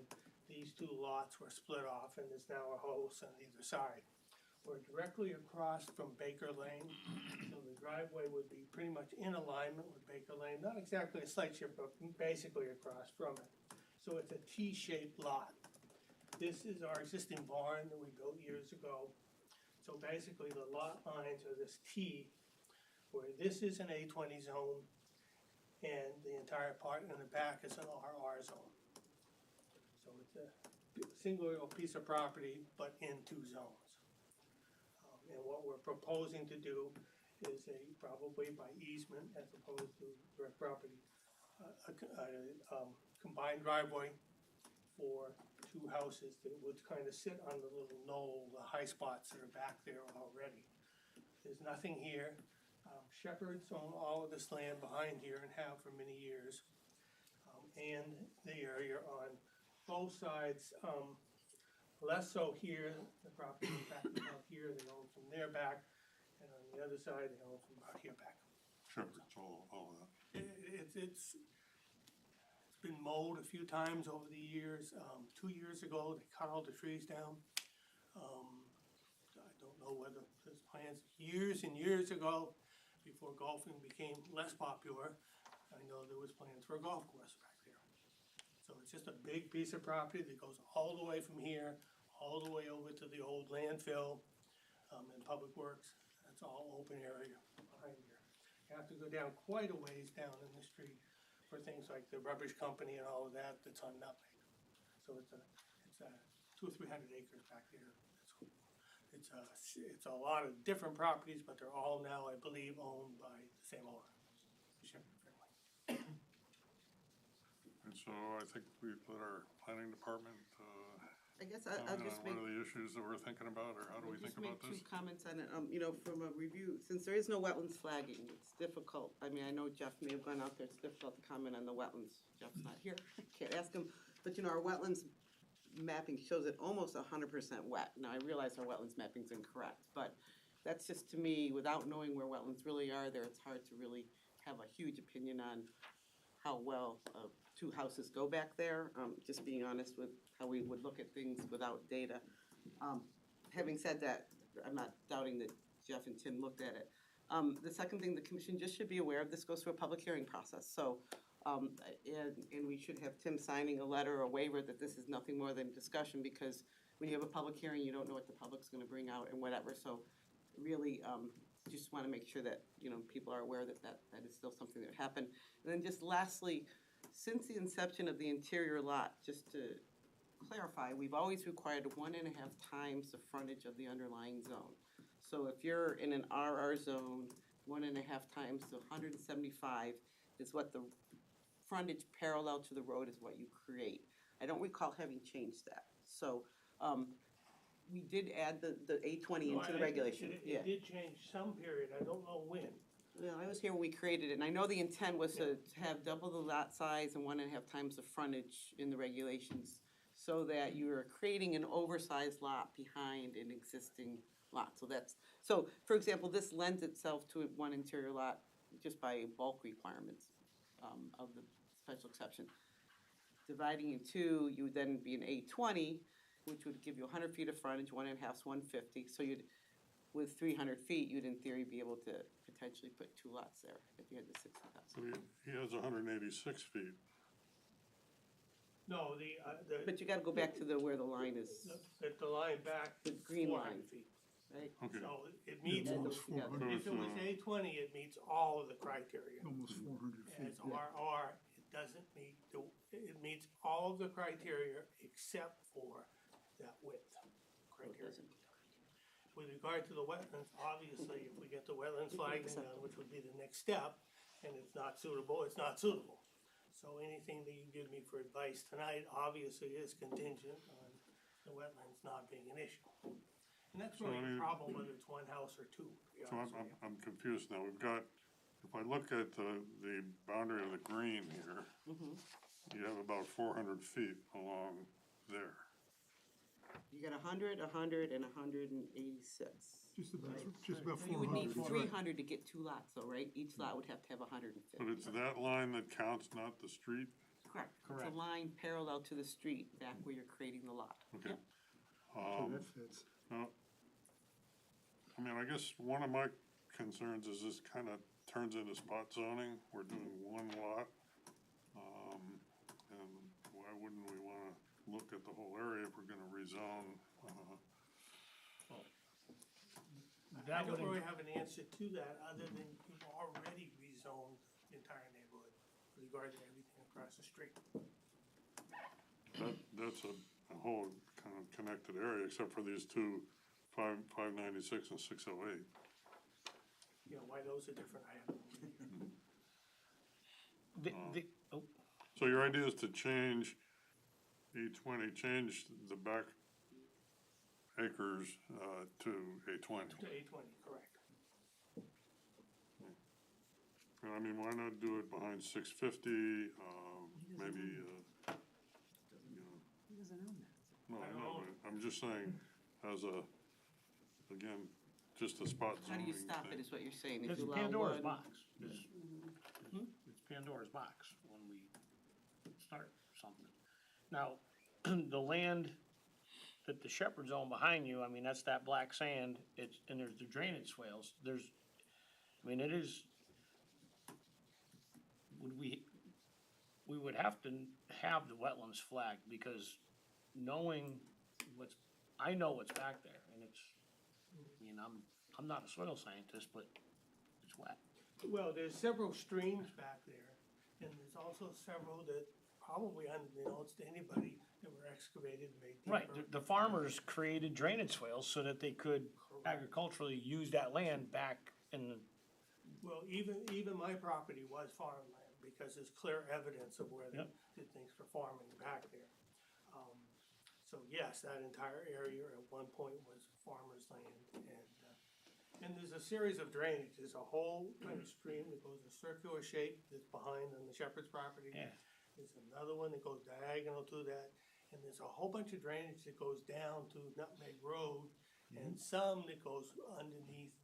these two lots were split off, and there's now a house on either side. We're directly across from Baker Lane, so the driveway would be pretty much in alignment with Baker Lane, not exactly a slight shift, but basically across from it. So it's a T-shaped lot. This is our existing barn that we built years ago. So basically the lot lines are this T, where this is an A20 zone, and the entire part in the back is an RR zone. So it's a single piece of property, but in two zones. And what we're proposing to do is probably by easement as opposed to direct property, combined driveway for two houses that would kind of sit on the little knoll, the high spots that are back there already. There's nothing here. Shepherds own all of this land behind here and have for many years. And the area on both sides, less so here, the property back about here, they own from there back, and on the other side, they own from about here back. Shepherds, all of that. It's been mowed a few times over the years. 2 years ago, they cut all the trees down. I don't know whether there's plans years and years ago, before golfing became less popular. I know there was plans for a golf course back there. So it's just a big piece of property that goes all the way from here, all the way over to the old landfill and Public Works. That's all open area behind here. You have to go down quite a ways down in the street for things like the rubbish company and all of that that's on Nutmeg. So it's 200 or 300 acres back there. It's a lot of different properties, but they're all now, I believe, owned by the same owner, the Shepherd family. And so I think we've let our planning department I guess comment I'll just on make. what are the issues that we're thinking about, or how do we think about Just this? make two comments on it, you know, from a review, since there is no wetlands flagging, it's difficult. I mean, I know Jeff may have gone out there, it's difficult to comment on the wetlands. Jeff's not here, can't ask him, but you know, our wetlands mapping shows it almost 100% wet. Now, I realize our wetlands mapping's incorrect, but that's just to me, without knowing where wetlands really are there, it's hard to really have a huge opinion on how well two houses go back there, just being honest with how we would look at things without data. Having said that, I'm not doubting that Jeff and Tim looked at it. The second thing, the commission just should be aware of, this goes through a public hearing process, so, and we should have Tim signing a letter or waiver that this is nothing more than discussion, because when you have a public hearing, you don't know what the public's gonna bring out and whatever, so really, just wanna make sure that, you know, people are aware that that is still something that happened. And then just lastly, since the inception of the interior lot, just to clarify, we've always required 1.5 times the frontage of the underlying zone. So if you're in an RR zone, 1.5 times the 175 is what the frontage parallel to the road is what you create. I don't recall having changed that. So, we did add the A20 into the regulation, yeah. It did change some period, I don't know when. Well, I was here when we created it, and I know the intent was to have double the lot size and 1.5 times the frontage in the regulations, so that you're creating an oversized lot behind an existing lot. So for example, this lends itself to one interior lot just by bulk requirements of the special exception. Dividing in two, you would then be an A20, which would give you 100 feet of frontage, 1.5's 150, so you'd, with 300 feet, you'd in theory be able to potentially put two lots there if you had the 60,000. So he has 186 feet. No, But you gotta go back to where the line is, the line back, the green 400 line, feet. right? Okay. So it meets, Almost Yeah. 400, if it was A20, it meets all of the criteria. almost 400 feet. As RR, it doesn't meet, it meets all of the criteria except for that width criteria. With regard to the wetlands, obviously, if we get the wetlands flagging done, which would be the next step, and it's not suitable, it's not suitable. So anything that you give me for advice tonight, obviously is contingent on the wetlands not being an issue. And that's So, really I a mean- problem whether it's one house or two, to be So honest with you. I'm confused now. We've got, if I look at the boundary of the green here, you have about 400 feet along there. You got 100, 100, and 186. Just about 400. You would need feet. 300 to get two lots though, right? Each lot would have to have 150. But it's that line that counts, not the street? Correct. It's a line parallel to the street back where you're creating the lot. Okay. Yep. So that fits. Now, I mean, I guess one of my concerns is this kind of turns into spot zoning. We're doing one lot. And why wouldn't we want to look at the whole area if we're going to rezone? I don't really have an answer to that, other than you've already rezoned the entire neighborhood with regard to everything across the street. That's a whole kind of connected area, except for these two, 596 and 608. You know, why those are different, I have no idea. So your idea is to change A20, change the back acres to A20. To A20, correct. I mean, why not do it behind 650, maybe, you know, He doesn't own that. no, I know, but I'm just saying, as a, again, just a spot How do zoning you thing. stop it is what you're saying. If It's you allow Pandora's one- box. It's Pandora's box when we start something. Now, the land that the shepherds own behind you, I mean, that's that black sand, and there's the drainage swales, I mean, it is, we would have to have the wetlands flagged, because knowing I know what's back there, and it's, I mean, I'm not a soil scientist, but it's wet. Well, there's several streams back there, and there's also several that probably unbeknownst to anybody that were excavated and made deeper. Right, the farmers created drainage swales so that they could agriculturally use that land back in the, Well, even my property was farmland, because there's clear evidence of where they Yep. did things for farming back there. So So yes, that entire area at one point was farmer's land, and there's a series of drainage, there's a whole kind of stream that goes in a circular shape that's behind on the Shepherd's property. Yeah. There's another one that goes diagonal to that, and there's a whole bunch of drainage that goes down to Nutmeg Road, and some that goes underneath,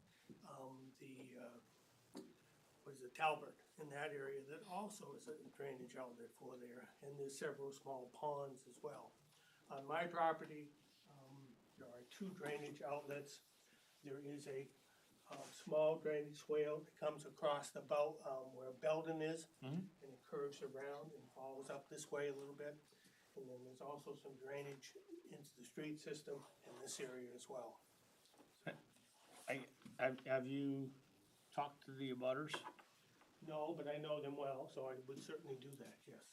what is it, Talbot, in that area, that also is a drainage outlet for there, and there's several small ponds as well. On my property, there are 2 drainage outlets. There is a small drainage swale that comes across the belt, where Belden is, and it curves around and falls up this way a little bit. And then there's also some drainage into the street system in this area as well. Have you talked to the abutters? No, but I know them well, so I would certainly do that, yes.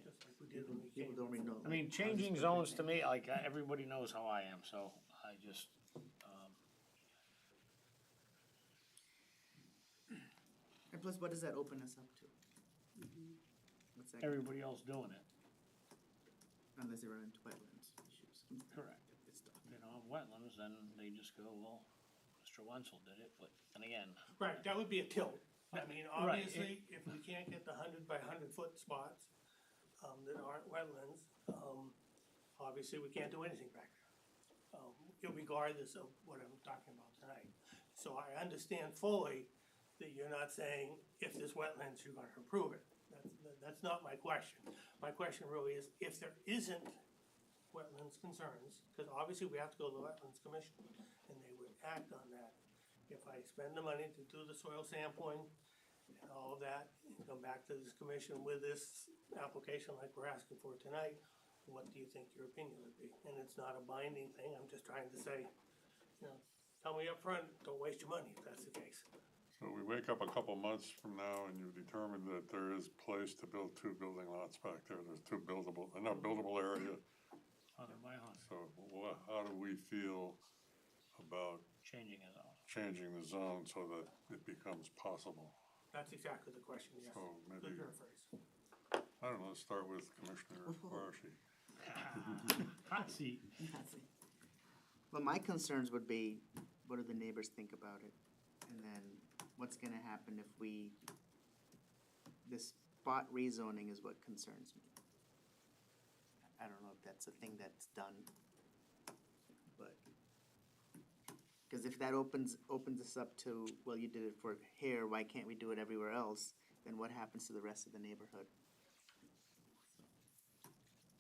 Just like we did when we came. People don't really know. I mean, changing zones to me, like, everybody knows how I am, so I just, And plus, what does that open us up to? What's that? everybody else doing it. Unless they run into wetlands issues. Correct. You know, wetlands, then they just go, well, Mr. Wenzel did it, but, and again. Right, that would be a tilt. I mean, Right, obviously, if we can't get the 100 by 100 foot spots, that aren't wetlands, obviously, we can't do anything back there. Regardless of what I'm talking about tonight. So I understand fully that you're not saying, if there's wetlands, you're gonna approve it. That's not my question. My question really is, if there isn't wetlands concerns, because obviously we have to go to the Wetlands Commission, and they would act on that. If I spend the money to do the soil sampling and all of that, and come back to this commission with this application like we're asking for tonight, what do you think your opinion would be? And it's not a binding thing, I'm just trying to say, you know, tell me up front, don't waste your money if that's the case. So we wake up a couple months from now and you've determined that there is place to build 2 building lots back there. There's 2 buildable, enough buildable area. So how do we feel about changing the zone? Changing the zone so that it becomes possible? That's exactly the question, yes. So maybe, Good paraphrase. I don't know, let's start with Commissioner Quarashi. Hot seat. Well, my concerns would be, what do the neighbors think about it? And then what's gonna happen if this spot rezoning is what concerns me. I don't know if that's a thing that's done, but, cause if that opens us up to, well, you did it for here, why can't we do it everywhere else? Then what happens to the rest of the neighborhood?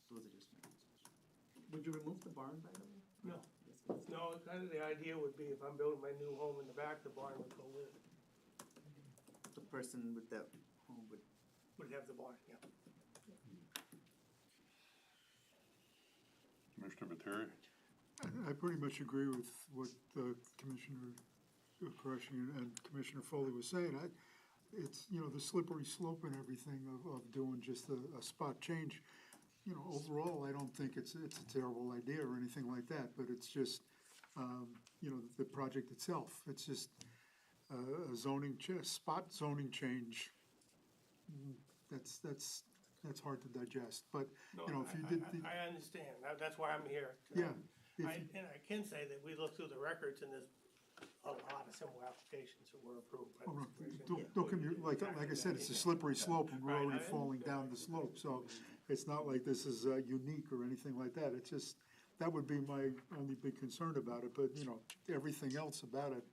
Those are just my concerns. Would you remove the barn, by the way? No. No, kind of the idea would be if I'm building my new home in the back, the barn would go with it. The person with that home would. Would have the barn, yeah. Commissioner Materi? I pretty much agree with what Commissioner Quarashi and Commissioner Foley was saying. It's, you know, the slippery slope and everything of doing just a spot change. You know, overall, I don't think it's a terrible idea or anything like that, but it's just, you know, the project itself. It's just a spot zoning change. That's hard to digest, but, you know, if you did. I understand, that's why I'm here. Yeah. And I can say that we looked through the records and there's a lot of similar applications that were approved by this commission. Don't get me, like I said, it's a slippery slope and we're already falling down the slope, so it's not like this is unique or anything like that. It's just, that would be my only big concern about it, but, you know, everything else about it,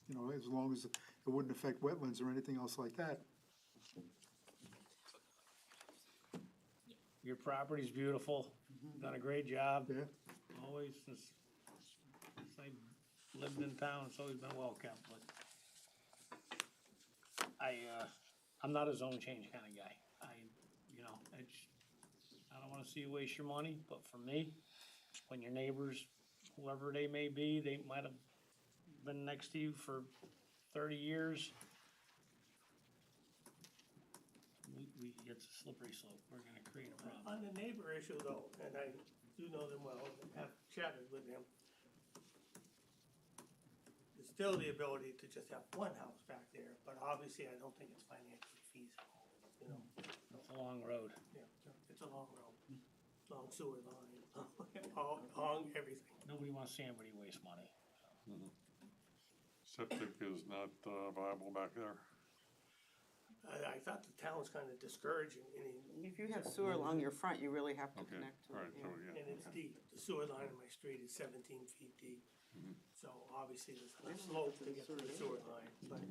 you know, as long as it wouldn't affect wetlands or anything else like that. Your property's beautiful, done a great job. Yeah. Always, since I lived in town, it's always been well kept, but I'm not a zone change kind of guy. You know, I don't wanna see you waste your money, but for me, when your neighbors, whoever they may be, they might have been next to you for 30 years. It's a slippery slope, we're gonna create a problem. On the neighbor issue though, and I do know them well, and have chatted with them, there's still the ability to just have one house back there, but obviously I don't think it's financially feasible, you know? It's a long road. Yeah, it's a long road. long sewer line, along everything. Nobody wants to see anybody waste money. Septic is not viable back there. I thought the town was kind of discouraging, If you have sewer along your front, you really have to Okay, connect to all it, right, so, yeah. yeah. and it's deep. The sewer line in my street is 17 feet deep. So obviously there's a slope to get to the sewer line, but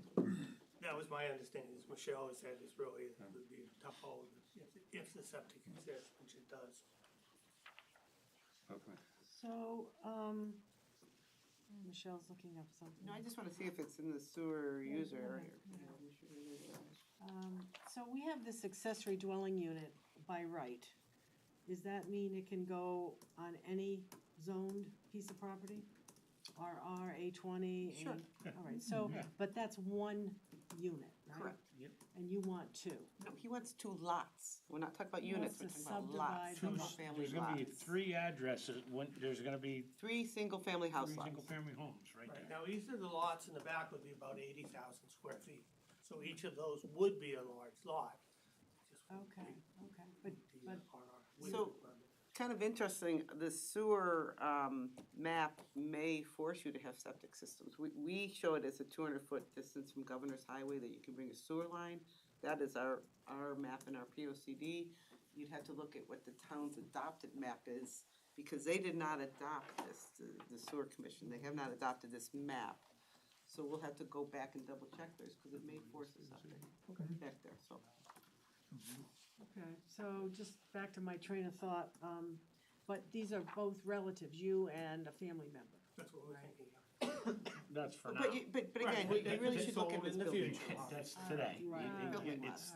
that was my understanding, as Michelle has said, it's really, it would be a tough hold if the septic exists, which it does. Okay. So, Michelle's looking up something. No, I just wanna see if it's in the sewer user yeah, area. yeah. Yeah, we should really do that. So we have this accessory dwelling unit by right. Does that mean it can go on any zoned piece of property? RR, A20? Sure. All right, so, but that's one unit, right? Correct. Yep. And you want two? No, he wants 2 lots. We're not talking about units, we're Wants to talking about lots, subdivide them. single-family There's gonna be lots. 3 addresses, there's gonna be 3 single-family house 3 lots. single-family homes right Right, there. now each of the lots in the back would be about 80,000 square feet. So each of those would be a large lot. Okay, okay, but, So, kind of interesting, the sewer map may force you to have septic systems. We show it as a 200-foot distance from Governor's Highway that you can bring a sewer line. That is our map in our P O C D. You'd have to look at what the town's adopted map is, because they did not adopt this, the sewer commission, they have not adopted this map. So we'll have to go back and double check theirs, because it may force us up back there, so. okay, so just back to my train of thought, but these are both relatives, you and a family member. That's what we're thinking of. That's for now. But Right, again, but you really should look at sold this in the building. future. That's today. Right. It's,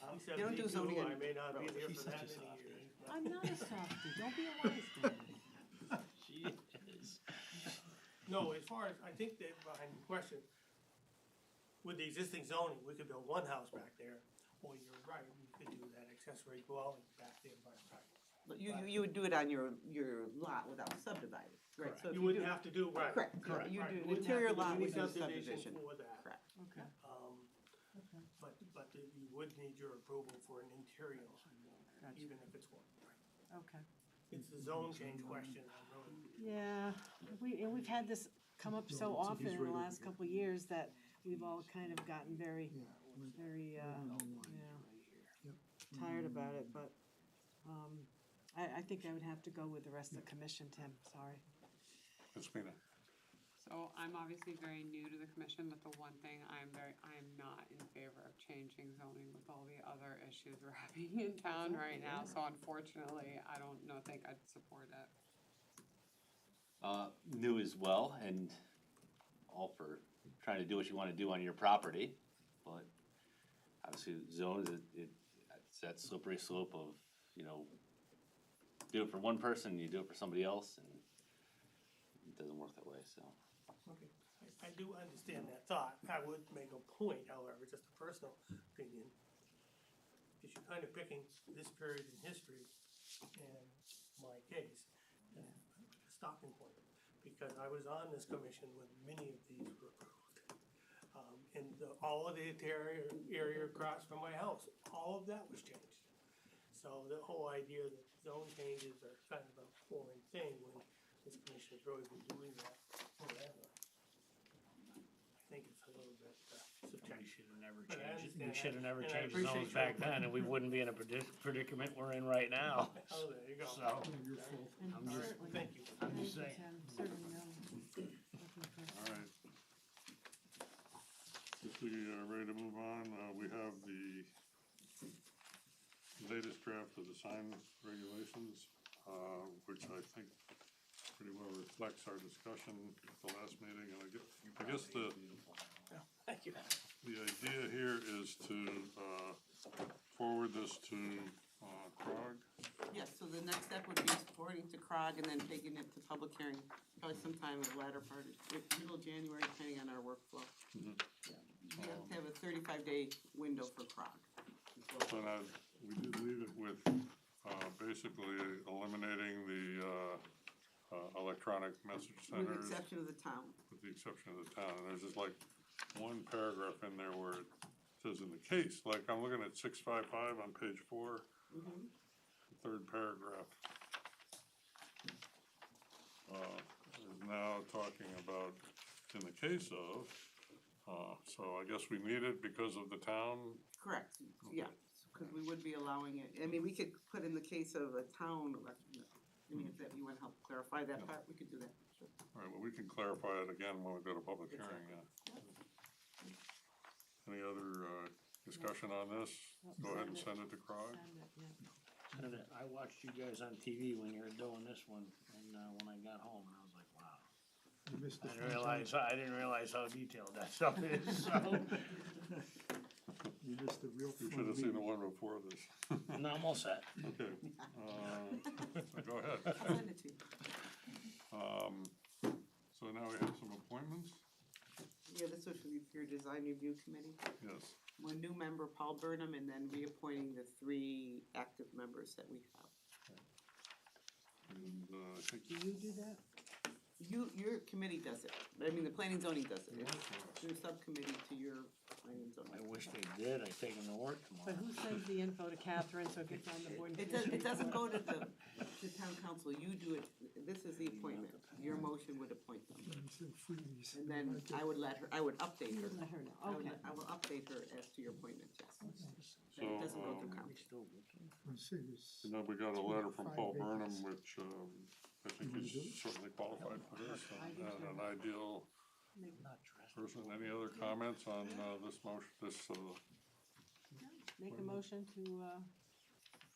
I'm They don't do 72, zoning I in- may not be there She's for that such a many years. but- I'm not a softie, don't be a wise guy. she is. No, as far as, I think that behind the question, with the existing zoning, we could build one house back there, or you're right, we could do that accessory dwelling back there by right. But you would do it on your lot without subdividing, right? So if You wouldn't do- have to do, right. Correct, Correct, you right. do You an wouldn't interior have to do lot any with no subdivision subdivision. for that. Correct. Okay, But you would need your approval for an interior, even if it's one, right? okay. It's the zone change question, I'm really. Yeah, we've had this come up so often in the last couple of years that we've all kind of gotten very, tired about it, but, I think I would have to go with the rest of the commission, Tim, sorry. It's Mina. So I'm obviously very new to the commission, but the one thing I am not in favor of changing zoning with all the other issues we're having in town right now. So unfortunately, I don't think I'd support it. New as well, and all for trying to do what you wanna do on your property, but obviously zones, it's that slippery slope of, do it for one person, you do it for somebody else, and it doesn't work that way, so. Okay, I do understand that thought. I would make a point, however, just a personal opinion. Because you're kind of picking this period in history and my case, as a stopping point. Because I was on this commission when many of these were approved. And all of the area across from my house, all of that was changed. So the whole idea that zone changes are kind of a foreign thing when this commission has really been doing that forever. I think it's a little bit subjective. We should have never But I changed, understand we should have never and I changed the zones appreciate back your- then, and we wouldn't be in a predicament we're in right now. Oh, there you go. So, And I'm just, certainly- Thank you. I'm Thank just you, saying. Tim, certainly no. Looking for- All right. If we are ready to move on, we have the latest draft of the sign regulations, which I think pretty well reflects our discussion at the last meeting, and I guess Thank you. the idea here is to, forward this to, CROG. Yes, so the next step would be forwarding to CROG and then taking it to public hearing, probably sometime in the latter part, middle of January, depending on our workflow. Mhm. You have to have a 35-day window for CROG. So now, we did leave it with, basically eliminating the, electronic message With centers. the exception of the town. With the exception of the town, and there's just like one paragraph in there where it says in the case, like I'm looking at 655 on page 4. Mhm. It third paragraph. Is now talking about, in the case of, so I guess we need it because of the town. Correct, yeah, because we would be allowing it, I mean, we could put in the case of a town election, I mean, if that, you wanna help clarify that part, we could do that, sure. All right, well, we can clarify it again when we go to public hearing, yeah. Any other, discussion on this? Go ahead and send it to CROG. And I watched you guys on TV when you were doing this one, and, when I got home, I was like, wow. You missed the I fun didn't realize how detailed that stuff is, so. You missed the real You fun should have seen the meeting. one before this. No, I'm all set. Okay, so go ahead. I'll send it to you. So now we have some appointments, Yeah, this was for your design review committee. yes. One new member, Paul Burnham, and then reappointing the 3 active members that we have. And, I think Do you do that? Your committee does it, I mean, the planning and zoning does it, it's your subcommittee to your planning and zoning. I wish they did, I'd take them to work But tomorrow. who sends the info to Catherine so it gets on the board? It doesn't go to the town council, you do it, this is the appointment, your motion would appoint them. You said freeze. And then I would update You her. would let her know, I would okay. I will update her as to your appointment, yes. So, It doesn't go through council. Let's see, there's you know, we got a letter from 5 Paul Burnham, vacancies. which, I think he's certainly qualified for this, and an ideal person. Any other comments on, this motion, this, Make a motion to,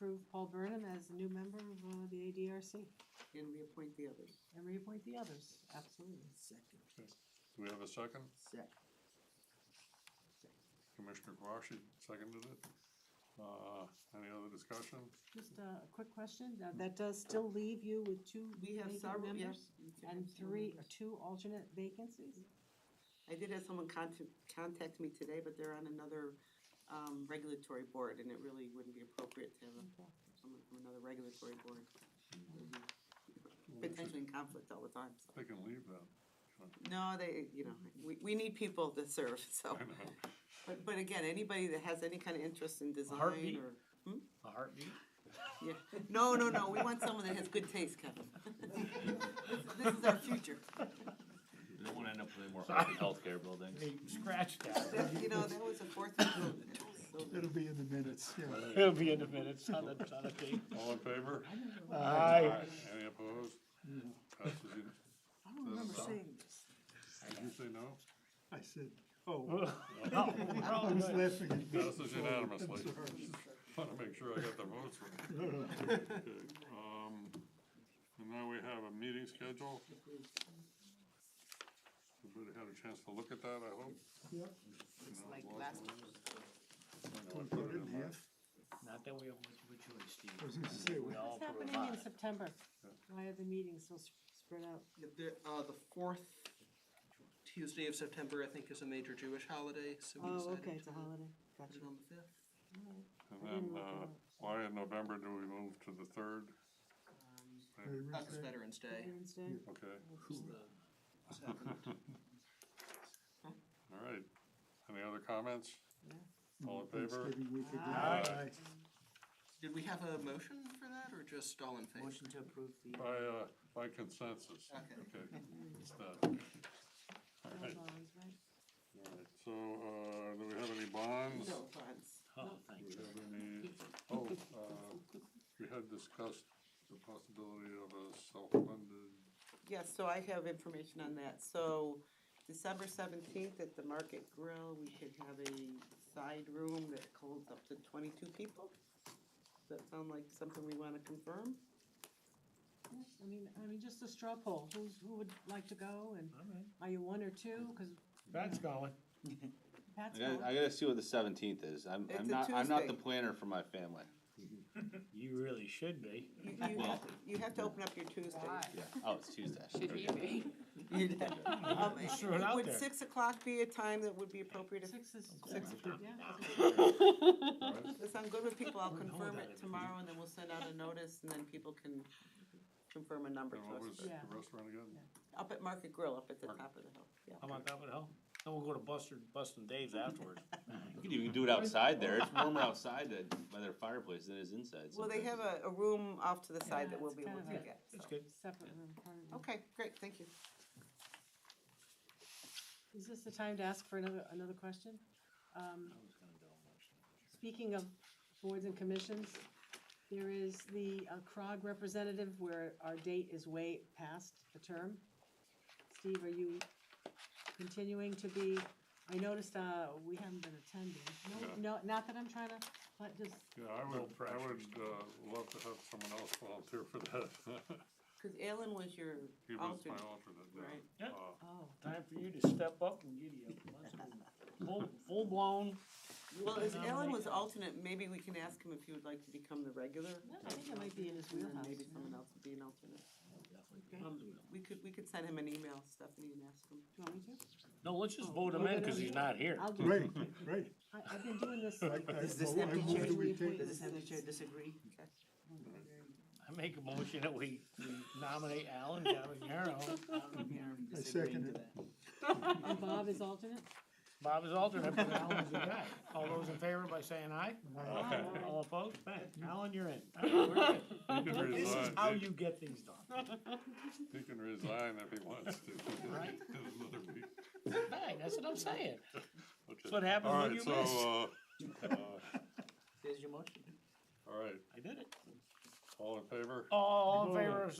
approve Paul Burnham as a new member of, the ADRC And reappoint the others. and reappoint the others, absolutely. Second. do we have a second? Second. Commissioner Quashi seconded it. Any other discussion? Just a quick question, that does still leave you with 2 We have vacant several, members? yes. you can And have several 2 alternate vacancies? I did have someone contact me today, but they're on another, regulatory board, and it really wouldn't be appropriate to have someone from another regulatory board. Potentially in conflict all the time, so. They can leave that. No, we need people to serve, so. I know. But again, anybody that has any kind of interest in design heartbeat? or, A heartbeat? yeah, no, we want someone that has good taste, Kevin. This is our future. They won't end up with any more healthcare buildings. Hey, scratch that. That was a fourth one. It'll be in the minutes, yeah. It'll be in the minutes, on the tape. All in favor? Aye. Any opposed? Passes unanimously. I don't remember saying this. Did you say no? I said, oh, We're all I was good. laughing at you. Passes unanimously. I'm sorry. Want to make sure I got the votes right. Okay, and now we have a meeting schedule. Everybody had a chance to look at that, I hope? Yep. It's like last. We'll put it in half. Not that we have much choice, Steve. I was gonna say, We all What's happening in provide. September? Why are the meetings so spread out? The 4th Tuesday of September, I think, is a major Jewish holiday, so we Oh, decided okay, it's a to holiday, put gotcha. it on the 5th. Alright. And I then, didn't look it up. why in November do we move to the third? That's Veterans Day. Veterans Day? Okay. It's happened. All right. Any other comments? All in favor? Thanksgiving week again. Aye. Did we have a motion for that, or just all in favor? Motion to approve the. By consensus. Okay. It's done. All No right, bonds, right? all right. So, do we have any bonds? No funds. Oh, thank Do we you. have any, we had discussed the possibility of a self-funded, Yes, so I have information on that. So December 17th at the Market Grill, we could have a side room that holds up to 22 people. Does that sound like something we want to confirm? Yeah, I mean, just a straw poll, who would like to go, and are you 1 or 2, cause Pat's going. Pat's I going. gotta see what the 17th is. I'm It's a not Tuesday. the planner for my family. You really should be. You have to open up your Tuesday. Yeah, oh, it's Tuesday. Should he be? Just throw it out Would there. 6 o'clock be a time that would be appropriate? 6 is, 6 o'clock. yeah. If I'm good with people, I'll confirm it tomorrow, and then we'll send out a notice, and then people can confirm a number and to what us. was the restaurant again? Up at Market Grill, up at the top of the hill, yeah. How about that with help? Then we'll go to Bustin' Dave's afterwards. You can even do it outside there, it's warmer outside by their fireplace than it is inside. Well, they have sometimes. a room off to the side that Yeah, we'll it's be able kind to of a- get. That's so. good. Separate room, part of it. Okay, great, thank you. Is this the time to ask for another question? Speaking of boards and commissions, there is the CROG representative where our date is way past the term. Steve, are you continuing to be, I noticed, we haven't been attending. No, not that I'm trying to, but just, Yeah, I would love to have someone else volunteer for that. Cause Alan was your He was my alternate, alternate, right? yeah. Oh, time for you to step up and giddy up. Full blown. Well, as Alan was Nominate- alternate, maybe we can ask him if he would like to become the regular. I think it might be in his And then wheelhouse. maybe someone else would be an alternate. Okay. We could send him an email, Stephanie, and ask him. Do you want me to? No, let's just vote him in, cause he's not here. I'll do Right, it. right. I've been doing this. Does this I empty move chair, that we take does it. this empty chair disagree? I make a motion that we nominate Alan Cavagnaro. I second it. And Bob is alternate? Bob is alternate, but Alan's the guy. All those in favor by saying aye? Aye. All opposed? Thanks. Alan, you're in. We're good. He can This is resign. how you get things done. He can resign if he wants to. Right. In another week. Right, that's what I'm saying. Okay. That's what happens All when right, you so, miss. There's your motion. all right, I did it. all in favor? All in favor of,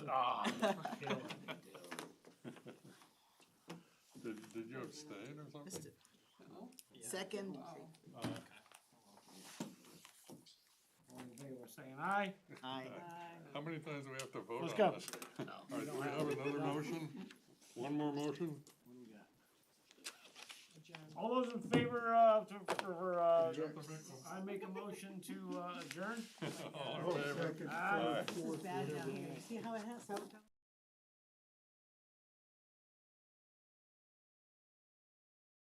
Did you abstain or something? Second. All in favor of saying aye? Aye. How many times do we have to vote on Let's go. this? All right, do we have another motion? One more motion? All those in favor, I make a motion to adjourn? All in favor? Aye. This is bad down here. See how it has, how it